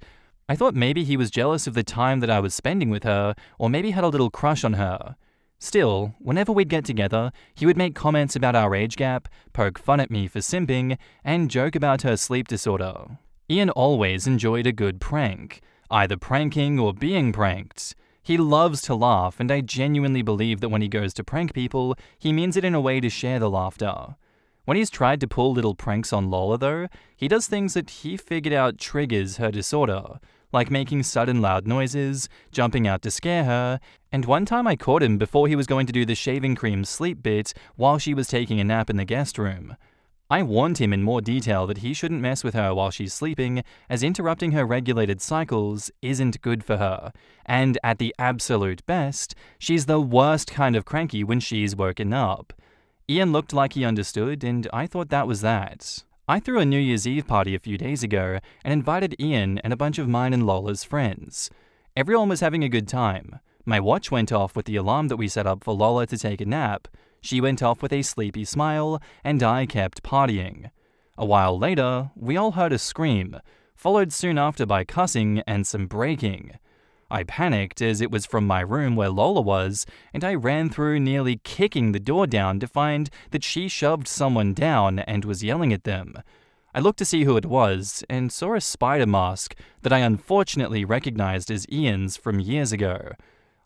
I thought maybe he was jealous of the time that I was spending with her, or maybe had a little crush on her. Still, whenever we'd get together, he would make comments about our age gap, poke fun at me for simping, and joke about her sleep disorder. Ian always enjoyed a good prank, either pranking or being pranked. He loves to laugh, and I genuinely believe that when he goes to prank people, he means it in a way to share the laughter. When he's tried to pull little pranks on Lola though, he does things that he figured out triggers her disorder, like making sudden loud noises, jumping out to scare her, and one time I caught him before he was going to do the shaving cream sleep bit while she was taking a nap in the guest room. I warned him in more detail that he shouldn't mess with her while she's sleeping, as interrupting her regulated cycles isn't good for her, and at the absolute best, she's the worst kind of cranky when she's woken up. Ian looked like he understood, and I thought that was that. I threw a New Year's Eve party a few days ago and invited Ian and a bunch of mine and Lola's friends. Everyone was having a good time. My watch went off with the alarm that we set up for Lola to take a nap. She went off with a sleepy smile, and I kept partying. A while later, we all heard a scream, followed soon after by cussing and some breaking. I panicked as it was from my room where Lola was, and I ran through nearly kicking the door down to find that she shoved someone down and was yelling at them. I looked to see who it was and saw a spider mask that I unfortunately recognized as Ian's from years ago.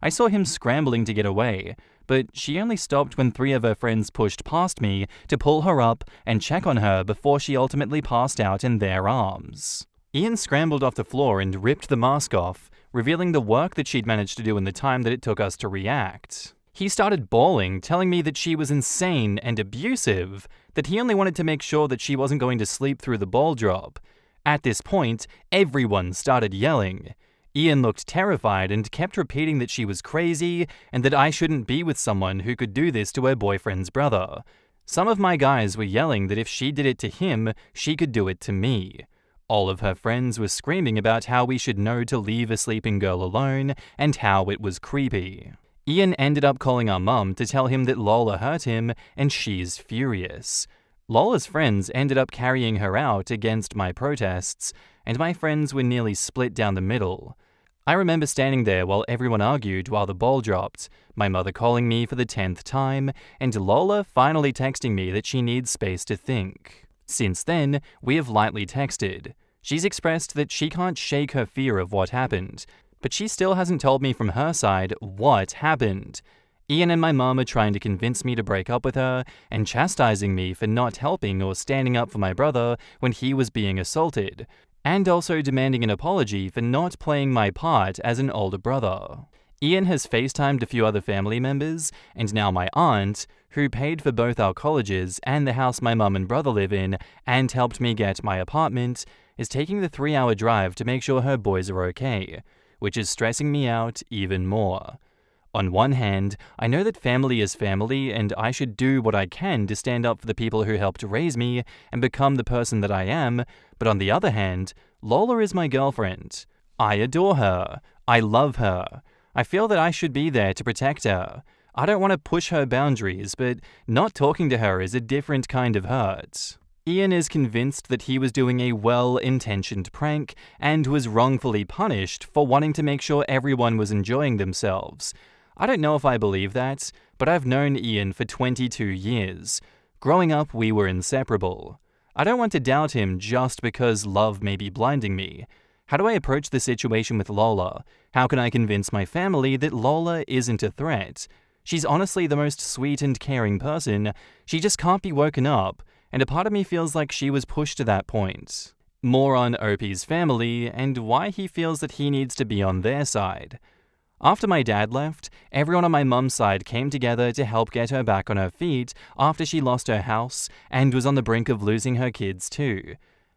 I saw him scrambling to get away, but she only stopped when 3 of her friends pushed past me to pull her up and check on her before she ultimately passed out in their arms. Ian scrambled off the floor and ripped the mask off, revealing the work that she'd managed to do in the time that it took us to react. He started bawling, telling me that she was insane and abusive, that he only wanted to make sure that she wasn't going to sleep through the ball drop. At this point, everyone started yelling. Ian looked terrified and kept repeating that she was crazy and that I shouldn't be with someone who could do this to her boyfriend's brother. Some of my guys were yelling that if she did it to him, she could do it to me. All of her friends were screaming about how we should know to leave a sleeping girl alone and how it was creepy. Ian ended up calling our mum to tell him that Lola hurt him, and she's furious. Lola's friends ended up carrying her out against my protests, and my friends were nearly split down the middle. I remember standing there while everyone argued while the ball dropped, my mother calling me for the 10th time, and Lola finally texting me that she needs space to think. Since then, we have lightly texted. She's expressed that she can't shake her fear of what happened, but she still hasn't told me from her side what happened. Ian and my mum are trying to convince me to break up with her and chastising me for not helping or standing up for my brother when he was being assaulted, and also demanding an apology for not playing my part as an older brother. Ian has FaceTimed a few other family members, and now my aunt, who paid for both our colleges and the house my mum and brother live in and helped me get my apartment, is taking the 3-hour drive to make sure her boys are okay, which is stressing me out even more. On one hand, I know that family is family and I should do what I can to stand up for the people who helped raise me and become the person that I am, but on the other hand, Lola is my girlfriend. I adore her. I love her. I feel that I should be there to protect her. I don't want to push her boundaries, but not talking to her is a different kind of hurt. Ian is convinced that he was doing a well-intentioned prank and was wrongfully punished for wanting to make sure everyone was enjoying themselves. I don't know if I believe that, but I've known Ian for 22 years. Growing up, we were inseparable. I don't want to doubt him just because love may be blinding me. How do I approach the situation with Lola? How can I convince my family that Lola isn't a threat? She's honestly the most sweet and caring person. She just can't be woken up, and a part of me feels like she was pushed to that point. More on Opie's family and why he feels that he needs to be on their side. After my dad left, everyone on my mum's side came together to help get her back on her feet after she lost her house and was on the brink of losing her kids too.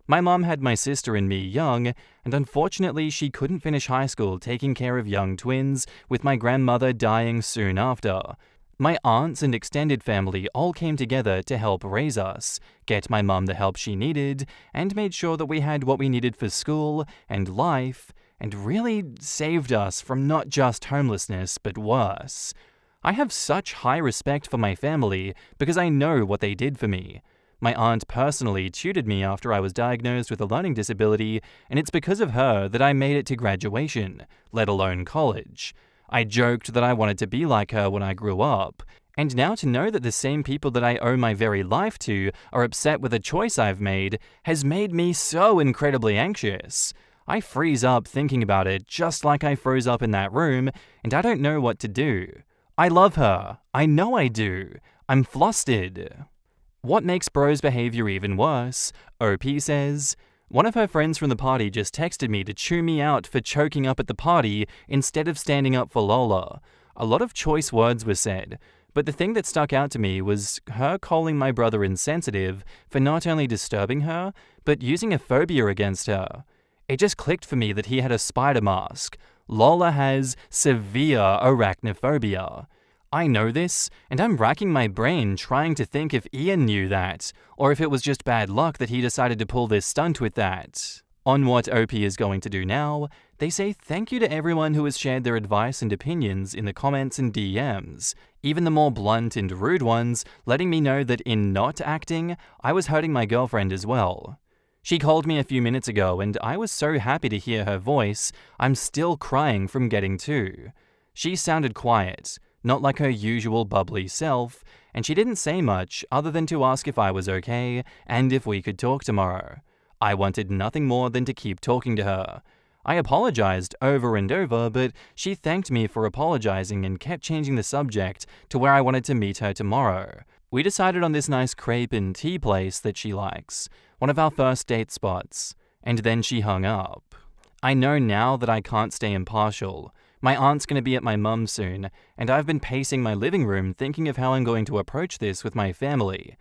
My mum had my sister and me young, and unfortunately she couldn't finish high school taking care of young twins, with my grandmother dying soon after. My aunts and extended family all came together to help raise us, get my mum the help she needed, and made sure that we had what we needed for school and life, and really saved us from not just homelessness, but worse. I have such high respect for my family because I know what they did for me. My aunt personally tutored me after I was diagnosed with a learning disability, and it's because of her that I made it to graduation, let alone college. I joked that I wanted to be like her when I grew up, and now to know that the same people that I owe my very life to are upset with a choice I've made has made me so incredibly anxious. I freeze up thinking about it just like I froze up in that room, and I don't know what to do. I love her. I know I do. I'm flustered. What makes Bro's behavior even worse, OP says, one of her friends from the party just texted me to chew me out for choking up at the party instead of standing up for Lola. A lot of choice words were said, but the thing that stuck out to me was her calling my brother insensitive for not only disturbing her, but using a phobia against her. It just clicked for me that he had a spider mask. Lola has severe arachnophobia. I know this, and I'm racking my brain trying to think if Ian knew that, or if it was just bad luck that he decided to pull this stunt with that. On what OP is going to do now, they say thank you to everyone who has shared their advice and opinions in the comments and DMs, even the more blunt and rude ones, letting me know that in not acting, I was hurting my girlfriend as well. She called me a few minutes ago, and I was so happy to hear her voice, I'm still crying from getting to. She sounded quiet, not like her usual bubbly self, and she didn't say much other than to ask if I was okay and if we could talk tomorrow. I wanted nothing more than to keep talking to her. I apologized over and over, but she thanked me for apologizing and kept changing the subject to where I wanted to meet her tomorrow. We decided on this nice crepe and tea place that she likes, one of our first date spots, and then she hung up. I know now that I can't stay impartial. My aunt's going to be at my mum's soon, and I've been pacing my living room thinking of how I'm going to approach this with my family.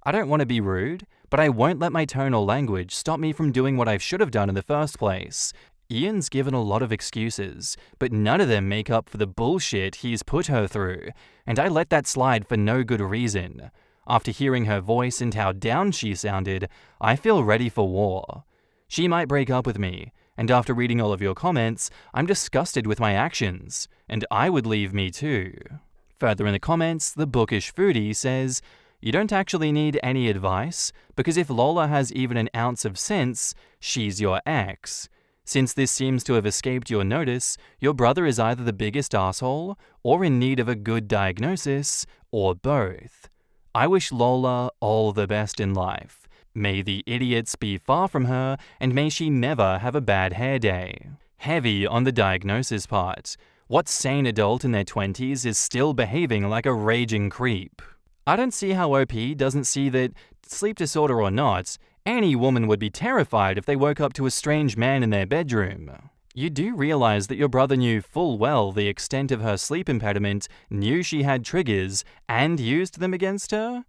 I don't want to be rude, but I won't let my tone or language stop me from doing what I should have done in the first place. Ian's given a lot of excuses, but none of them make up for the bullshit he's put her through, and I let that slide for no good reason. After hearing her voice and how down she sounded, I feel ready for war. She might break up with me, and after reading all of your comments, I'm disgusted with my actions, and I would leave me too. Further in the comments, the bookish foodie says, "You don't actually need any advice, because if Lola has even an ounce of sense, she's your ex. Since this seems to have escaped your notice, your brother is either the biggest asshole, or in need of a good diagnosis, or both. I wish Lola all the best in life. May the idiots be far from her, and may she never have a bad hair day." Heavy on the diagnosis part. What sane adult in their 20s is still behaving like a raging creep? I don't see how OP doesn't see that, sleep disorder or not, any woman would be terrified if they woke up to a strange man in their bedroom. You do realize that your brother knew full well the extent of her sleep impediment, knew she had triggers, and used them against her?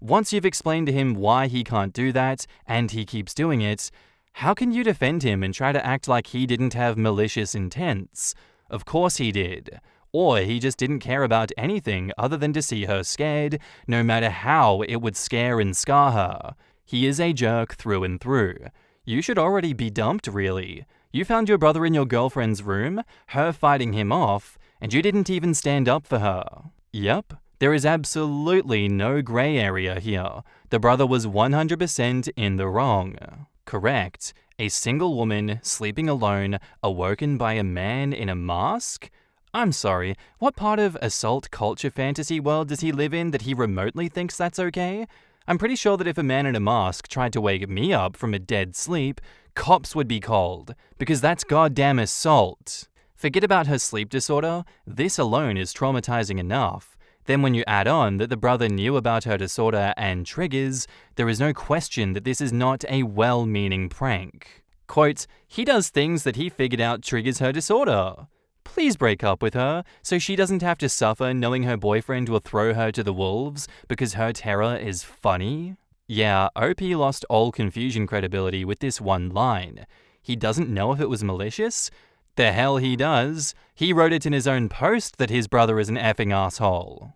Once you've explained to him why he can't do that, and he keeps doing it, how can you defend him and try to act like he didn't have malicious intents? Of course he did. Or he just didn't care about anything other than to see her scared, no matter how it would scare and scar her. He is a jerk through and through. You should already be dumped, really. You found your brother in your girlfriend's room, her fighting him off, and you didn't even stand up for her. Yep, there is absolutely no grey area here. The brother was 100% in the wrong. Correct. A single woman, sleeping alone, awoken by a man in a mask? I'm sorry, what part of assault culture fantasy world does he live in that he remotely thinks that's okay? I'm pretty sure that if a man in a mask tried to wake me up from a dead sleep, cops would be called, because that's goddamn assault. Forget about her sleep disorder, this alone is traumatizing enough. Then when you add on that the brother knew about her disorder and triggers, there is no question that this is not a well-meaning prank. Quote, "He does things that he figured out triggers her disorder. Please break up with her, so she doesn't have to suffer knowing her boyfriend will throw her to the wolves because her terror is funny." Yeah, OP lost all confusion credibility with this one line. He doesn't know if it was malicious? The hell he does. He wrote it in his own post that his brother is an effing asshole.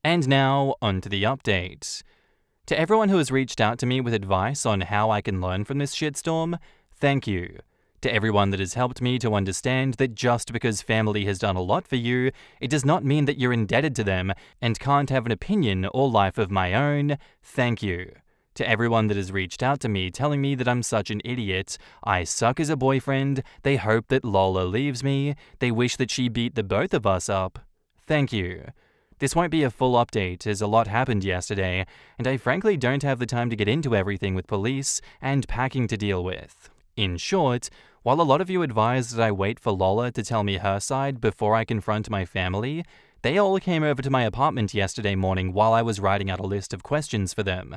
And now, on to the update. To everyone who has reached out to me with advice on how I can learn from this shitstorm, thank you. To everyone that has helped me to understand that just because family has done a lot for you, it does not mean that you're indebted to them and can't have an opinion or life of my own, thank you. To everyone that has reached out to me telling me that I'm such an idiot, I suck as a boyfriend, they hope that Lola leaves me, they wish that she beat the both of us up, thank you. This won't be a full update as a lot happened yesterday, and I frankly don't have the time to get into everything with police and packing to deal with. In short, while a lot of you advised that I wait for Lola to tell me her side before I confront my family, they all came over to my apartment yesterday morning while I was writing out a list of questions for them.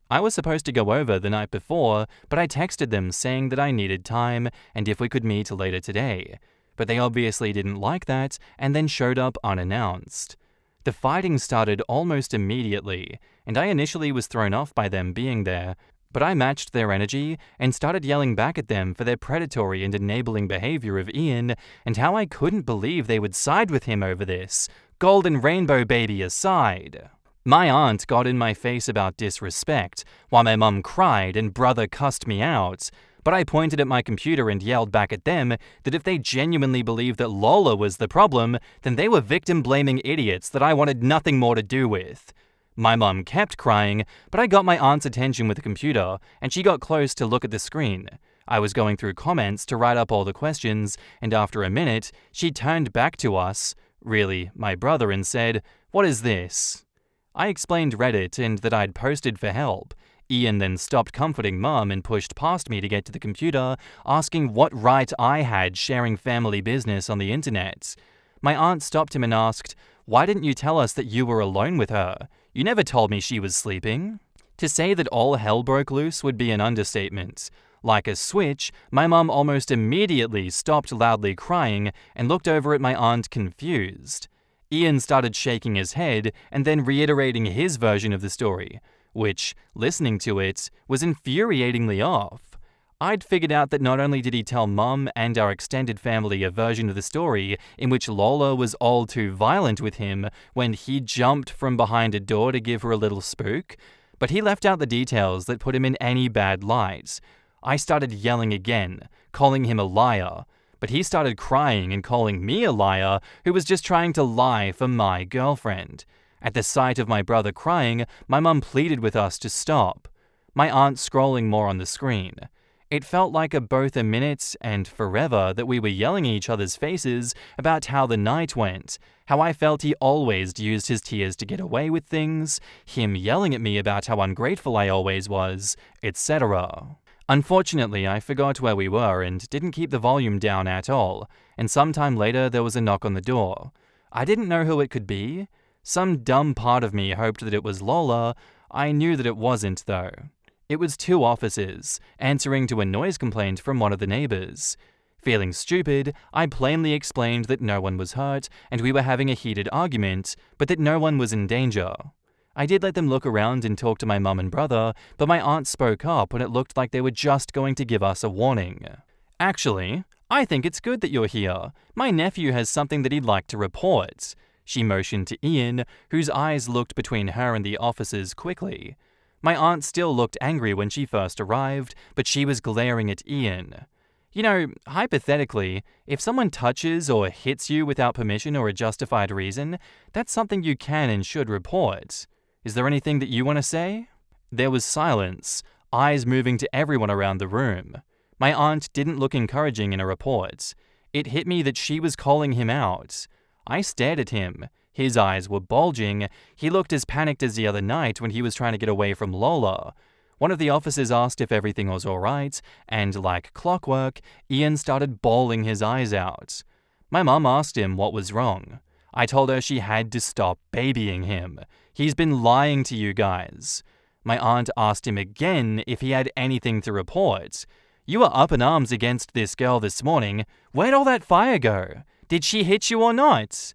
I was supposed to go over the night before, but I texted them saying that I needed time and if we could meet later today. But they obviously didn't like that and then showed up unannounced. The fighting started almost immediately, and I initially was thrown off by them being there, but I matched their energy and started yelling back at them for their predatory and enabling behavior of Ian and how I couldn't believe they would side with him over this, golden rainbow baby aside. My aunt got in my face about disrespect, while my mum cried and brother cussed me out, but I pointed at my computer and yelled back at them that if they genuinely believed that Lola was the problem, then they were victim-blaming idiots that I wanted nothing more to do with. My mum kept crying, but I got my aunt's attention with the computer, and she got close to look at the screen. I was going through comments to write up all the questions, and after a minute, she turned back to us, really, my brother, and said, "What is this?" I explained Reddit and that I'd posted for help. Ian then stopped comforting Mum and pushed past me to get to the computer, asking what right I had sharing family business on the internet. My aunt stopped him and asked, "Why didn't you tell us that you were alone with her? You never told me she was sleeping." To say that all hell broke loose would be an understatement. Like a switch, my mum almost immediately stopped loudly crying and looked over at my aunt confused. Ian started shaking his head and then reiterating his version of the story, which, listening to it, was infuriatingly off. I'd figured out that not only did he tell Mum and our extended family a version of the story in which Lola was all too violent with him when he jumped from behind a door to give her a little spook, but he left out the details that put him in any bad light. I started yelling again, calling him a liar, but he started crying and calling me a liar who was just trying to lie for my girlfriend. At the sight of my brother crying, my mum pleaded with us to stop. My aunt scrolling more on the screen. It felt like both a minute and forever that we were yelling in each other's faces about how the night went, how I felt he always used his tears to get away with things, him yelling at me about how ungrateful I always was, etc. Unfortunately, I forgot where we were and didn't keep the volume down at all, and sometime later there was a knock on the door. I didn't know who it could be. Some dumb part of me hoped that it was Lola. I knew that it wasn't, though. It was 2 officers, answering to a noise complaint from one of the neighbors. Feeling stupid, I plainly explained that no one was hurt and we were having a heated argument, but that no one was in danger. I did let them look around and talk to my mum and brother, but my aunt spoke up when it looked like they were just going to give us a warning. "Actually, I think it's good that you're here. My nephew has something that he'd like to report." She motioned to Ian, whose eyes looked between her and the officers quickly. My aunt still looked angry when she first arrived, but she was glaring at Ian. You know, hypothetically, if someone touches or hits you without permission or a justified reason, that's something you can and should report. Is there anything that you want to say? There was silence, eyes moving to everyone around the room. My aunt didn't look encouraging in a report. It hit me that she was calling him out. I stared at him. His eyes were bulging. He looked as panicked as the other night when he was trying to get away from Lola. One of the officers asked if everything was all right, and like clockwork, Ian started bawling his eyes out. My mum asked him what was wrong. I told her she had to stop babying him. He's been lying to you guys. My aunt asked him again if he had anything to report. "You were up in arms against this girl this morning. Where'd all that fire go? Did she hit you or not?"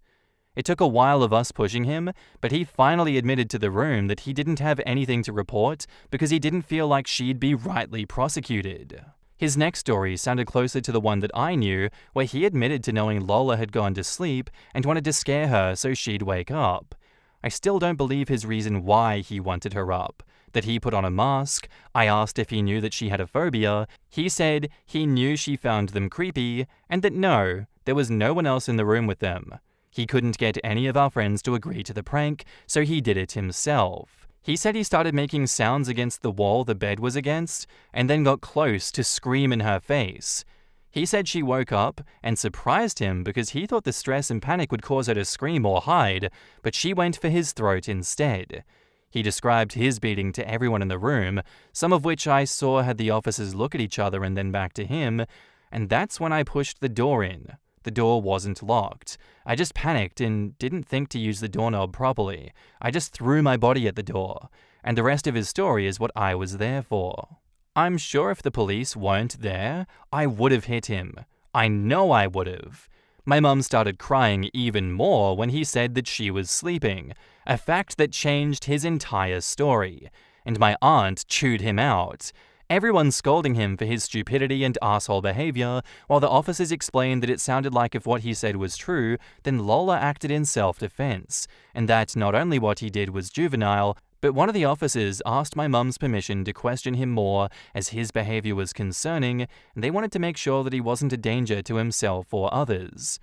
It took a while of us pushing him, but he finally admitted to the room that he didn't have anything to report because he didn't feel like she'd be rightly prosecuted. His next story sounded closer to the one that I knew, where he admitted to knowing Lola had gone to sleep and wanted to scare her so she'd wake up. I still don't believe his reason why he wanted her up. That he put on a mask. I asked if he knew that she had a phobia. He said he knew she found them creepy, and that no, there was no one else in the room with them. He couldn't get any of our friends to agree to the prank, so he did it himself. He said he started making sounds against the wall the bed was against, and then got close to scream in her face. He said she woke up and surprised him because he thought the stress and panic would cause her to scream or hide, but she went for his throat instead. He described his beating to everyone in the room, some of which I saw had the officers look at each other and then back to him, and that's when I pushed the door in. The door wasn't locked. I just panicked and didn't think to use the doorknob properly. I just threw my body at the door, and the rest of his story is what I was there for. I'm sure if the police weren't there, I would have hit him. I know I would have. My mum started crying even more when he said that she was sleeping, a fact that changed his entire story, and my aunt chewed him out. Everyone scolding him for his stupidity and asshole behavior, while the officers explained that it sounded like if what he said was true, then Lola acted in self-defense, and that not only what he did was juvenile, but one of the officers asked my mum's permission to question him more as his behavior was concerning, and they wanted to make sure that he wasn't a danger to himself or others.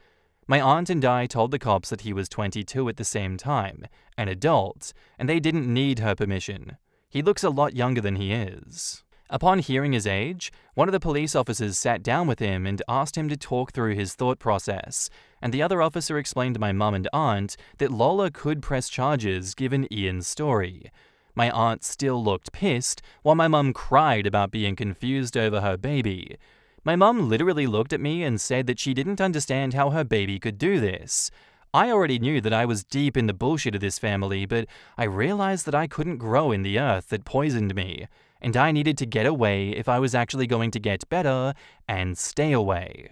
My aunt and I told the cops that he was 22 at the same time, an adult, and they didn't need her permission. He looks a lot younger than he is. Upon hearing his age, one of the police officers sat down with him and asked him to talk through his thought process, and the other officer explained to my mum and aunt that Lola could press charges given Ian's story. My aunt still looked pissed, while my mum cried about being confused over her baby. My mum literally looked at me and said that she didn't understand how her baby could do this. I already knew that I was deep in the bullshit of this family, but I realized that I couldn't grow in the earth that poisoned me, and I needed to get away if I was actually going to get better and stay away.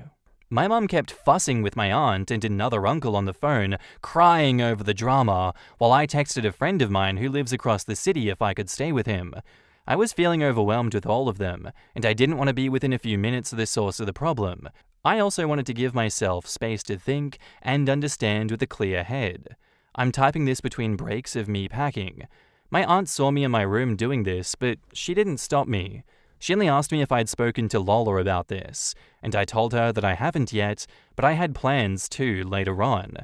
My mum kept fussing with my aunt and another uncle on the phone, crying over the drama, while I texted a friend of mine who lives across the city if I could stay with him. I was feeling overwhelmed with all of them, and I didn't want to be within a few minutes of the source of the problem. I also wanted to give myself space to think and understand with a clear head. I'm typing this between breaks of me packing. My aunt saw me in my room doing this, but she didn't stop me. She only asked me if I'd spoken to Lola about this, and I told her that I haven't yet, but I had plans to later on.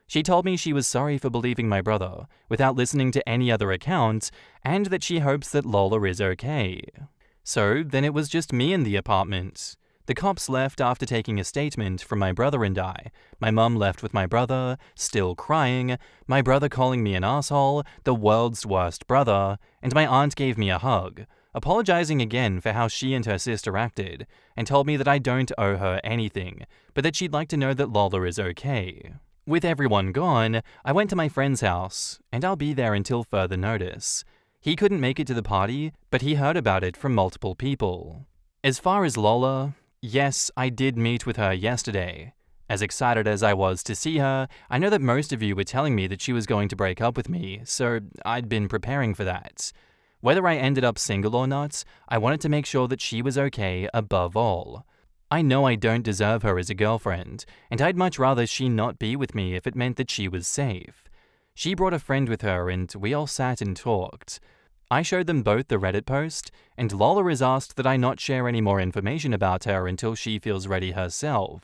She told me she was sorry for believing my brother, without listening to any other account, and that she hopes that Lola is okay. So then it was just me in the apartment. The cops left after taking a statement from my brother and I. My mum left with my brother, still crying, my brother calling me an asshole, the world's worst brother, and my aunt gave me a hug, apologizing again for how she and her sister acted, and told me that I don't owe her anything, but that she'd like to know that Lola is okay. With everyone gone, I went to my friend's house, and I'll be there until further notice. He couldn't make it to the party, but he heard about it from multiple people. As far as Lola, yes, I did meet with her yesterday. As excited as I was to see her, I know that most of you were telling me that she was going to break up with me, so I'd been preparing for that. Whether I ended up single or not, I wanted to make sure that she was okay above all. I know I don't deserve her as a girlfriend, and I'd much rather she not be with me if it meant that she was safe. She brought a friend with her and we all sat and talked. I showed them both the Reddit post, and Lola has asked that I not share any more information about her until she feels ready herself.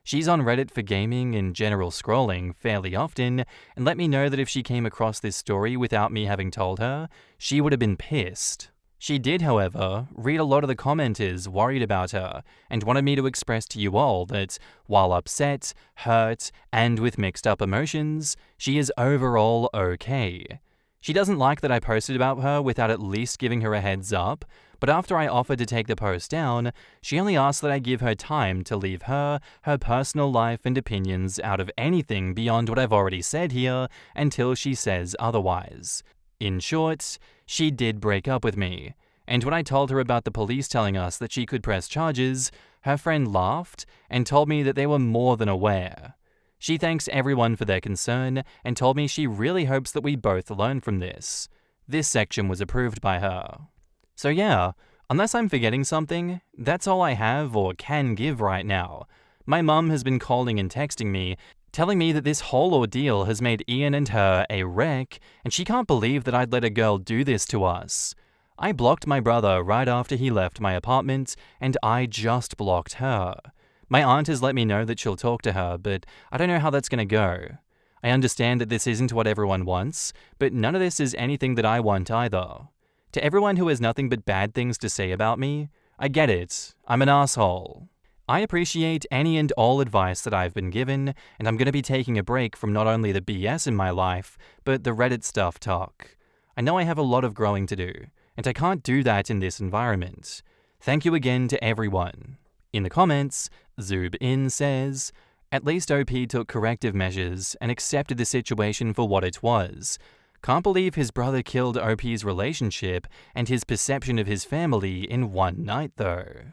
She's on Reddit for gaming and general scrolling fairly often, and let me know that if she came across this story without me having told her, she would have been pissed. She did, however, read a lot of the commenters worried about her, and wanted me to express to you all that, while upset, hurt, and with mixed up emotions, she is overall okay. She doesn't like that I posted about her without at least giving her a heads up, but after I offered to take the post down, she only asked that I give her time to leave her personal life and opinions out of anything beyond what I've already said here until she says otherwise. In short, she did break up with me, and when I told her about the police telling us that she could press charges, her friend laughed and told me that they were more than aware. She thanks everyone for their concern and told me she really hopes that we both learn from this. This section was approved by her. So yeah, unless I'm forgetting something, that's all I have or can give right now. My mum has been calling and texting me, telling me that this whole ordeal has made Ian and her a wreck, and she can't believe that I'd let a girl do this to us. I blocked my brother right after he left my apartment, and I just blocked her. My aunt has let me know that she'll talk to her, but I don't know how that's going to go. I understand that this isn't what everyone wants, but none of this is anything that I want either. To everyone who has nothing but bad things to say about me, I get it. I'm an asshole. I appreciate any and all advice that I've been given, and I'm going to be taking a break from not only the BS in my life, but the Reddit stuff talk. I know I have a lot of growing to do, and I can't do that in this environment. Thank you again to everyone. In the comments, ZoobIn says, "At least OP took corrective measures and accepted the situation for what it was. Can't believe his brother killed OP's relationship and his perception of his family in one night though."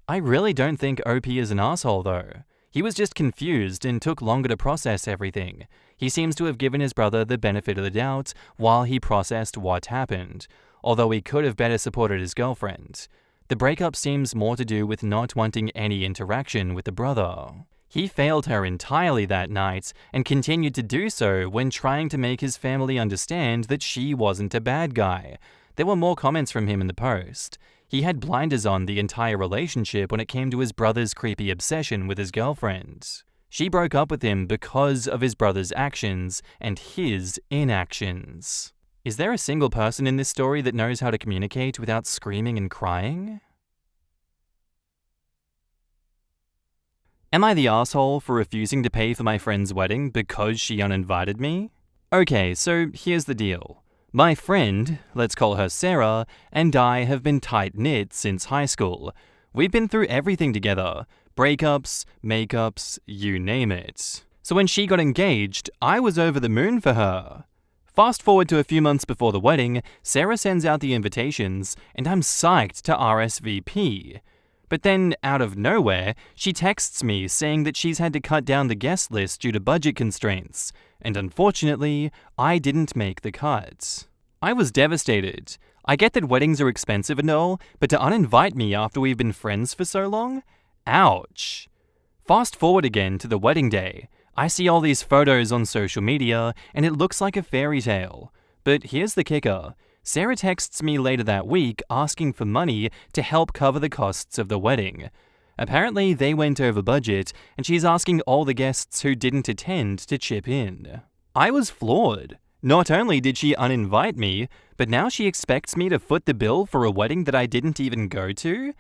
I really don't think OP is an asshole though. He was just confused and took longer to process everything. He seems to have given his brother the benefit of the doubt while he processed what happened, although he could have better supported his girlfriend. The breakup seems more to do with not wanting any interaction with the brother. He failed her entirely that night and continued to do so when trying to make his family understand that she wasn't a bad guy. There were more comments from him in the post. He had blinders on the entire relationship when it came to his brother's creepy obsession with his girlfriend. She broke up with him because of his brother's actions and his inactions. Is there a single person in this story that knows how to communicate without screaming and crying? Am I the asshole for refusing to pay for my friend's wedding because she uninvited me? Okay, so here's the deal. My friend, let's call her Sarah, and I have been tight-knit since high school. We've been through everything together. Breakups, makeups, you name it. So when she got engaged, I was over the moon for her. Fast forward to a few months before the wedding, Sarah sends out the invitations, and I'm psyched to RSVP. But then, out of nowhere, she texts me saying that she's had to cut down the guest list due to budget constraints, and unfortunately, I didn't make the cut. I was devastated. I get that weddings are expensive and all, but to uninvite me after we've been friends for so long? Ouch. Fast forward again to the wedding day. I see all these photos on social media, and it looks like a fairy tale. But here's the kicker. Sarah texts me later that week asking for money to help cover the costs of the wedding. Apparently, they went over budget, and she's asking all the guests who didn't attend to chip in. I was floored. Not only did she uninvite me, but now she expects me to foot the bill for a wedding that I didn't even go to?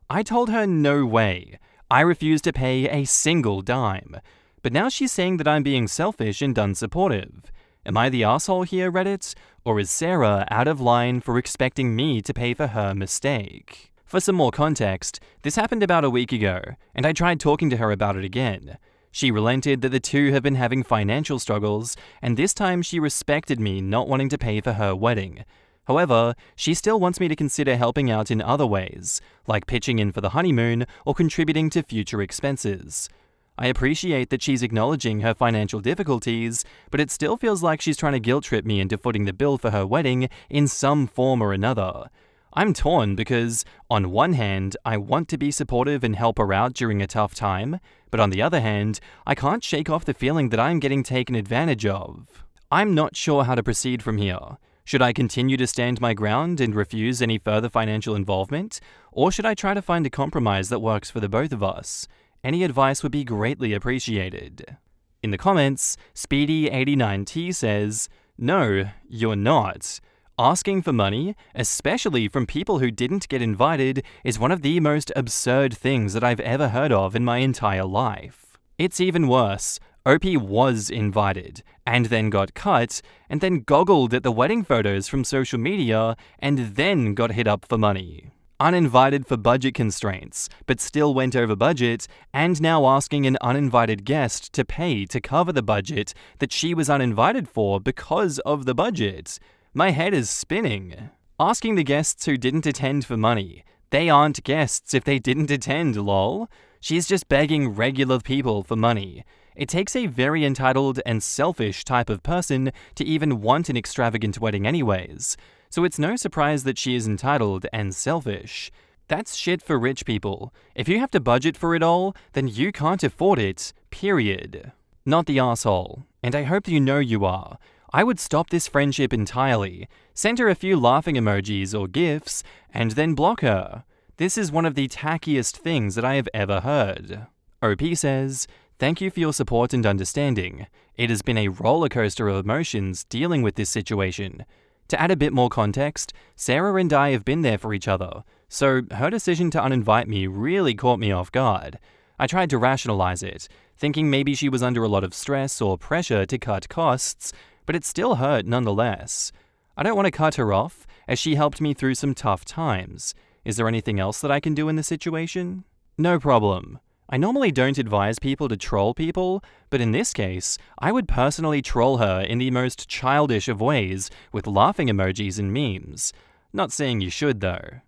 I told her no way. I refused to pay a single dime. But now she's saying that I'm being selfish and unsupportive. Am I the asshole here, Reddit? Or is Sarah out of line for expecting me to pay for her mistake? For some more context, this happened about a week ago, and I tried talking to her about it again. She relented that the two have been having financial struggles, and this time she respected me not wanting to pay for her wedding. However, she still wants me to consider helping out in other ways, like pitching in for the honeymoon or contributing to future expenses. I appreciate that she's acknowledging her financial difficulties, but it still feels like she's trying to guilt trip me into footing the bill for her wedding in some form or another. I'm torn because, on one hand, I want to be supportive and help her out during a tough time, but on the other hand, I can't shake off the feeling that I'm getting taken advantage of. I'm not sure how to proceed from here. Should I continue to stand my ground and refuse any further financial involvement, or should I try to find a compromise that works for the both of us? Any advice would be greatly appreciated. In the comments, Speedy89T says, "No, you're not. Asking for money, especially from people who didn't get invited, is one of the most absurd things that I've ever heard of in my entire life. It's even worse. OP was invited, and then got cut, and then goggled at the wedding photos from social media, and then got hit up for money. Uninvited for budget constraints, but still went over budget, and now asking an uninvited guest to pay to cover the budget that she was uninvited for because of the budget. My head is spinning. Asking the guests who didn't attend for money. They aren't guests if they didn't attend, lol. She's just begging regular people for money. It takes a very entitled and selfish type of person to even want an extravagant wedding anyways. So it's no surprise that she is entitled and selfish. That's shit for rich people. If you have to budget for it all, then you can't afford it, period. Not the asshole. And I hope you know you are. I would stop this friendship entirely, send her a few laughing emojis or gifs, and then block her. This is one of the tackiest things that I have ever heard. OP says, "Thank you for your support and understanding. It has been a roller coaster of emotions dealing with this situation. To add a bit more context, Sarah and I have been there for each other, so her decision to uninvite me really caught me off guard. I tried to rationalize it, thinking maybe she was under a lot of stress or pressure to cut costs, but it still hurt nonetheless. I don't want to cut her off, as she helped me through some tough times. Is there anything else that I can do in this situation?" No problem. I normally don't advise people to troll people, but in this case, I would personally troll her in the most childish of ways with laughing emojis and memes. Not saying you should though.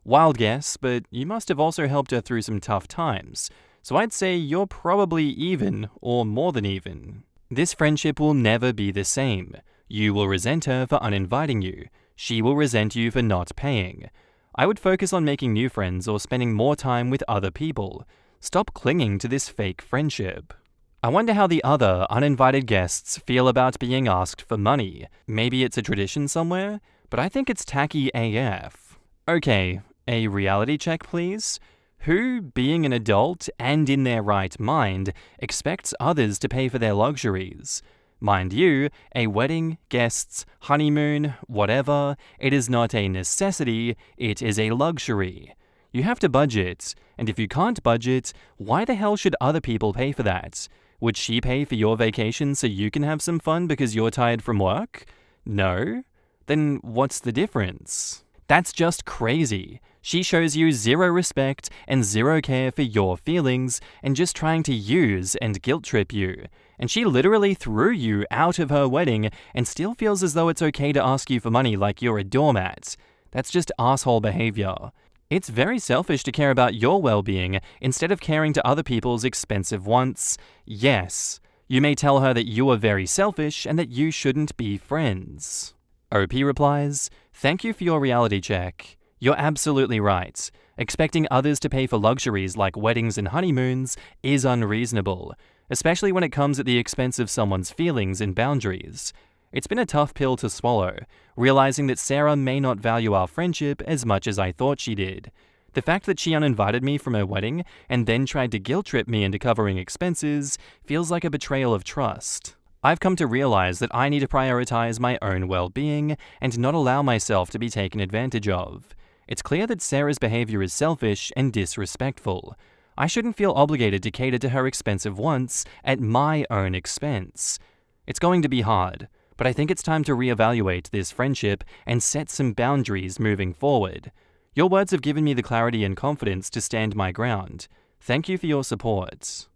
Wild guess, but you must have also helped her through some tough times, so I'd say you're probably even, or more than even. This friendship will never be the same. You will resent her for uninviting you. She will resent you for not paying. I would focus on making new friends or spending more time with other people. Stop clinging to this fake friendship. I wonder how the other uninvited guests feel about being asked for money. Maybe it's a tradition somewhere, but I think it's tacky AF. Okay, a reality check please. Who, being an adult and in their right mind, expects others to pay for their luxuries? Mind you, a wedding, guests, honeymoon, whatever, it is not a necessity, it is a luxury. You have to budget, and if you can't budget, why the hell should other people pay for that? Would she pay for your vacation so you can have some fun because you're tired from work? No? Then what's the difference? That's just crazy. She shows you zero respect and zero care for your feelings and just trying to use and guilt trip you. And she literally threw you out of her wedding and still feels as though it's okay to ask you for money like you're a doormat. That's just asshole behavior. It's very selfish to care about your well-being instead of caring to other people's expensive wants. Yes, you may tell her that you are very selfish and that you shouldn't be friends. OP replies, "Thank you for your reality check. You're absolutely right. Expecting others to pay for luxuries like weddings and honeymoons is unreasonable, especially when it comes at the expense of someone's feelings and boundaries. It's been a tough pill to swallow, realizing that Sarah may not value our friendship as much as I thought she did. The fact that she uninvited me from her wedding and then tried to guilt-trip me into covering expenses feels like a betrayal of trust. I've come to realize that I need to prioritize my own well-being and not allow myself to be taken advantage of. It's clear that Sarah's behavior is selfish and disrespectful. I shouldn't feel obligated to cater to her expensive wants at my own expense. It's going to be hard, but I think it's time to reevaluate this friendship and set some boundaries moving forward. Your words have given me the clarity and confidence to stand my ground. Thank you for your support."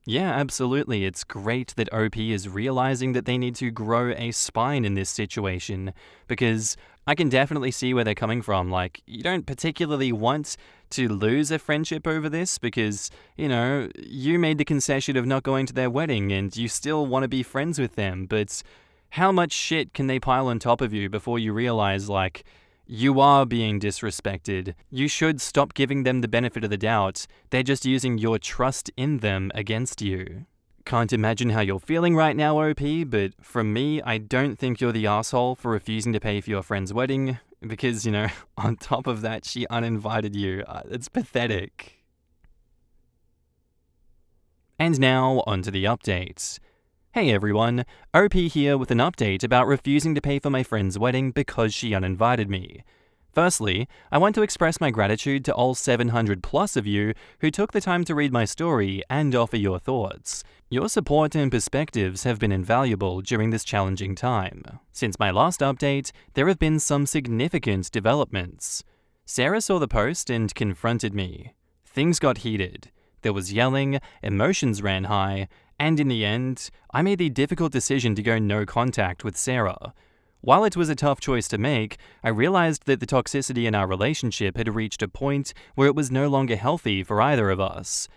Yeah, absolutely. It's great that OP is realizing that they need to grow a spine in this situation, because I can definitely see where they're coming from. Like, you don't particularly want to lose a friendship over this because, you made the concession of not going to their wedding and you still want to be friends with them, but how much shit can they pile on top of you before you realize, you are being disrespected? You should stop giving them the benefit of the doubt. They're just using your trust in them against you. Can't imagine how you're feeling right now, OP, but from me, I don't think you're the asshole for refusing to pay for your friend's wedding, because, on top of that, she uninvited you. It's pathetic. And now, onto the updates. Hey everyone, OP here with an update about refusing to pay for my friend's wedding because she uninvited me. Firstly, I want to express my gratitude to all 700 plus of you who took the time to read my story and offer your thoughts. Your support and perspectives have been invaluable during this challenging time. Since my last update, there have been some significant developments. Sarah saw the post and confronted me. Things got heated. There was yelling, emotions ran high, and in the end, I made the difficult decision to go no contact with Sarah. While it was a tough choice to make, I realized that the toxicity in our relationship had reached a point where it was no longer healthy for either of us.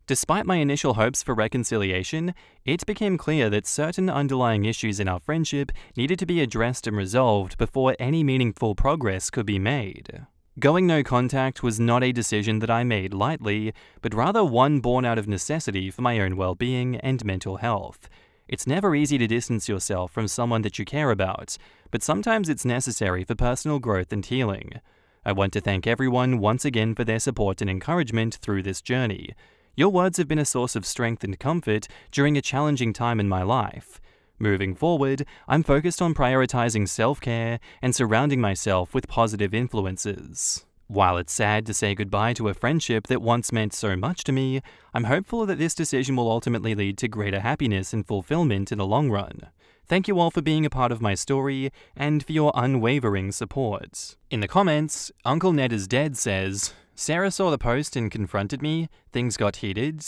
Despite my initial hopes for reconciliation, it became clear that certain underlying issues in our friendship needed to be addressed and resolved before any meaningful progress could be made. Going no contact was not a decision that I made lightly, but rather one born out of necessity for my own well-being and mental health. It's never easy to distance yourself from someone that you care about, but sometimes it's necessary for personal growth and healing. I want to thank everyone once again for their support and encouragement through this journey. Your words have been a source of strength and comfort during a challenging time in my life. Moving forward, I'm focused on prioritizing self-care and surrounding myself with positive influences. While it's sad to say goodbye to a friendship that once meant so much to me, I'm hopeful that this decision will ultimately lead to greater happiness and fulfillment in the long run. Thank you all for being a part of my story and for your unwavering support. In the comments, Uncle Ned is Dead says, "Sarah saw the post and confronted me. Things got heated.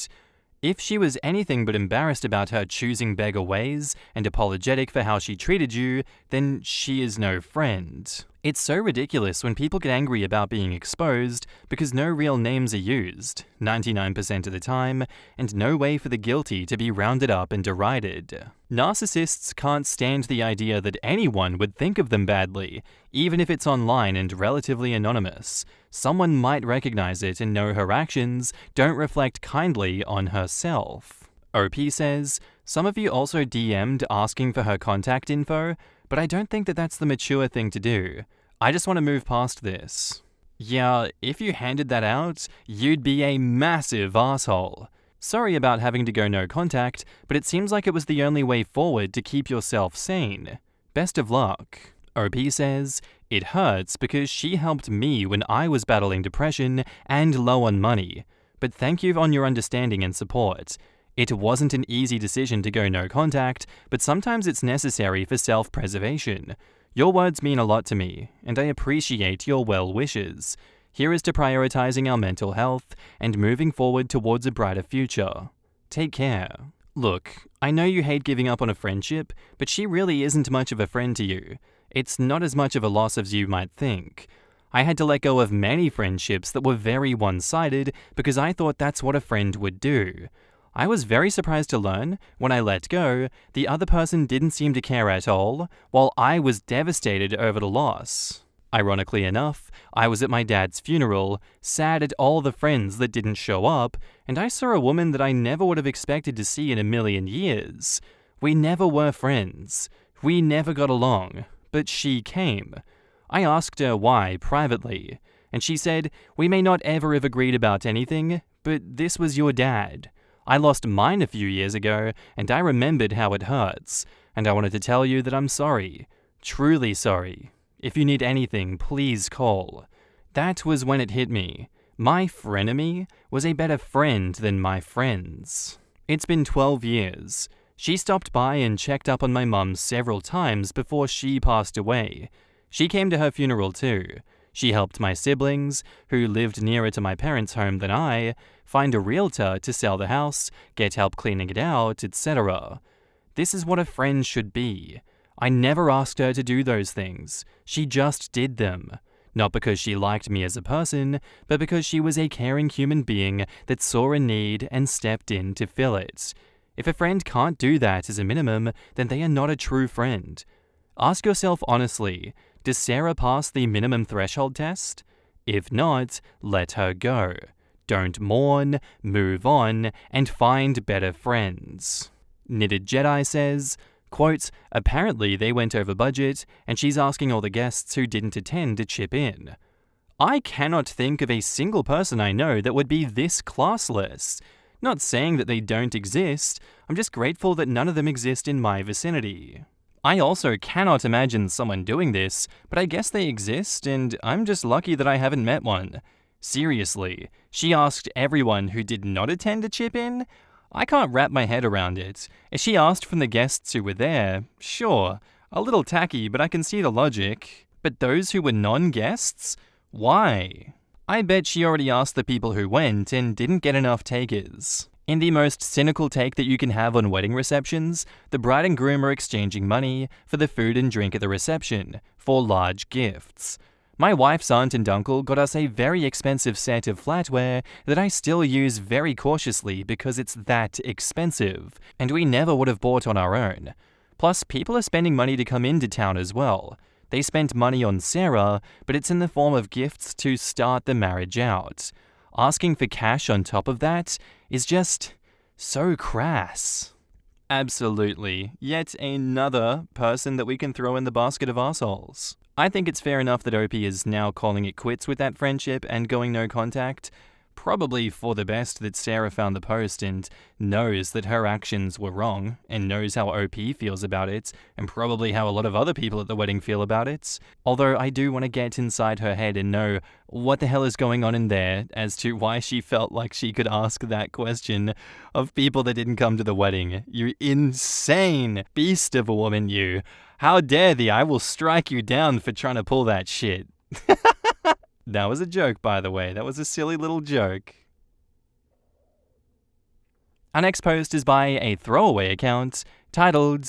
If she was anything but embarrassed about her choosing beggar ways and apologetic for how she treated you, then she is no friend." It's so ridiculous when people get angry about being exposed because no real names are used, 99% of the time, and no way for the guilty to be rounded up and derided. Narcissists can't stand the idea that anyone would think of them badly, even if it's online and relatively anonymous. Someone might recognize it and know her actions don't reflect kindly on herself. OP says, "Some of you also DM'd asking for her contact info, but I don't think that that's the mature thing to do. I just want to move past this." Yeah, if you handed that out, you'd be a massive asshole. Sorry about having to go no contact, but it seems like it was the only way forward to keep yourself sane. Best of luck. OP says, "It hurts because she helped me when I was battling depression and low on money. But thank you on your understanding and support. It wasn't an easy decision to go no contact, but sometimes it's necessary for self-preservation. Your words mean a lot to me, and I appreciate your well wishes. Here is to prioritizing our mental health and moving forward towards a brighter future. Take care." Look, I know you hate giving up on a friendship, but she really isn't much of a friend to you. It's not as much of a loss as you might think. I had to let go of many friendships that were very one-sided because I thought that's what a friend would do. I was very surprised to learn, when I let go, the other person didn't seem to care at all, while I was devastated over the loss. Ironically enough, I was at my dad's funeral, sad at all the friends that didn't show up, and I saw a woman that I never would have expected to see in a million years. We never were friends. We never got along, but she came. I asked her why privately, and she said, "We may not ever have agreed about anything, but this was your dad. I lost mine a few years ago, and I remembered how it hurts, and I wanted to tell you that I'm sorry. Truly sorry. If you need anything, please call." That was when it hit me. My frenemy was a better friend than my friends. It's been 12 years. She stopped by and checked up on my mum several times before she passed away. She came to her funeral too. She helped my siblings, who lived nearer to my parents' home than I, find a realtor to sell the house, get help cleaning it out, etc. This is what a friend should be. I never asked her to do those things. She just did them. Not because she liked me as a person, but because she was a caring human being that saw a need and stepped in to fill it. If a friend can't do that as a minimum, then they are not a true friend. Ask yourself honestly, does Sarah pass the minimum threshold test? If not, let her go. Don't mourn, move on, and find better friends. Knitted Jedi says, quote, "Apparently they went over budget, and she's asking all the guests who didn't attend to chip in." I cannot think of a single person I know that would be this classless. Not saying that they don't exist, I'm just grateful that none of them exist in my vicinity. I also cannot imagine someone doing this, but I guess they exist, and I'm just lucky that I haven't met one. Seriously, she asked everyone who did not attend to chip in? I can't wrap my head around it. If she asked from the guests who were there, sure, a little tacky, but I can see the logic. But those who were non-guests? Why? I bet she already asked the people who went and didn't get enough takers. In the most cynical take that you can have on wedding receptions, the bride and groom are exchanging money for the food and drink at the reception, for large gifts. My wife's aunt and uncle got us a very expensive set of flatware that I still use very cautiously because it's that expensive, and we never would have bought on our own. Plus, people are spending money to come into town as well. They spent money on Sarah, but it's in the form of gifts to start the marriage out. Asking for cash on top of that is just so crass. Absolutely. Yet another person that we can throw in the basket of assholes. I think it's fair enough that OP is now calling it quits with that friendship and going no contact. Probably for the best that Sarah found the post and knows that her actions were wrong and knows how OP feels about it and probably how a lot of other people at the wedding feel about it. Although I do want to get inside her head and know what the hell is going on in there as to why she felt like she could ask that question of people that didn't come to the wedding. You insane beast of a woman, you. How dare thee, I will strike you down for trying to pull that shit. That was a joke, by the way. That was a silly little joke. Our next post is by a throwaway account titled,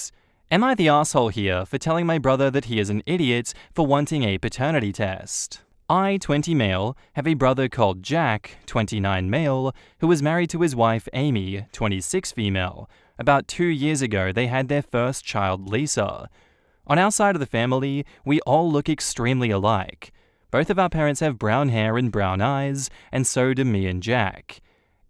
"Am I the asshole here for telling my brother that he is an idiot for wanting a paternity test? I, 20 male, have a brother called Jack, 29 male, who was married to his wife Amy, 26 female. About 2 years ago, they had their first child, Lisa. On our side of the family, we all look extremely alike. Both of our parents have brown hair and brown eyes, and so do me and Jack.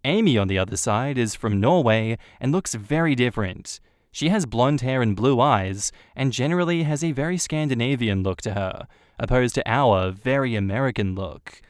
Amy, on the other side, is from Norway and looks very different. She has blonde hair and blue eyes, and generally has a very Scandinavian look to her, opposed to our very American look.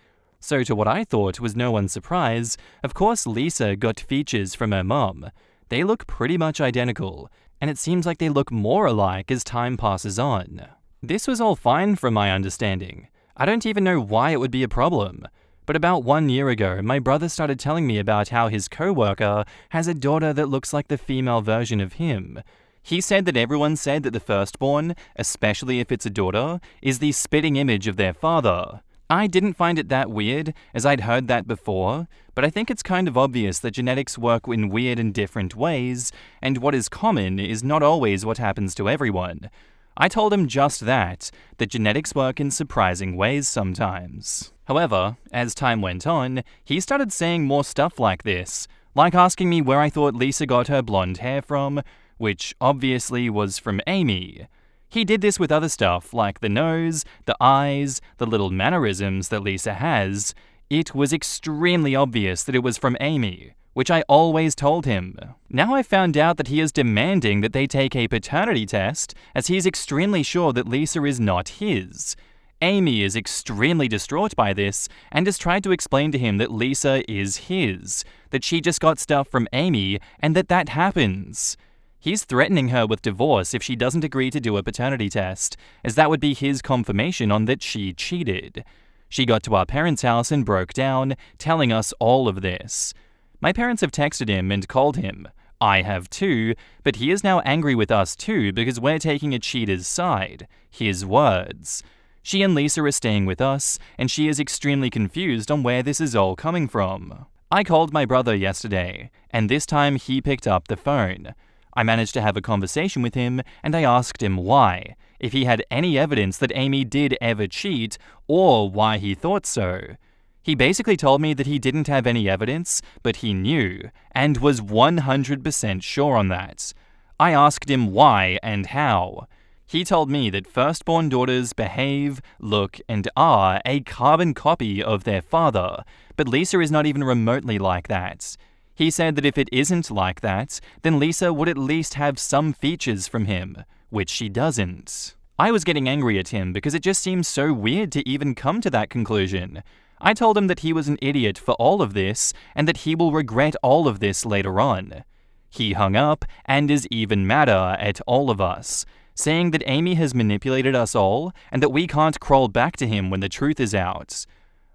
So to what I thought was no one's surprise, of course Lisa got features from her mom. They look pretty much identical, and it seems like they look more alike as time passes on. This was all fine from my understanding. I don't even know why it would be a problem. But about 1 year ago, my brother started telling me about how his co-worker has a daughter that looks like the female version of him. He said that everyone said that the firstborn, especially if it's a daughter, is the spitting image of their father. I didn't find it that weird, as I'd heard that before, but I think it's kind of obvious that genetics work in weird and different ways, and what is common is not always what happens to everyone. I told him just that genetics work in surprising ways sometimes. However, as time went on, he started saying more stuff like this, Like asking me where I thought Lisa got her blonde hair from, which obviously was from Amy. He did this with other stuff like the nose, the eyes, the little mannerisms that Lisa has. It was extremely obvious that it was from Amy, which I always told him. Now I found out that he is demanding that they take a paternity test, as he is extremely sure that Lisa is not his. Amy is extremely distraught by this and has tried to explain to him that Lisa is his, that she just got stuff from Amy and that happens. He's threatening her with divorce if she doesn't agree to do a paternity test, as that would be his confirmation on that she cheated. She got to our parents' house and broke down, telling us all of this. My parents have texted him and called him. I have too, but he is now angry with us too because we're taking a cheater's side. His words. She and Lisa are staying with us, and she is extremely confused on where this is all coming from. I called my brother yesterday, and this time he picked up the phone. I managed to have a conversation with him, and I asked him why, if he had any evidence that Amy did ever cheat, or why he thought so. He basically told me that he didn't have any evidence, but he knew, and was 100% sure on that. I asked him why and how. He told me that firstborn daughters behave, look, and are a carbon copy of their father, but Lisa is not even remotely like that. He said that if it isn't like that, then Lisa would at least have some features from him, which she doesn't. I was getting angry at him because it just seems so weird to even come to that conclusion. I told him that he was an idiot for all of this, and that he will regret all of this later on. He hung up and is even madder at all of us, saying that Amy has manipulated us all and that we can't crawl back to him when the truth is out.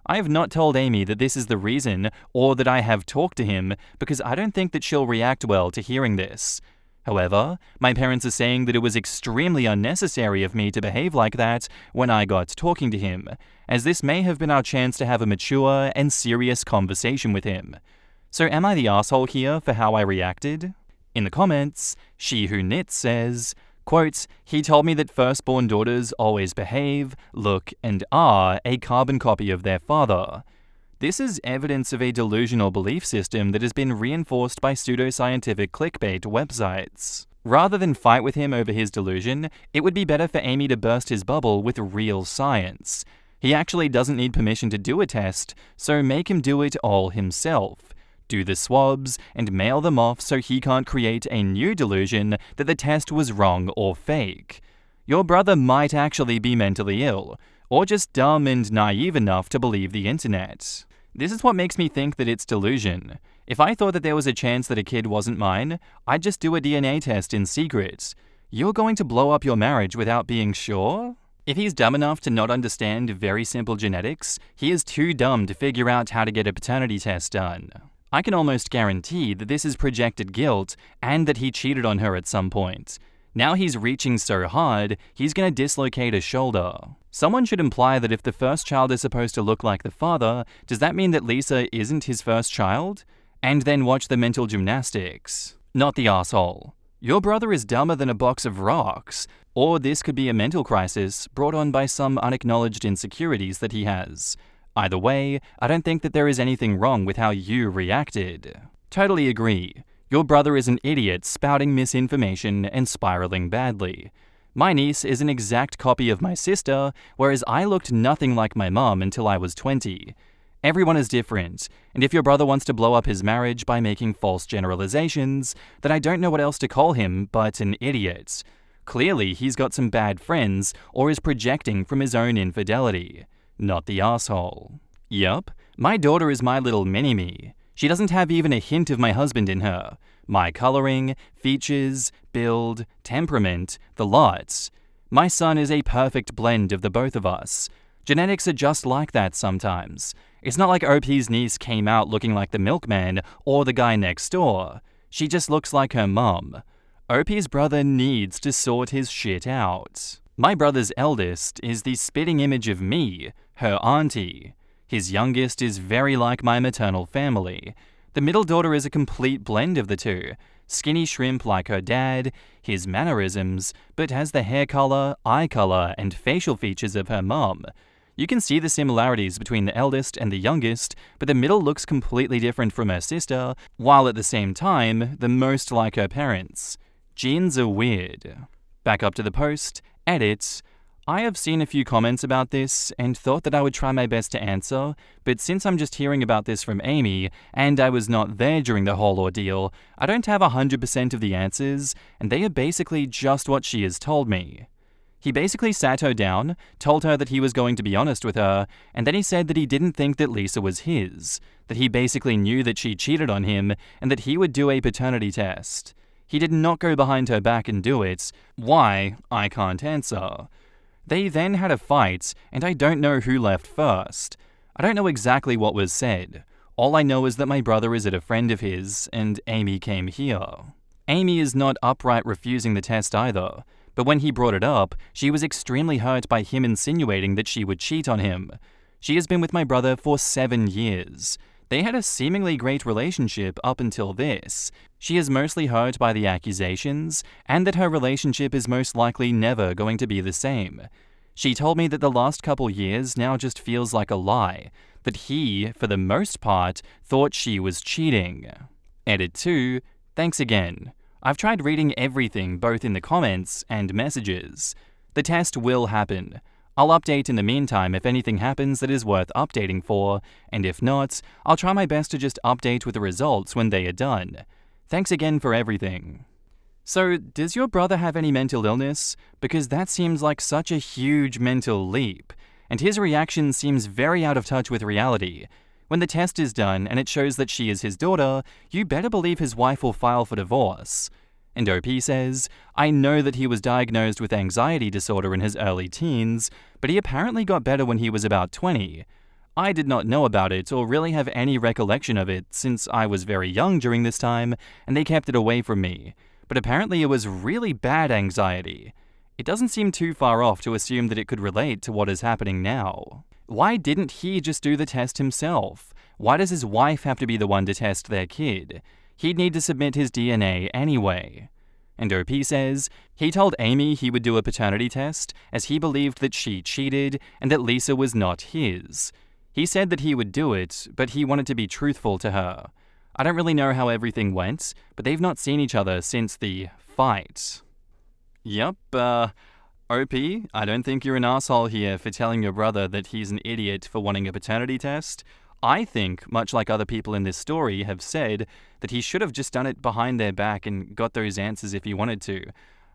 I have not told Amy that this is the reason or that I have talked to him because I don't think that she'll react well to hearing this. However, my parents are saying that it was extremely unnecessary of me to behave like that when I got talking to him, as this may have been our chance to have a mature and serious conversation with him. So am I the asshole here for how I reacted? In the comments, She Who Knits says, quote, he told me that firstborn daughters always behave, look, and are a carbon copy of their father. This is evidence of a delusional belief system that has been reinforced by pseudoscientific clickbait websites. Rather than fight with him over his delusion, it would be better for Amy to burst his bubble with real science. He actually doesn't need permission to do a test, so make him do it all himself. Do the swabs, and mail them off so he can't create a new delusion that the test was wrong or fake. Your brother might actually be mentally ill, or just dumb and naive enough to believe the internet. This is what makes me think that it's delusion. If I thought that there was a chance that a kid wasn't mine, I'd just do a DNA test in secret. You're going to blow up your marriage without being sure? If he's dumb enough to not understand very simple genetics, he is too dumb to figure out how to get a paternity test done. I can almost guarantee that this is projected guilt and that he cheated on her at some point. Now he's reaching so hard, he's going to dislocate a shoulder. Someone should imply that if the first child is supposed to look like the father, does that mean that Lisa isn't his first child? And then watch the mental gymnastics. Not the asshole. Your brother is dumber than a box of rocks. Or this could be a mental crisis brought on by some unacknowledged insecurities that he has. Either way, I don't think that there is anything wrong with how you reacted. Totally agree. Your brother is an idiot spouting misinformation and spiraling badly. My niece is an exact copy of my sister, whereas I looked nothing like my mom until I was 20. Everyone is different, and if your brother wants to blow up his marriage by making false generalizations, then I don't know what else to call him but an idiot. Clearly, he's got some bad friends or is projecting from his own infidelity. Not the asshole. Yup, my daughter is my little mini-me. She doesn't have even a hint of my husband in her. My coloring, features, build, temperament, the lot. My son is a perfect blend of the both of us. Genetics are just like that sometimes. It's not like OP's niece came out looking like the milkman or the guy next door. She just looks like her mum. OP's brother needs to sort his shit out. My brother's eldest is the spitting image of me, her auntie. His youngest is very like my maternal family. The middle daughter is a complete blend of the two. Skinny shrimp like her dad, his mannerisms, but has the hair color, eye color, and facial features of her mum. You can see the similarities between the eldest and the youngest, but the middle looks completely different from her sister, while at the same time, the most like her parents. Genes are weird. Back up to the post, edit. I have seen a few comments about this and thought that I would try my best to answer, but since I'm just hearing about this from Amy, and I was not there during the whole ordeal, I don't have 100% of the answers, and they are basically just what she has told me. He basically sat her down, told her that he was going to be honest with her, and then he said that he didn't think that Lisa was his, that he basically knew that she cheated on him, and that he would do a paternity test. He did not go behind her back and do it. Why? I can't answer. They then had a fight, and I don't know who left first. I don't know exactly what was said. All I know is that my brother is at a friend of his, and Amy came here. Amy is not upright refusing the test either, but when he brought it up, she was extremely hurt by him insinuating that she would cheat on him. She has been with my brother for 7 years. They had a seemingly great relationship up until this. She is mostly hurt by the accusations, and that her relationship is most likely never going to be the same. She told me that the last couple years now just feels like a lie, that he, for the most part, thought she was cheating. Edit 2, thanks again. I've tried reading everything both in the comments and messages. The test will happen. I'll update in the meantime if anything happens that is worth updating for, and if not, I'll try my best to just update with the results when they are done. Thanks again for everything. So, does your brother have any mental illness? Because that seems like such a huge mental leap, and his reaction seems very out of touch with reality. When the test is done and it shows that she is his daughter, you better believe his wife will file for divorce. And OP says, I know that he was diagnosed with anxiety disorder in his early teens, but he apparently got better when he was about 20. I did not know about it or really have any recollection of it since I was very young during this time and they kept it away from me. But apparently it was really bad anxiety. It doesn't seem too far off to assume that it could relate to what is happening now. Why didn't he just do the test himself? Why does his wife have to be the one to test their kid? He'd need to submit his DNA anyway. And OP says, he told Amy he would do a paternity test as he believed that she cheated and that Lisa was not his. He said that he would do it, but he wanted to be truthful to her. I don't really know how everything went, but they've not seen each other since the fight. Yup, OP, I don't think you're an asshole here for telling your brother that he's an idiot for wanting a paternity test. I think, much like other people in this story have said, that he should have just done it behind their back and got those answers if he wanted to.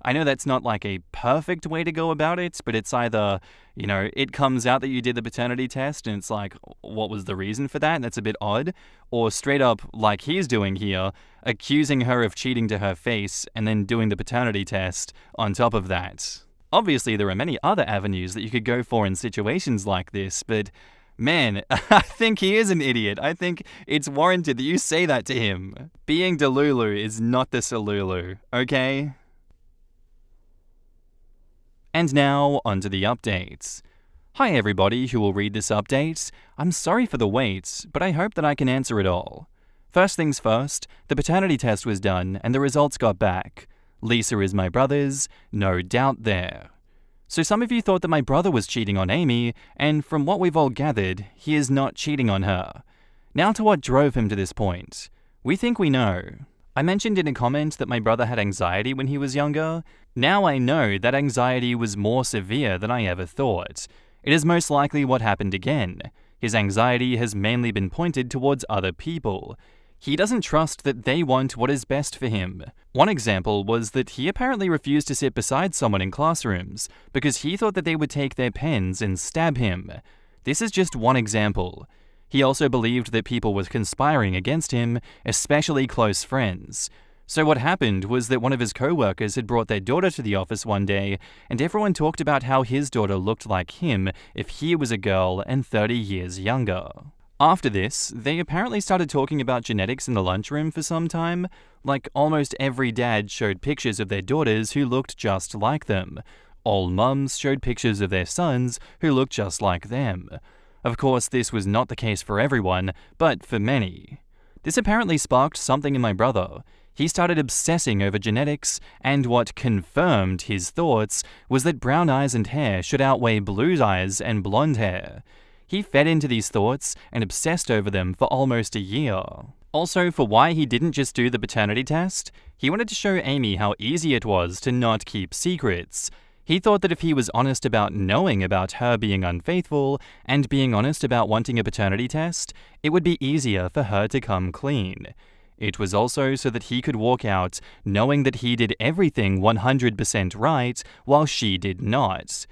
I know that's not like a perfect way to go about it, but it's either, it comes out that you did the paternity test and it's like, what was the reason for that? And that's a bit odd. Or straight up, like he's doing here, accusing her of cheating to her face and then doing the paternity test on top of that. Obviously, there are many other avenues that you could go for in situations like this, but man, I think he is an idiot. I think it's warranted that you say that to him. Being Delulu is not the Salulu, okay? And now, onto the updates. Hi everybody who will read this update. I'm sorry for the wait, but I hope that I can answer it all. First things first, the paternity test was done and the results got back. Lisa is my brother's, no doubt there. So some of you thought that my brother was cheating on Amy, and from what we've all gathered, he is not cheating on her. Now to what drove him to this point. We think we know. I mentioned in a comment that my brother had anxiety when he was younger. Now I know that anxiety was more severe than I ever thought. It is most likely what happened again. His anxiety has mainly been pointed towards other people. He doesn't trust that they want what is best for him. One example was that he apparently refused to sit beside someone in classrooms because he thought that they would take their pens and stab him. This is just one example. He also believed that people were conspiring against him, especially close friends. So what happened was that one of his co-workers had brought their daughter to the office one day, and everyone talked about how his daughter looked like him if he was a girl and 30 years younger. After this, they apparently started talking about genetics in the lunchroom for some time. Like almost every dad showed pictures of their daughters who looked just like them. All mums showed pictures of their sons who looked just like them. Of course, this was not the case for everyone, but for many. This apparently sparked something in my brother. He started obsessing over genetics, and what confirmed his thoughts was that brown eyes and hair should outweigh blue eyes and blonde hair. He fed into these thoughts and obsessed over them for almost a year. Also, for why he didn't just do the paternity test, he wanted to show Amy how easy it was to not keep secrets. He thought that if he was honest about knowing about her being unfaithful and being honest about wanting a paternity test, it would be easier for her to come clean. It was also so that he could walk out knowing that he did everything 100% right while she did not.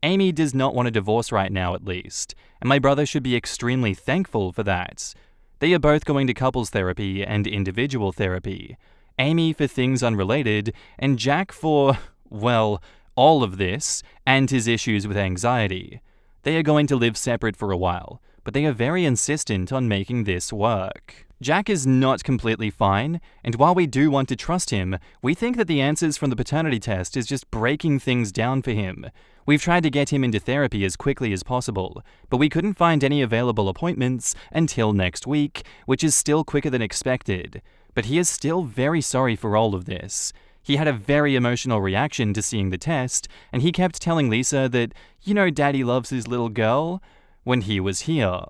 Amy does not want a divorce right now, at least, and my brother should be extremely thankful for that. They are both going to couples therapy and individual therapy. Amy for things unrelated, and Jack for, well, all of this and his issues with anxiety. They are going to live separate for a while, but they are very insistent on making this work. Jack is not completely fine, and while we do want to trust him, we think that the answers from the paternity test is just breaking things down for him. We've tried to get him into therapy as quickly as possible, but we couldn't find any available appointments until next week, which is still quicker than expected. But he is still very sorry for all of this. He had a very emotional reaction to seeing the test, and he kept telling Lisa that, Daddy loves his little girl, when he was here.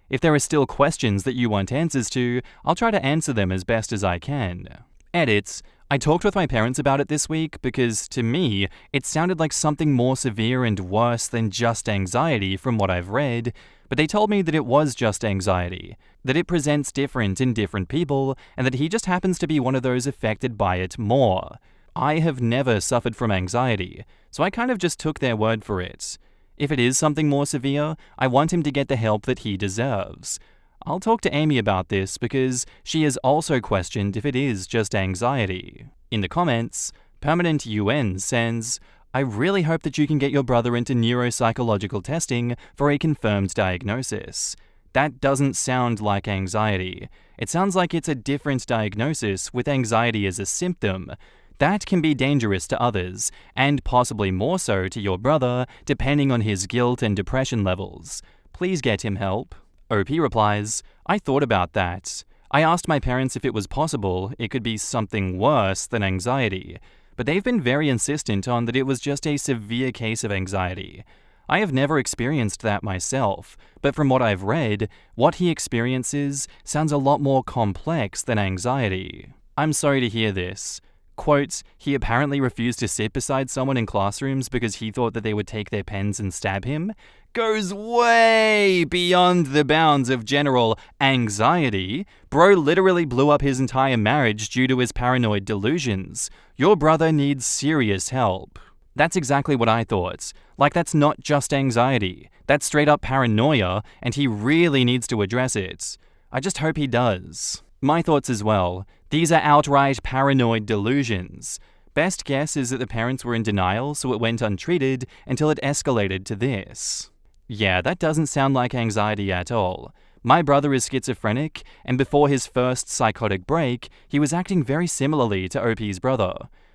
If there are still questions that you want answers to, I'll try to answer them as best as I can. Edits. I talked with my parents about it this week because, to me, it sounded like something more severe and worse than just anxiety from what I've read, but they told me that it was just anxiety, that it presents different in different people, and that he just happens to be one of those affected by it more. I have never suffered from anxiety, so I kind of just took their word for it. If it is something more severe, I want him to get the help that he deserves. I'll talk to Amy about this because she has also questioned if it is just anxiety. In the comments, Permanent UN sends, I really hope that you can get your brother into neuropsychological testing for a confirmed diagnosis. That doesn't sound like anxiety. It sounds like it's a different diagnosis with anxiety as a symptom. That can be dangerous to others, and possibly more so to your brother, depending on his guilt and depression levels. Please get him help. OP replies, I thought about that. I asked my parents if it was possible it could be something worse than anxiety, but they've been very insistent on that it was just a severe case of anxiety. I have never experienced that myself, but from what I've read, what he experiences sounds a lot more complex than anxiety. I'm sorry to hear this. Quote, he apparently refused to sit beside someone in classrooms because he thought that they would take their pens and stab him, goes way beyond the bounds of general anxiety. Bro literally blew up his entire marriage due to his paranoid delusions. Your brother needs serious help. That's exactly what I thought. Like, that's not just anxiety. That's straight up paranoia, and he really needs to address it. I just hope he does. My thoughts as well. These are outright paranoid delusions. Best guess is that the parents were in denial, so it went untreated until it escalated to this. Yeah, that doesn't sound like anxiety at all. My brother is schizophrenic, and before his first psychotic break, he was acting very similarly to OP's brother.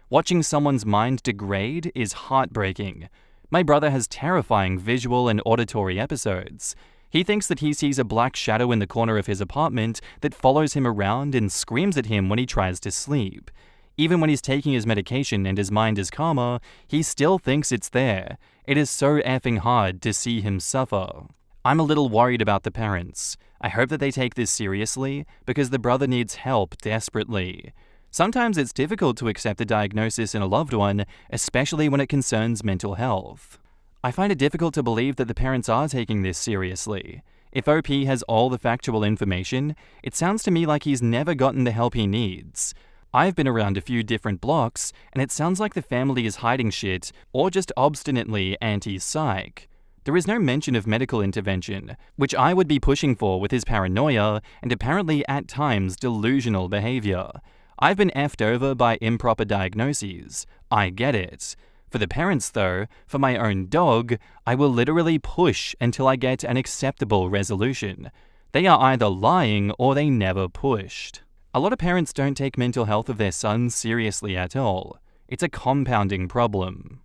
Watching someone's mind degrade is heartbreaking. My brother has terrifying visual and auditory episodes. He thinks that he sees a black shadow in the corner of his apartment that follows him around and screams at him when he tries to sleep. Even when he's taking his medication and his mind is calmer, he still thinks it's there. It is so effing hard to see him suffer. I'm a little worried about the parents. I hope that they take this seriously because the brother needs help desperately. Sometimes it's difficult to accept a diagnosis in a loved one, especially when it concerns mental health. I find it difficult to believe that the parents are taking this seriously. If OP has all the factual information, it sounds to me like he's never gotten the help he needs. I've been around a few different blocks, and it sounds like the family is hiding shit or just obstinately anti-psych. There is no mention of medical intervention, which I would be pushing for with his paranoia and apparently at times delusional behavior. I've been effed over by improper diagnoses. I get it. For the parents though, for my own dog, I will literally push until I get an acceptable resolution. They are either lying or they never pushed. A lot of parents don't take mental health of their sons seriously at all. It's a compounding problem.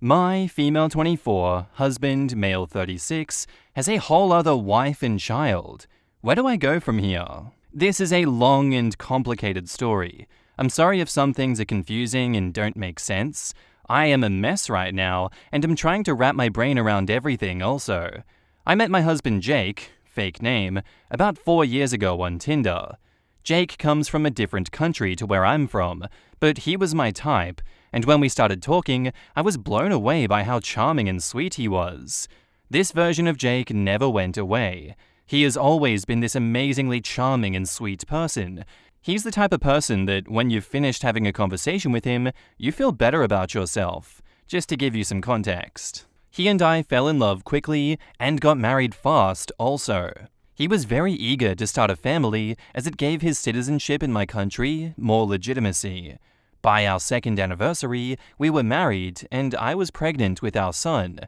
My female 24, husband male 36, has a whole other wife and child. Where do I go from here? This is a long and complicated story. I'm sorry if some things are confusing and don't make sense. I am a mess right now, and I'm trying to wrap my brain around everything also. I met my husband Jake, fake name, about 4 years ago on Tinder. Jake comes from a different country to where I'm from, but he was my type, and when we started talking, I was blown away by how charming and sweet he was. This version of Jake never went away. He has always been this amazingly charming and sweet person. He's the type of person that when you've finished having a conversation with him, you feel better about yourself. Just to give you some context. He and I fell in love quickly and got married fast also. He was very eager to start a family as it gave his citizenship in my country more legitimacy. By our second anniversary, we were married and I was pregnant with our son.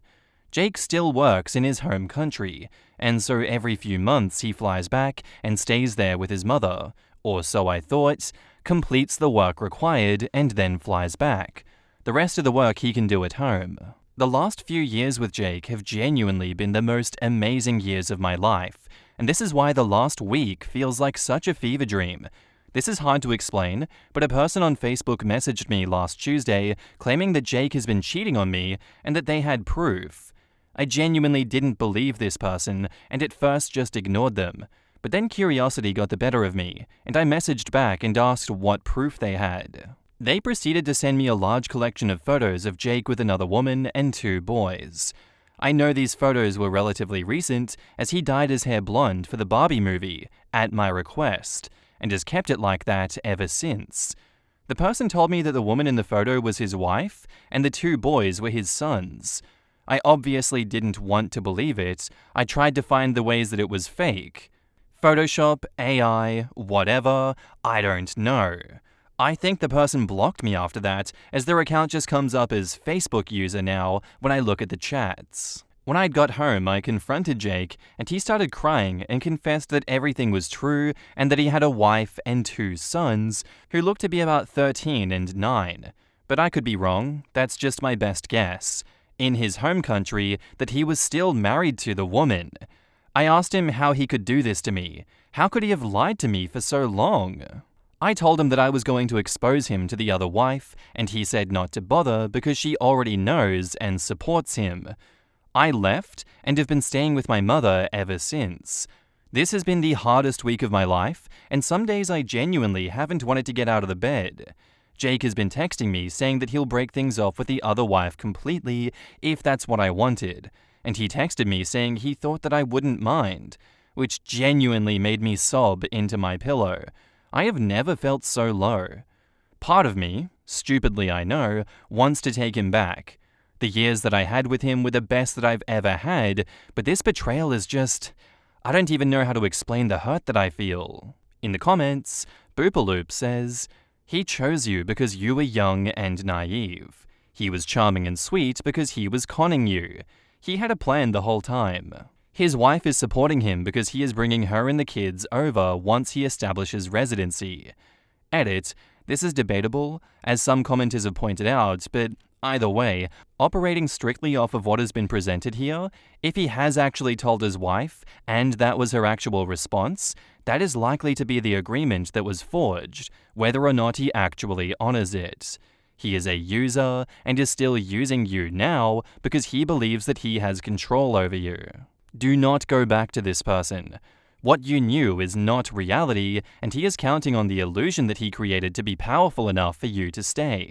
Jake still works in his home country, and so every few months he flies back and stays there with his mother, or so I thought, completes the work required and then flies back. The rest of the work he can do at home. The last few years with Jake have genuinely been the most amazing years of my life, and this is why the last week feels like such a fever dream. This is hard to explain, but a person on Facebook messaged me last Tuesday claiming that Jake has been cheating on me and that they had proof. I genuinely didn't believe this person and at first just ignored them. But then curiosity got the better of me, and I messaged back and asked what proof they had. They proceeded to send me a large collection of photos of Jake with another woman and 2 boys. I know these photos were relatively recent, as he dyed his hair blonde for the Barbie movie, at my request, and has kept it like that ever since. The person told me that the woman in the photo was his wife, and the 2 boys were his sons. I obviously didn't want to believe it. I tried to find the ways that it was fake. Photoshop, AI, whatever, I don't know. I think the person blocked me after that, as their account just comes up as Facebook user now when I look at the chats. When I'd got home, I confronted Jake, and he started crying and confessed that everything was true and that he had a wife and 2 sons who looked to be about 13 and 9. But I could be wrong, that's just my best guess. In his home country, that he was still married to the woman. I asked him how he could do this to me. How could he have lied to me for so long? I told him that I was going to expose him to the other wife, and he said not to bother because she already knows and supports him. I left and have been staying with my mother ever since. This has been the hardest week of my life, and some days I genuinely haven't wanted to get out of the bed. Jake has been texting me saying that he'll break things off with the other wife completely if that's what I wanted, and he texted me saying he thought that I wouldn't mind, which genuinely made me sob into my pillow. I have never felt so low. Part of me, stupidly I know, wants to take him back. The years that I had with him were the best that I've ever had, but this betrayal is just... I don't even know how to explain the hurt that I feel. In the comments, Boopaloop says, "He chose you because you were young and naive. He was charming and sweet because he was conning you. He had a plan the whole time. His wife is supporting him because he is bringing her and the kids over once he establishes residency." Edit, this is debatable, as some commenters have pointed out, but either way, operating strictly off of what has been presented here, if he has actually told his wife, and that was her actual response, that is likely to be the agreement that was forged, whether or not he actually honors it. He is a user, and is still using you now because he believes that he has control over you. Do not go back to this person. What you knew is not reality, and he is counting on the illusion that he created to be powerful enough for you to stay.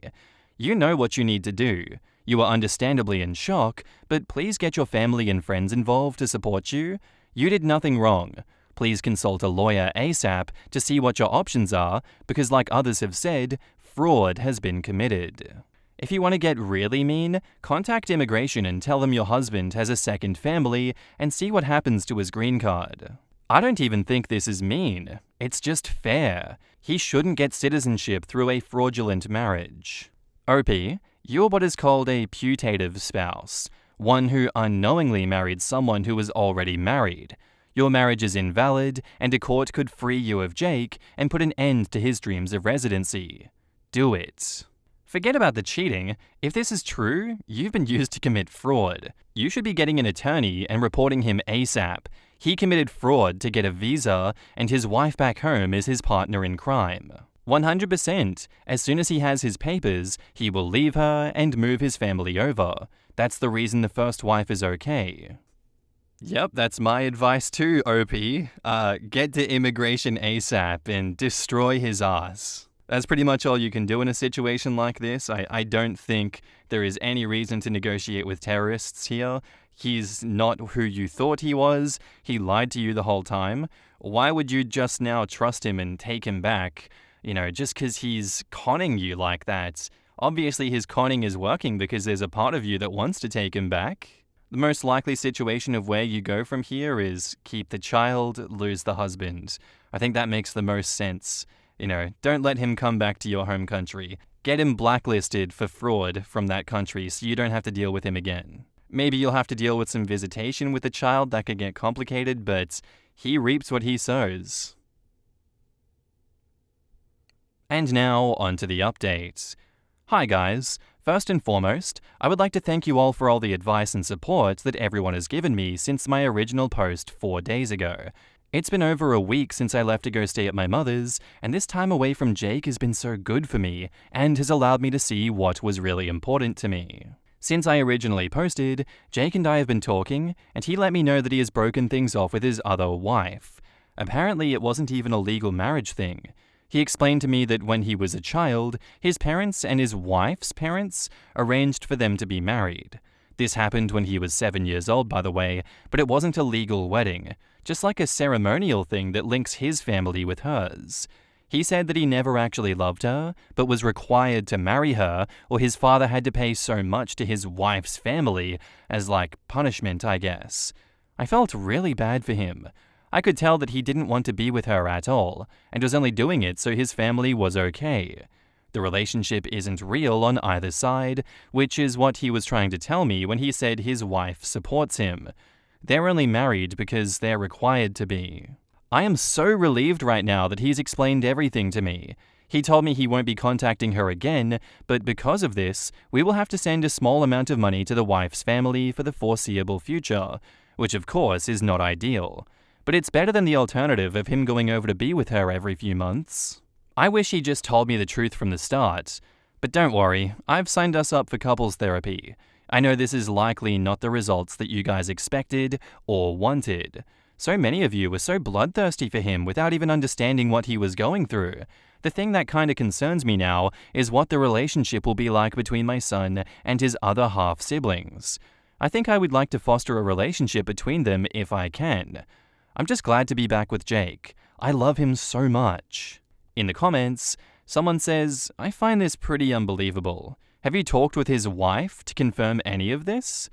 You know what you need to do. You are understandably in shock, but please get your family and friends involved to support you. You did nothing wrong. Please consult a lawyer ASAP to see what your options are, because like others have said, fraud has been committed. If you want to get really mean, contact immigration and tell them your husband has a second family and see what happens to his green card. I don't even think this is mean. It's just fair. He shouldn't get citizenship through a fraudulent marriage. OP, you're what is called a putative spouse, one who unknowingly married someone who was already married. Your marriage is invalid, and a court could free you of Jake and put an end to his dreams of residency. Do it. Forget about the cheating. If this is true, you've been used to commit fraud. You should be getting an attorney and reporting him ASAP. He committed fraud to get a visa, and his wife back home is his partner in crime. 100%. As soon as he has his papers, he will leave her and move his family over. That's the reason the first wife is okay. Yep, that's my advice too, OP. Get to immigration ASAP and destroy his ass. That's pretty much all you can do in a situation like this. I don't think there is any reason to negotiate with terrorists here. He's not who you thought he was. He lied to you the whole time. Why would you just now trust him and take him back? Just because he's conning you like that. Obviously his conning is working because there's a part of you that wants to take him back. The most likely situation of where you go from here is keep the child, lose the husband. I think that makes the most sense. Don't let him come back to your home country. Get him blacklisted for fraud from that country so you don't have to deal with him again. Maybe you'll have to deal with some visitation with the child. That could get complicated, but he reaps what he sows. And now, on to the update. Hi guys. First and foremost, I would like to thank you all for all the advice and support that everyone has given me since my original post 4 days ago. It's been over a week since I left to go stay at my mother's, and this time away from Jake has been so good for me and has allowed me to see what was really important to me. Since I originally posted, Jake and I have been talking, and he let me know that he has broken things off with his other wife. Apparently, it wasn't even a legal marriage thing. He explained to me that when he was a child, his parents and his wife's parents arranged for them to be married. This happened when he was 7 years old, by the way, but it wasn't a legal wedding, just like a ceremonial thing that links his family with hers. He said that he never actually loved her, but was required to marry her, or his father had to pay so much to his wife's family as punishment, I guess. I felt really bad for him. I could tell that he didn't want to be with her at all, and was only doing it so his family was okay. The relationship isn't real on either side, which is what he was trying to tell me when he said his wife supports him. They're only married because they're required to be. I am so relieved right now that he's explained everything to me. He told me he won't be contacting her again, but because of this, we will have to send a small amount of money to the wife's family for the foreseeable future, which of course is not ideal. But it's better than the alternative of him going over to be with her every few months. I wish he just told me the truth from the start. But don't worry, I've signed us up for couples therapy. I know this is likely not the results that you guys expected or wanted. So many of you were so bloodthirsty for him without even understanding what he was going through. The thing that kinda concerns me now is what the relationship will be like between my son and his other half siblings. I think I would like to foster a relationship between them if I can. I'm just glad to be back with Jake. I love him so much. In the comments, someone says, I find this pretty unbelievable. Have you talked with his wife to confirm any of this?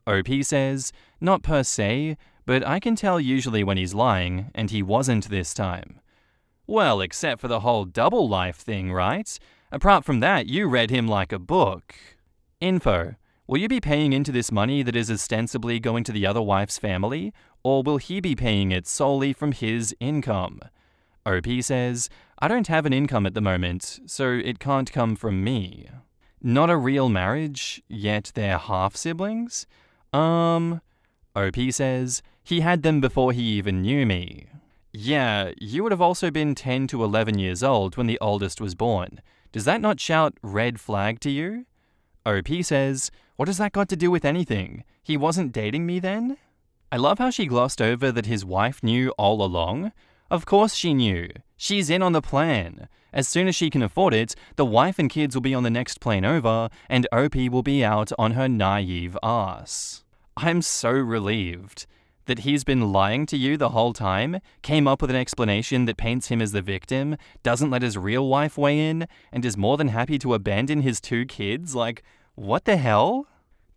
OP says, not per se, but I can tell usually when he's lying, and he wasn't this time. Well, except for the whole double life thing, right? Apart from that, you read him like a book. Info. Will you be paying into this money that is ostensibly going to the other wife's family, or will he be paying it solely from his income? OP says, I don't have an income at the moment, so it can't come from me. Not a real marriage, yet they're half-siblings? OP says, he had them before he even knew me. Yeah, you would have also been 10 to 11 years old when the oldest was born. Does that not shout red flag to you? OP says, what has that got to do with anything? He wasn't dating me then? I love how she glossed over that his wife knew all along. Of course she knew. She's in on the plan. As soon as she can afford it, the wife and kids will be on the next plane over, and OP will be out on her naive ass. I'm so relieved that he's been lying to you the whole time, came up with an explanation that paints him as the victim, doesn't let his real wife weigh in, and is more than happy to abandon his 2 kids. What the hell?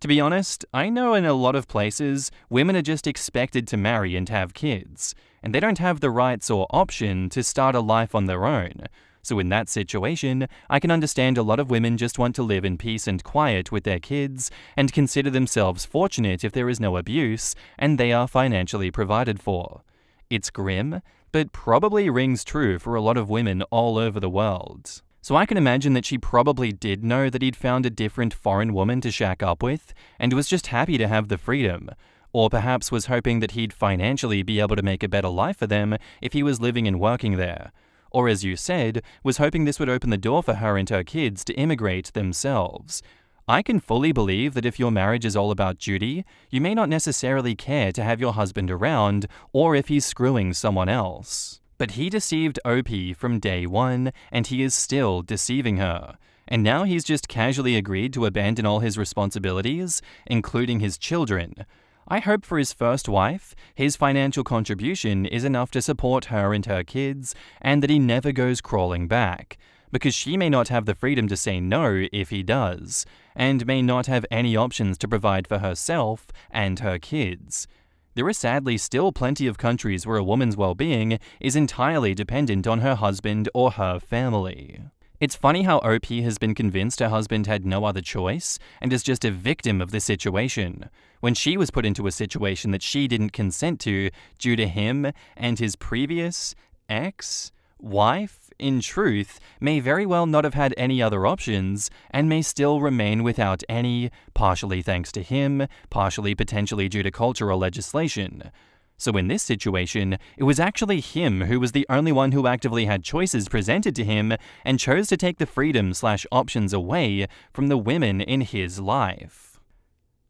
To be honest, I know in a lot of places, women are just expected to marry and have kids, and they don't have the rights or option to start a life on their own. So in that situation, I can understand a lot of women just want to live in peace and quiet with their kids and consider themselves fortunate if there is no abuse and they are financially provided for. It's grim, but probably rings true for a lot of women all over the world. So I can imagine that she probably did know that he'd found a different foreign woman to shack up with and was just happy to have the freedom. or perhaps was hoping that he'd financially be able to make a better life for them if he was living and working there. Or as you said, was hoping this would open the door for her and her kids to immigrate themselves. I can fully believe that if your marriage is all about duty, you may not necessarily care to have your husband around or if he's screwing someone else. But he deceived OP from day one, and he is still deceiving her. And now he's just casually agreed to abandon all his responsibilities, including his children. I hope for his first wife, his financial contribution is enough to support her and her kids, and that he never goes crawling back, because she may not have the freedom to say no if he does, and may not have any options to provide for herself and her kids. There are sadly still plenty of countries where a woman's well-being is entirely dependent on her husband or her family. It's funny how OP has been convinced her husband had no other choice and is just a victim of the situation, when she was put into a situation that she didn't consent to due to him and his previous ex-wife, in truth, may very well not have had any other options and may still remain without any, partially thanks to him, partially potentially due to cultural legislation. So in this situation, it was actually him who was the only one who actively had choices presented to him and chose to take the freedom/options away from the women in his life.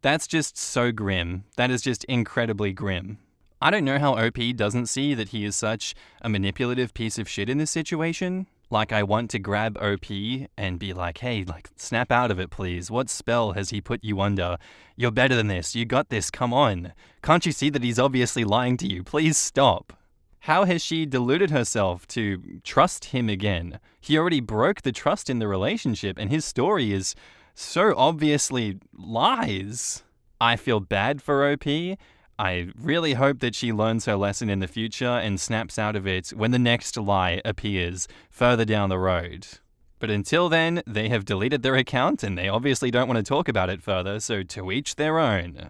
That's just so grim. That is just incredibly grim. I don't know how OP doesn't see that he is such a manipulative piece of shit in this situation. Like, I want to grab OP and be like, hey, snap out of it, please. What spell has he put you under? You're better than this. You got this. Come on. Can't you see that he's obviously lying to you? Please stop. How has she deluded herself to trust him again? He already broke the trust in the relationship, and his story is so obviously lies. I feel bad for OP. I really hope that she learns her lesson in the future and snaps out of it when the next lie appears further down the road. But until then, they have deleted their account and they obviously don't want to talk about it further, so to each their own.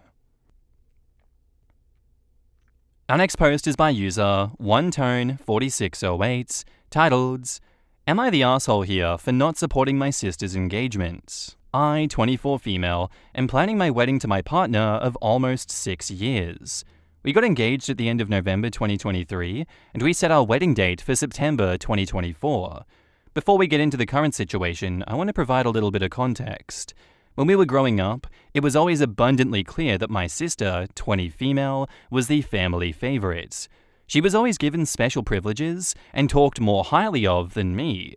Our next post is by user OneTone4608, titled, Am I the asshole here for not supporting my sister's engagement? I, 24 female, am planning my wedding to my partner of almost 6 years. We got engaged at the end of November 2023, and we set our wedding date for September 2024. Before we get into the current situation, I want to provide a little bit of context. When we were growing up, it was always abundantly clear that my sister, 20 female, was the family favorite. She was always given special privileges and talked more highly of than me.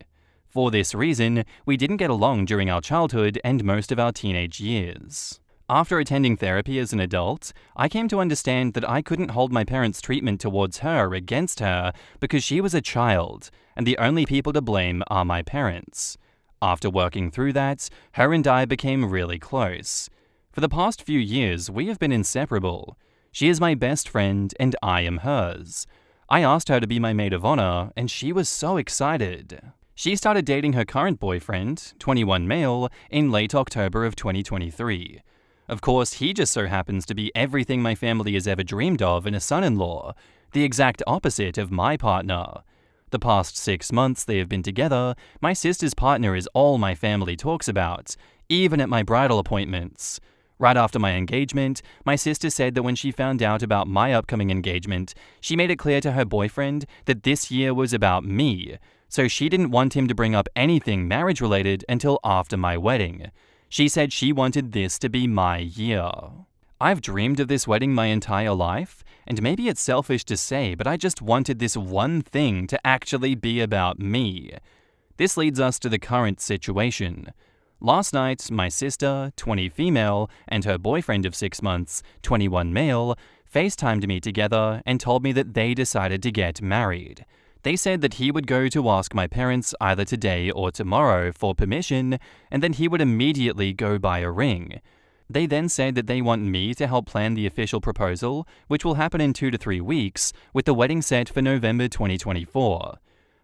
For this reason, we didn't get along during our childhood and most of our teenage years. After attending therapy as an adult, I came to understand that I couldn't hold my parents' treatment towards her against her because she was a child, and the only people to blame are my parents. After working through that, her and I became really close. For the past few years, we have been inseparable. She is my best friend, and I am hers. I asked her to be my maid of honor, and she was so excited. She started dating her current boyfriend, 21 male, in late October of 2023. Of course, he just so happens to be everything my family has ever dreamed of in a son-in-law, the exact opposite of my partner. The past 6 months they have been together, my sister's partner is all my family talks about, even at my bridal appointments. Right after my engagement, my sister said that when she found out about my upcoming engagement, she made it clear to her boyfriend that this year was about me, so she didn't want him to bring up anything marriage-related until after my wedding. She said she wanted this to be my year. I've dreamed of this wedding my entire life, and maybe it's selfish to say, but I just wanted this one thing to actually be about me. This leads us to the current situation. Last night, my sister, 20 female, and her boyfriend of 6 months, 21 male, FaceTimed me together and told me that they decided to get married. They said that he would go to ask my parents either today or tomorrow for permission, and then he would immediately go buy a ring. They then said that they want me to help plan the official proposal, which will happen in 2 to 3 weeks, with the wedding set for November 2024.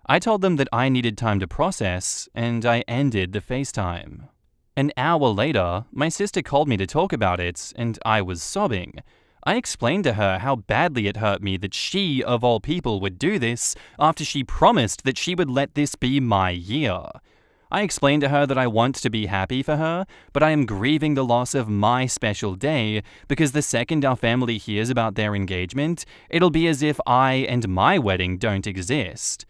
I told them that I needed time to process, and I ended the FaceTime. An hour later, my sister called me to talk about it, and I was sobbing. I explained to her how badly it hurt me that she, of all people, would do this after she promised that she would let this be my year. I explained to her that I want to be happy for her, but I am grieving the loss of my special day because the second our family hears about their engagement, it'll be as if I and my wedding don't exist.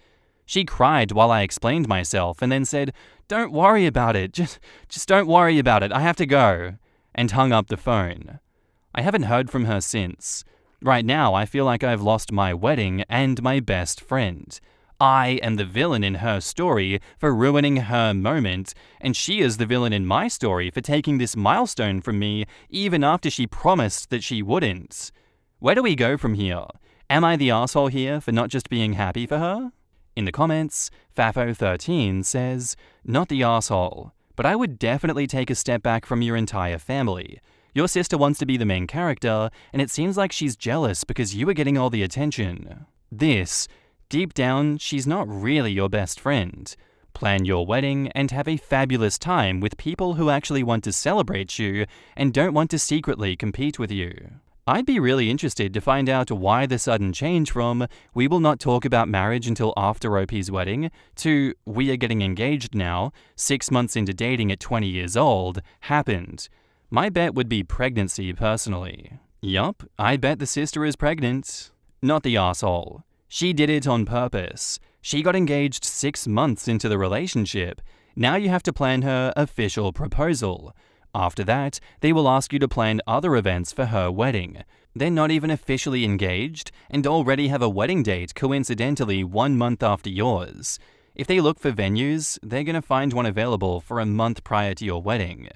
She cried while I explained myself and then said, "Don't worry about it, just don't worry about it, I have to go," and hung up the phone. I haven't heard from her since. Right now, I feel like I've lost my wedding and my best friend. I am the villain in her story for ruining her moment, and she is the villain in my story for taking this milestone from me even after she promised that she wouldn't. Where do we go from here? Am I the asshole here for not just being happy for her? In the comments, Fafo13 says, "Not the asshole, but I would definitely take a step back from your entire family. Your sister wants to be the main character, and it seems like she's jealous because you are getting all the attention. Deep down, she's not really your best friend. Plan your wedding and have a fabulous time with people who actually want to celebrate you and don't want to secretly compete with you." I'd be really interested to find out why the sudden change from "we will not talk about marriage until after OP's wedding" to "we are getting engaged now, 6 months into dating at 20 years old" happened. My bet would be pregnancy, personally. Yup, I bet the sister is pregnant. Not the asshole. She did it on purpose. She got engaged 6 months into the relationship. Now you have to plan her official proposal. After that, they will ask you to plan other events for her wedding. They're not even officially engaged and already have a wedding date coincidentally 1 month after yours. If they look for venues, they're going to find one available for a month prior to your wedding.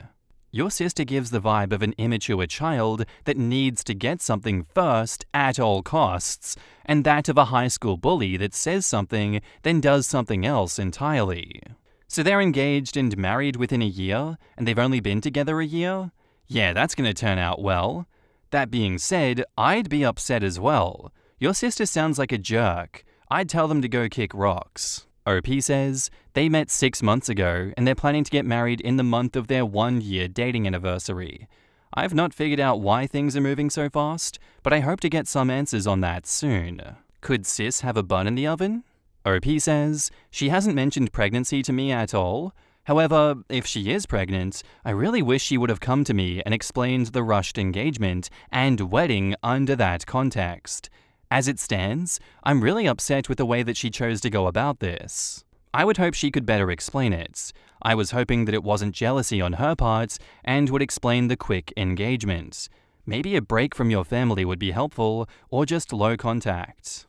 Your sister gives the vibe of an immature child that needs to get something first at all costs, and that of a high school bully that says something, then does something else entirely. So they're engaged and married within a year, and they've only been together a year? Yeah, that's going to turn out well. That being said, I'd be upset as well. Your sister sounds like a jerk. I'd tell them to go kick rocks. OP says, they met 6 months ago and they're planning to get married in the month of their 1-year dating anniversary. I've not figured out why things are moving so fast, but I hope to get some answers on that soon. Could sis have a bun in the oven? OP says, she hasn't mentioned pregnancy to me at all. However, if she is pregnant, I really wish she would have come to me and explained the rushed engagement and wedding under that context. As it stands, I'm really upset with the way that she chose to go about this. I would hope she could better explain it. I was hoping that it wasn't jealousy on her part and would explain the quick engagement. Maybe a break from your family would be helpful, or just low contact.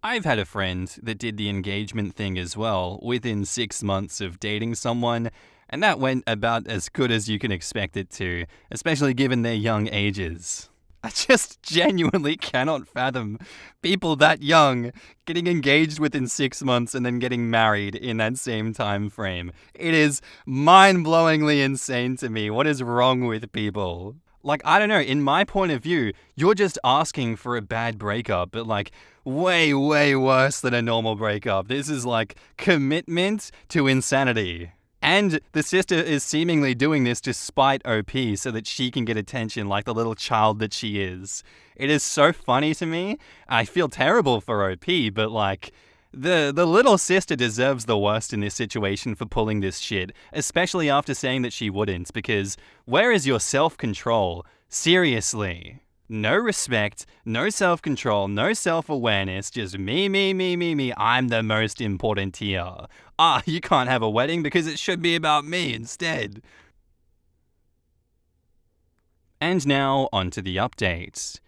I've had a friend that did the engagement thing as well within 6 months of dating someone, and that went about as good as you can expect it to, especially given their young ages. I just genuinely cannot fathom people that young getting engaged within 6 months and then getting married in that same time frame. It is mind-blowingly insane to me. What is wrong with people? Like, I don't know, in my point of view, you're just asking for a bad breakup, but like way, way worse than a normal breakup. This is like commitment to insanity. And the sister is seemingly doing this to spite OP so that she can get attention like the little child that she is. It is so funny to me. I feel terrible for OP, but like, the little sister deserves the worst in this situation for pulling this shit, especially after saying that she wouldn't, because where is your self-control? Seriously. No respect, no self-control, no self-awareness, just me. I'm the most important here. You can't have a wedding because it should be about me instead. And now, on to the update.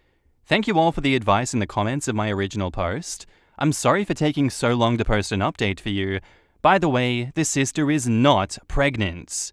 Thank you all for the advice in the comments of my original post. I'm sorry for taking so long to post an update for you. By the way, the sister is not pregnant.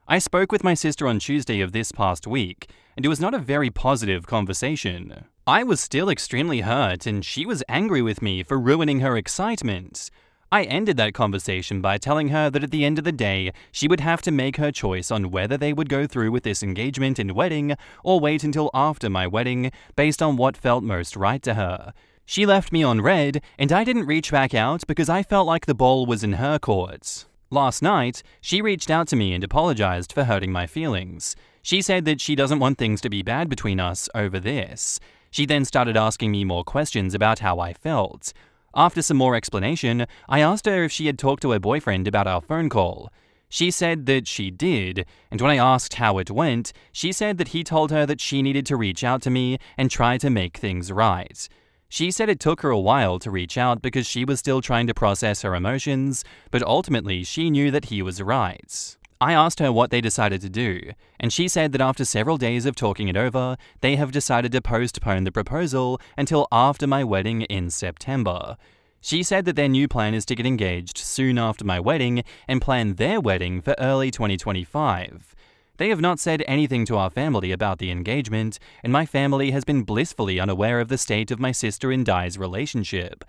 I spoke with my sister on Tuesday of this past week, and it was not a very positive conversation. I was still extremely hurt, and she was angry with me for ruining her excitement. I ended that conversation by telling her that at the end of the day, she would have to make her choice on whether they would go through with this engagement and wedding, or wait until after my wedding, based on what felt most right to her. She left me on red, and I didn't reach back out because I felt like the ball was in her court. Last night, she reached out to me and apologized for hurting my feelings. She said that she doesn't want things to be bad between us over this. She then started asking me more questions about how I felt. After some more explanation, I asked her if she had talked to her boyfriend about our phone call. She said that she did, and when I asked how it went, she said that he told her that she needed to reach out to me and try to make things right. She said it took her a while to reach out because she was still trying to process her emotions, but ultimately she knew that he was right. I asked her what they decided to do, and she said that after several days of talking it over, they have decided to postpone the proposal until after my wedding in September. She said that their new plan is to get engaged soon after my wedding and plan their wedding for early 2025. They have not said anything to our family about the engagement, and my family has been blissfully unaware of the state of my sister and I's relationship.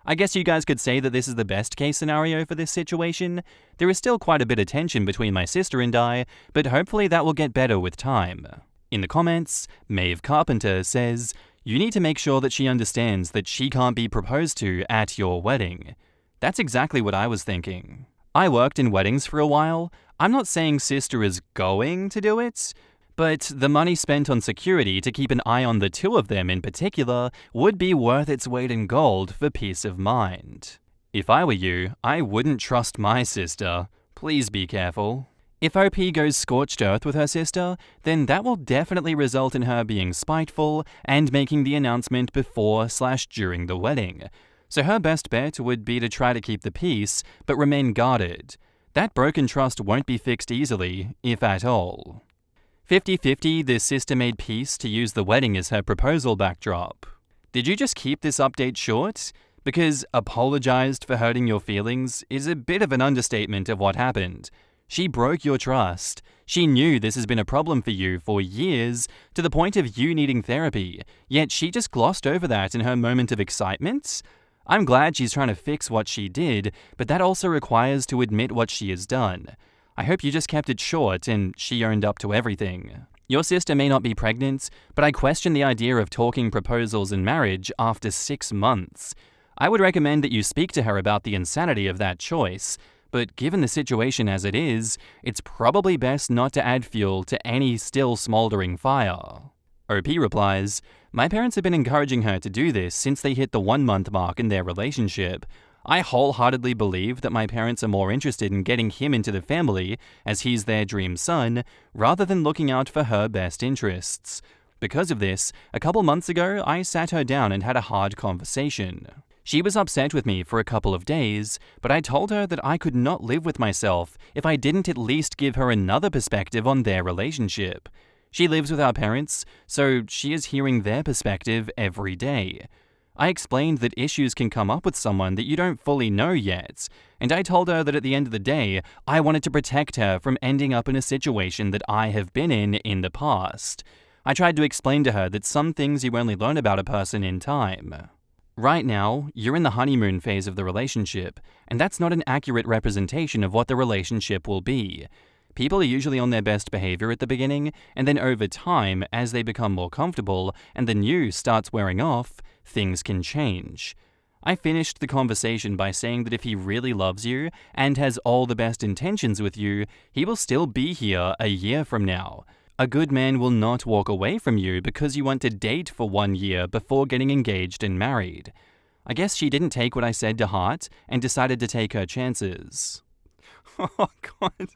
I guess you guys could say that this is the best case scenario for this situation. There is still quite a bit of tension between my sister and I, but hopefully that will get better with time. In the comments, Maeve Carpenter says, "You need to make sure that she understands that she can't be proposed to at your wedding." That's exactly what I was thinking. I worked in weddings for a while. I'm not saying sister is going to do it, but the money spent on security to keep an eye on the two of them in particular would be worth its weight in gold for peace of mind. If I were you, I wouldn't trust my sister. Please be careful. If OP goes scorched earth with her sister, then that will definitely result in her being spiteful and making the announcement before/during the wedding. So her best bet would be to try to keep the peace, but remain guarded. That broken trust won't be fixed easily, if at all. 50-50, the sister made peace to use the wedding as her proposal backdrop. Did you just keep this update short? Because apologized for hurting your feelings is a bit of an understatement of what happened. She broke your trust. She knew this has been a problem for you for years, to the point of you needing therapy, yet she just glossed over that in her moment of excitement? I'm glad she's trying to fix what she did, but that also requires to admit what she has done. I hope you just kept it short and she owned up to everything. Your sister may not be pregnant, but I question the idea of talking proposals and marriage after 6 months. I would recommend that you speak to her about the insanity of that choice, but given the situation as it is, it's probably best not to add fuel to any still smoldering fire. OP replies, "My parents have been encouraging her to do this since they hit the 1-month mark in their relationship. I wholeheartedly believe that my parents are more interested in getting him into the family, as he's their dream son, rather than looking out for her best interests. Because of this, a couple months ago, I sat her down and had a hard conversation. She was upset with me for a couple of days, but I told her that I could not live with myself if I didn't at least give her another perspective on their relationship. She lives with our parents, so she is hearing their perspective every day. I explained that issues can come up with someone that you don't fully know yet, and I told her that at the end of the day, I wanted to protect her from ending up in a situation that I have been in the past. I tried to explain to her that some things you only learn about a person in time. Right now, you're in the honeymoon phase of the relationship, and that's not an accurate representation of what the relationship will be. People are usually on their best behavior at the beginning, and then over time, as they become more comfortable and the new starts wearing off, things can change. I finished the conversation by saying that if he really loves you and has all the best intentions with you, he will still be here a year from now. A good man will not walk away from you because you want to date for 1 year before getting engaged and married. I guess she didn't take what I said to heart and decided to take her chances." Oh God.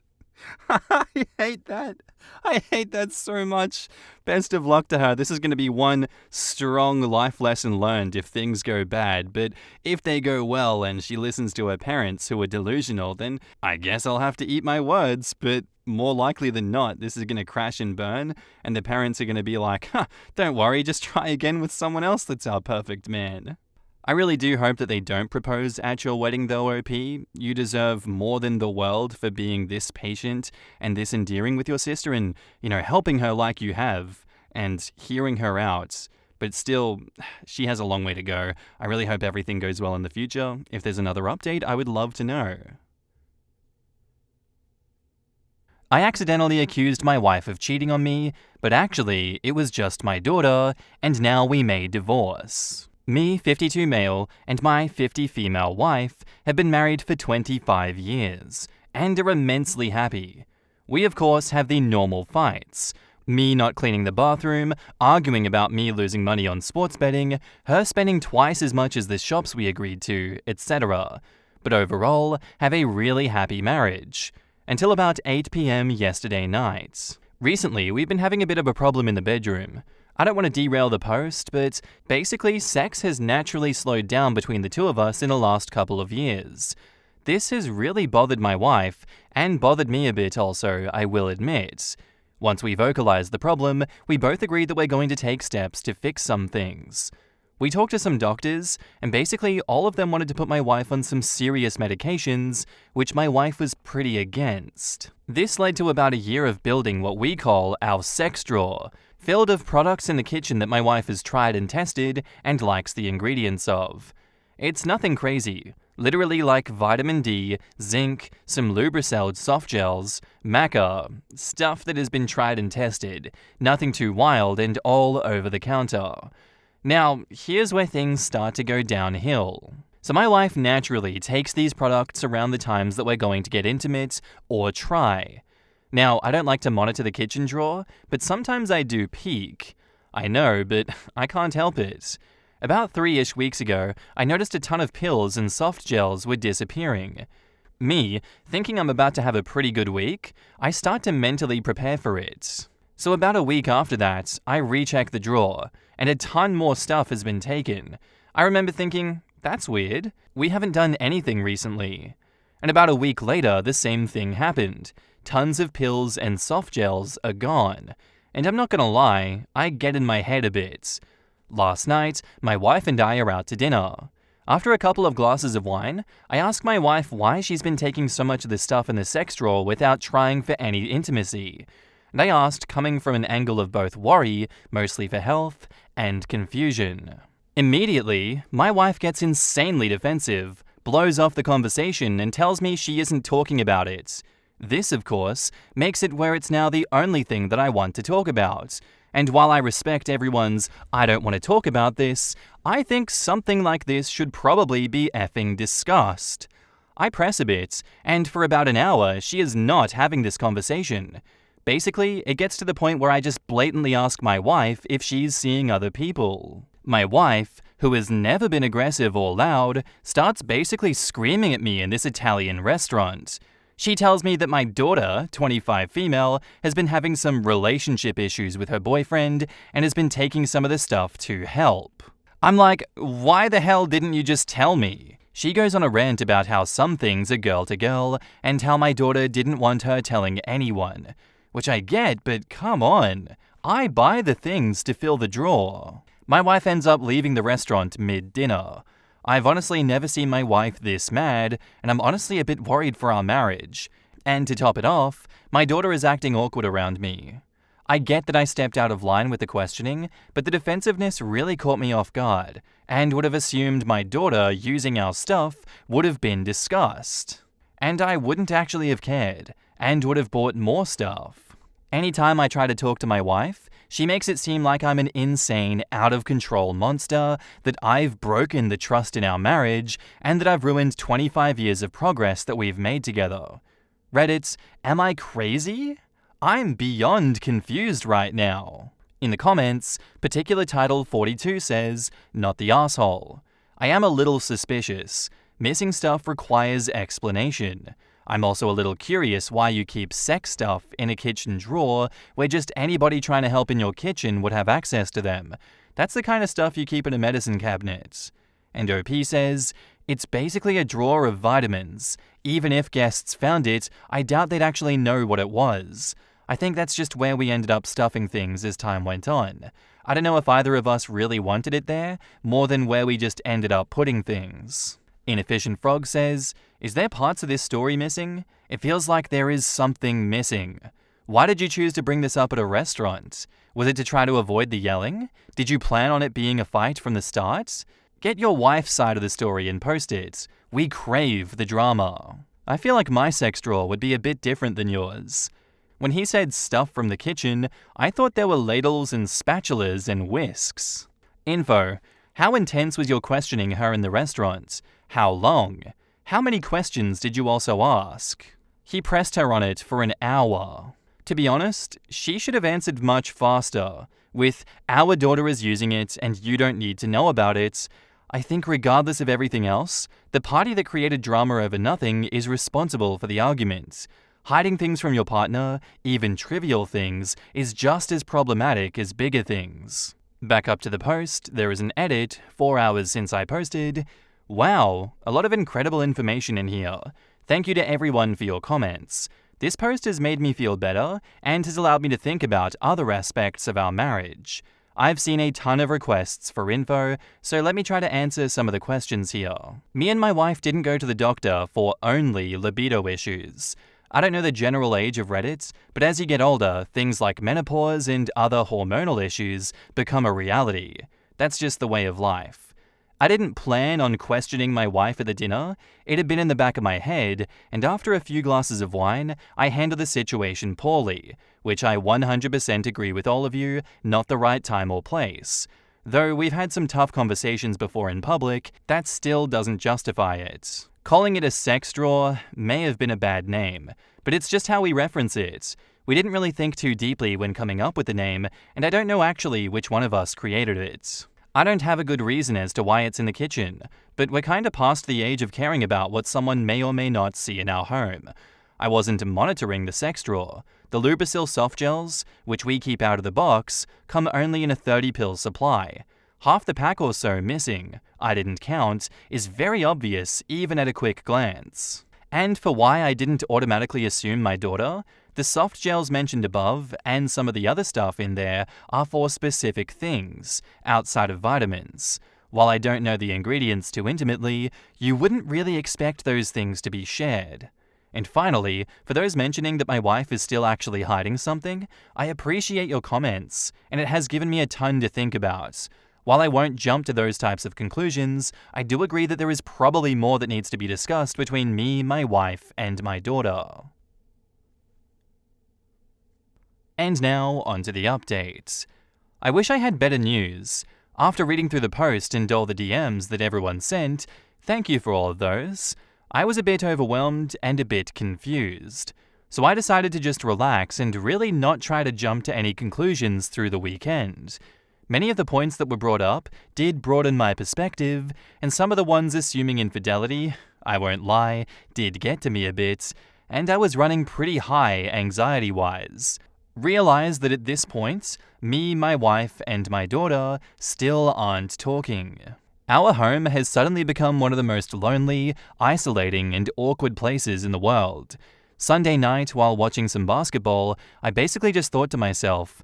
I hate that. I hate that so much. Best of luck to her. This is going to be one strong life lesson learned if things go bad. But if they go well and she listens to her parents who are delusional, then I guess I'll have to eat my words. But more likely than not, this is going to crash and burn. And the parents are going to be like, don't worry, just try again with someone else that's our perfect man. I really do hope that they don't propose at your wedding though, OP. You deserve more than the world for being this patient and this endearing with your sister and, helping her like you have and hearing her out. But still, she has a long way to go. I really hope everything goes well in the future. If there's another update, I would love to know. I accidentally accused my wife of cheating on me, but actually, it was just my daughter, and now we may divorce. Me, 52 male, and my 50 female wife have been married for 25 years, and are immensely happy. We of course have the normal fights. Me not cleaning the bathroom, arguing about me losing money on sports betting, her spending twice as much as the shops we agreed to, etc. But overall, have a really happy marriage. Until about 8 p.m. yesterday night. Recently, we've been having a bit of a problem in the bedroom. I don't want to derail the post, but basically sex has naturally slowed down between the two of us in the last couple of years. This has really bothered my wife, and bothered me a bit also, I will admit. Once we vocalized the problem, we both agreed that we're going to take steps to fix some things. We talked to some doctors, and basically all of them wanted to put my wife on some serious medications, which my wife was pretty against. This led to about a year of building what we call our sex drawer, filled of products in the kitchen that my wife has tried and tested and likes the ingredients of. It's nothing crazy. Literally like vitamin D, zinc, some Lubricelled soft gels, maca, stuff that has been tried and tested, nothing too wild and all over the counter. Now, here's where things start to go downhill. So my wife naturally takes these products around the times that we're going to get intimate or try. Now, I don't like to monitor the kitchen drawer, but sometimes I do peek. I know, but I can't help it. About 3-ish weeks ago, I noticed a ton of pills and soft gels were disappearing. Me, thinking I'm about to have a pretty good week, I start to mentally prepare for it. So about a week after that, I recheck the drawer, and a ton more stuff has been taken. I remember thinking, that's weird, we haven't done anything recently. And about a week later, the same thing happened. Tons of pills and soft gels are gone. And I'm not gonna lie, I get in my head a bit. Last night, my wife and I are out to dinner. After a couple of glasses of wine, I ask my wife why she's been taking so much of the stuff in the sex drawer without trying for any intimacy. And I asked coming from an angle of both worry, mostly for health, and confusion. Immediately, my wife gets insanely defensive, blows off the conversation and tells me she isn't talking about it. This, of course, makes it where it's now the only thing that I want to talk about. And while I respect everyone's "I don't want to talk about this," I think something like this should probably be effing discussed. I press a bit, and for about an hour, she is not having this conversation. Basically, it gets to the point where I just blatantly ask my wife if she's seeing other people. My wife, who has never been aggressive or loud, starts basically screaming at me in this Italian restaurant. She tells me that my daughter, 25 female, has been having some relationship issues with her boyfriend and has been taking some of the stuff to help. I'm like, why the hell didn't you just tell me? She goes on a rant about how some things are girl to girl and how my daughter didn't want her telling anyone. Which I get, but come on. I buy the things to fill the drawer. My wife ends up leaving the restaurant mid-dinner. I've honestly never seen my wife this mad, and I'm honestly a bit worried for our marriage. And to top it off, my daughter is acting awkward around me. I get that I stepped out of line with the questioning, but the defensiveness really caught me off guard, and would have assumed my daughter using our stuff would have been discussed. And I wouldn't actually have cared, and would have bought more stuff. Anytime I try to talk to my wife, she makes it seem like I'm an insane, out-of-control monster, that I've broken the trust in our marriage, and that I've ruined 25 years of progress that we've made together. Reddit, am I crazy? I'm beyond confused right now. In the comments, particular title 42 says, "Not the asshole." I am a little suspicious. Missing stuff requires explanation. I'm also a little curious why you keep sex stuff in a kitchen drawer where just anybody trying to help in your kitchen would have access to them. That's the kind of stuff you keep in a medicine cabinet. And OP says, it's basically a drawer of vitamins. Even if guests found it, I doubt they'd actually know what it was. I think that's just where we ended up stuffing things as time went on. I don't know if either of us really wanted it there, more than where we just ended up putting things. Inefficient Frog says, is there parts of this story missing? It feels like there is something missing. Why did you choose to bring this up at a restaurant? Was it to try to avoid the yelling? Did you plan on it being a fight from the start? Get your wife's side of the story and post it. We crave the drama. I feel like my sex drawer would be a bit different than yours. When he said stuff from the kitchen, I thought there were ladles and spatulas and whisks. Info. How intense was your questioning her in the restaurant? How long? How many questions did you also ask? He pressed her on it for an hour. To be honest, she should have answered much faster. With, "Our daughter is using it and you don't need to know about it," I think regardless of everything else, the party that created drama over nothing is responsible for the argument. Hiding things from your partner, even trivial things, is just as problematic as bigger things. Back up to the post, there is an edit, 4 hours since I posted. Wow, a lot of incredible information in here. Thank you to everyone for your comments. This post has made me feel better and has allowed me to think about other aspects of our marriage. I've seen a ton of requests for info, so let me try to answer some of the questions here. Me and my wife didn't go to the doctor for only libido issues. I don't know the general age of Reddit, but as you get older, things like menopause and other hormonal issues become a reality. That's just the way of life. I didn't plan on questioning my wife at the dinner. It had been in the back of my head, and after a few glasses of wine, I handled the situation poorly, which I 100% agree with all of you, not the right time or place. Though we've had some tough conversations before in public, that still doesn't justify it. Calling it a sex drawer may have been a bad name, but it's just how we reference it. We didn't really think too deeply when coming up with the name, and I don't know actually which one of us created it. I don't have a good reason as to why it's in the kitchen, but we're kinda past the age of caring about what someone may or may not see in our home. I wasn't monitoring the sex drawer. The Lubrisil soft gels, which we keep out of the box, come only in a 30-pill supply. Half the pack or so missing, I didn't count, is very obvious even at a quick glance. And for why I didn't automatically assume my daughter, the soft gels mentioned above and some of the other stuff in there are for specific things, outside of vitamins. While I don't know the ingredients too intimately, you wouldn't really expect those things to be shared. And finally, for those mentioning that my wife is still actually hiding something, I appreciate your comments, and it has given me a ton to think about. While I won't jump to those types of conclusions, I do agree that there is probably more that needs to be discussed between me, my wife, and my daughter. And now, onto the update. I wish I had better news. After reading through the post and all the DMs that everyone sent, thank you for all of those, I was a bit overwhelmed and a bit confused. So I decided to just relax and really not try to jump to any conclusions through the weekend. Many of the points that were brought up did broaden my perspective, and some of the ones assuming infidelity, I won't lie, did get to me a bit, and I was running pretty high anxiety-wise. Realize that at this point, me, my wife, and my daughter still aren't talking. Our home has suddenly become one of the most lonely, isolating, and awkward places in the world. Sunday night, while watching some basketball, I basically just thought to myself,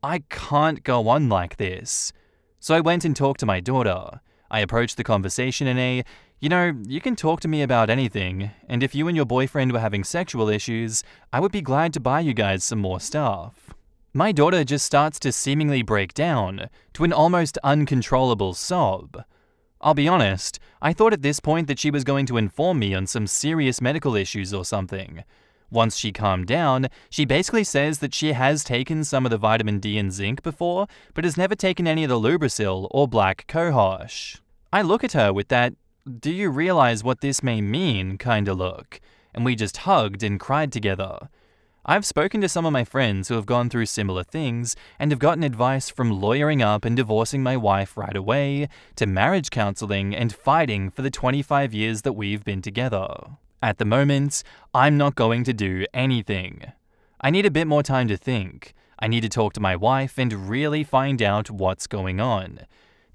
I can't go on like this. So I went and talked to my daughter. I approached the conversation in a, you can talk to me about anything, and if you and your boyfriend were having sexual issues, I would be glad to buy you guys some more stuff. My daughter just starts to seemingly break down, to an almost uncontrollable sob. I'll be honest, I thought at this point that she was going to inform me on some serious medical issues or something. Once she calmed down, she basically says that she has taken some of the vitamin D and zinc before, but has never taken any of the Lubrisil or black cohosh. I look at her with that, do you realize what this may mean kinda look, and we just hugged and cried together. I've spoken to some of my friends who have gone through similar things and have gotten advice from lawyering up and divorcing my wife right away, to marriage counseling and fighting for the 25 years that we've been together. At the moment, I'm not going to do anything. I need a bit more time to think. I need to talk to my wife and really find out what's going on.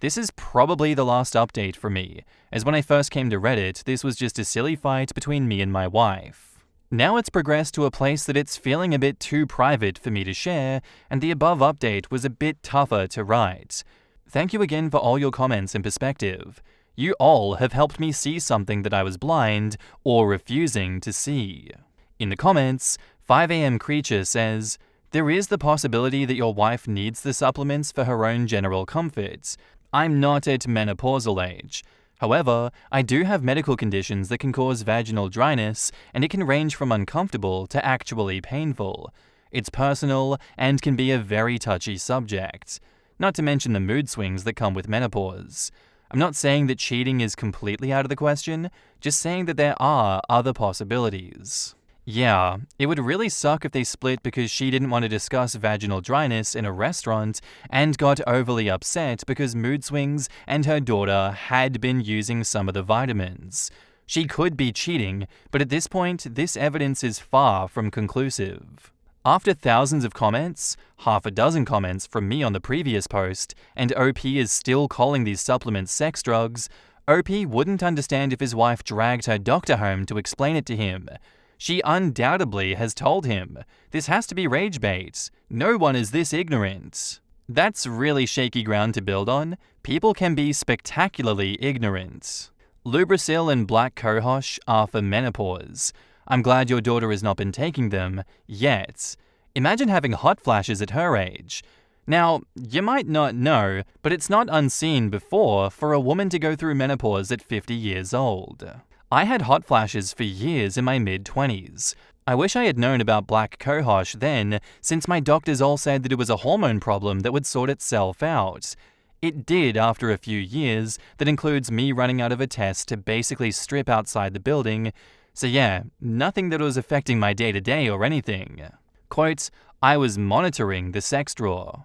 This is probably the last update for me, as when I first came to Reddit, this was just a silly fight between me and my wife. Now it's progressed to a place that it's feeling a bit too private for me to share, and the above update was a bit tougher to write. Thank you again for all your comments and perspective. You all have helped me see something that I was blind or refusing to see. In the comments, 5am Creature says, there is the possibility that your wife needs the supplements for her own general comfort. I'm not at menopausal age. However, I do have medical conditions that can cause vaginal dryness, and it can range from uncomfortable to actually painful. It's personal and can be a very touchy subject. Not to mention the mood swings that come with menopause. I'm not saying that cheating is completely out of the question, just saying that there are other possibilities. Yeah, it would really suck if they split because she didn't want to discuss vaginal dryness in a restaurant and got overly upset because mood swings and her daughter had been using some of the vitamins. She could be cheating, but at this point, this evidence is far from conclusive. After thousands of comments, half a dozen comments from me on the previous post, and OP is still calling these supplements sex drugs, OP wouldn't understand if his wife dragged her doctor home to explain it to him. She undoubtedly has told him. This has to be rage bait. No one is this ignorant. That's really shaky ground to build on. People can be spectacularly ignorant. Lubrasil and black cohosh are for menopause. I'm glad your daughter has not been taking them yet. Imagine having hot flashes at her age. Now, you might not know, but it's not unseen before for a woman to go through menopause at 50 years old. I had hot flashes for years in my mid-20s. I wish I had known about black cohosh then, since my doctors all said that it was a hormone problem that would sort itself out. It did after a few years. That includes me running out of a test to basically strip outside the building. So yeah, nothing that was affecting my day-to-day or anything. Quote, I was monitoring the sex drawer.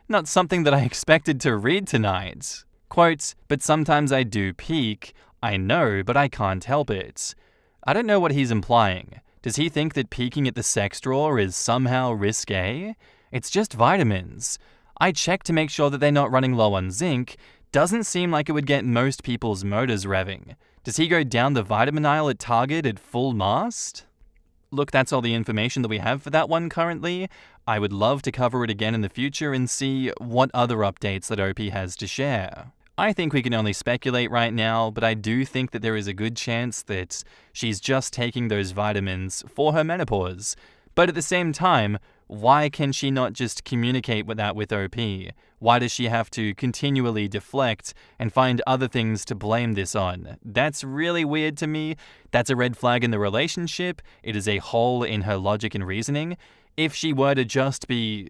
Not something that I expected to read tonight. Quote, but sometimes I do peak. I know, but I can't help it. I don't know what he's implying. Does he think that peeking at the sex drawer is somehow risque? It's just vitamins. I checked to make sure that they're not running low on zinc. Doesn't seem like it would get most people's motors revving. Does he go down the vitamin aisle at Target at full mast? Look, that's all the information that we have for that one currently. I would love to cover it again in the future and see what other updates that OP has to share. I think we can only speculate right now, but I do think that there is a good chance that she's just taking those vitamins for her menopause. But at the same time, why can she not just communicate with that with OP? Why does she have to continually deflect and find other things to blame this on? That's really weird to me. That's a red flag in the relationship. It is a hole in her logic and reasoning. If she were to just be,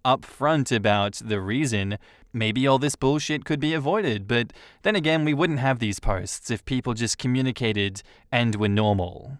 upfront about the reason, maybe all this bullshit could be avoided. But then again, we wouldn't have these posts if people just communicated and were normal.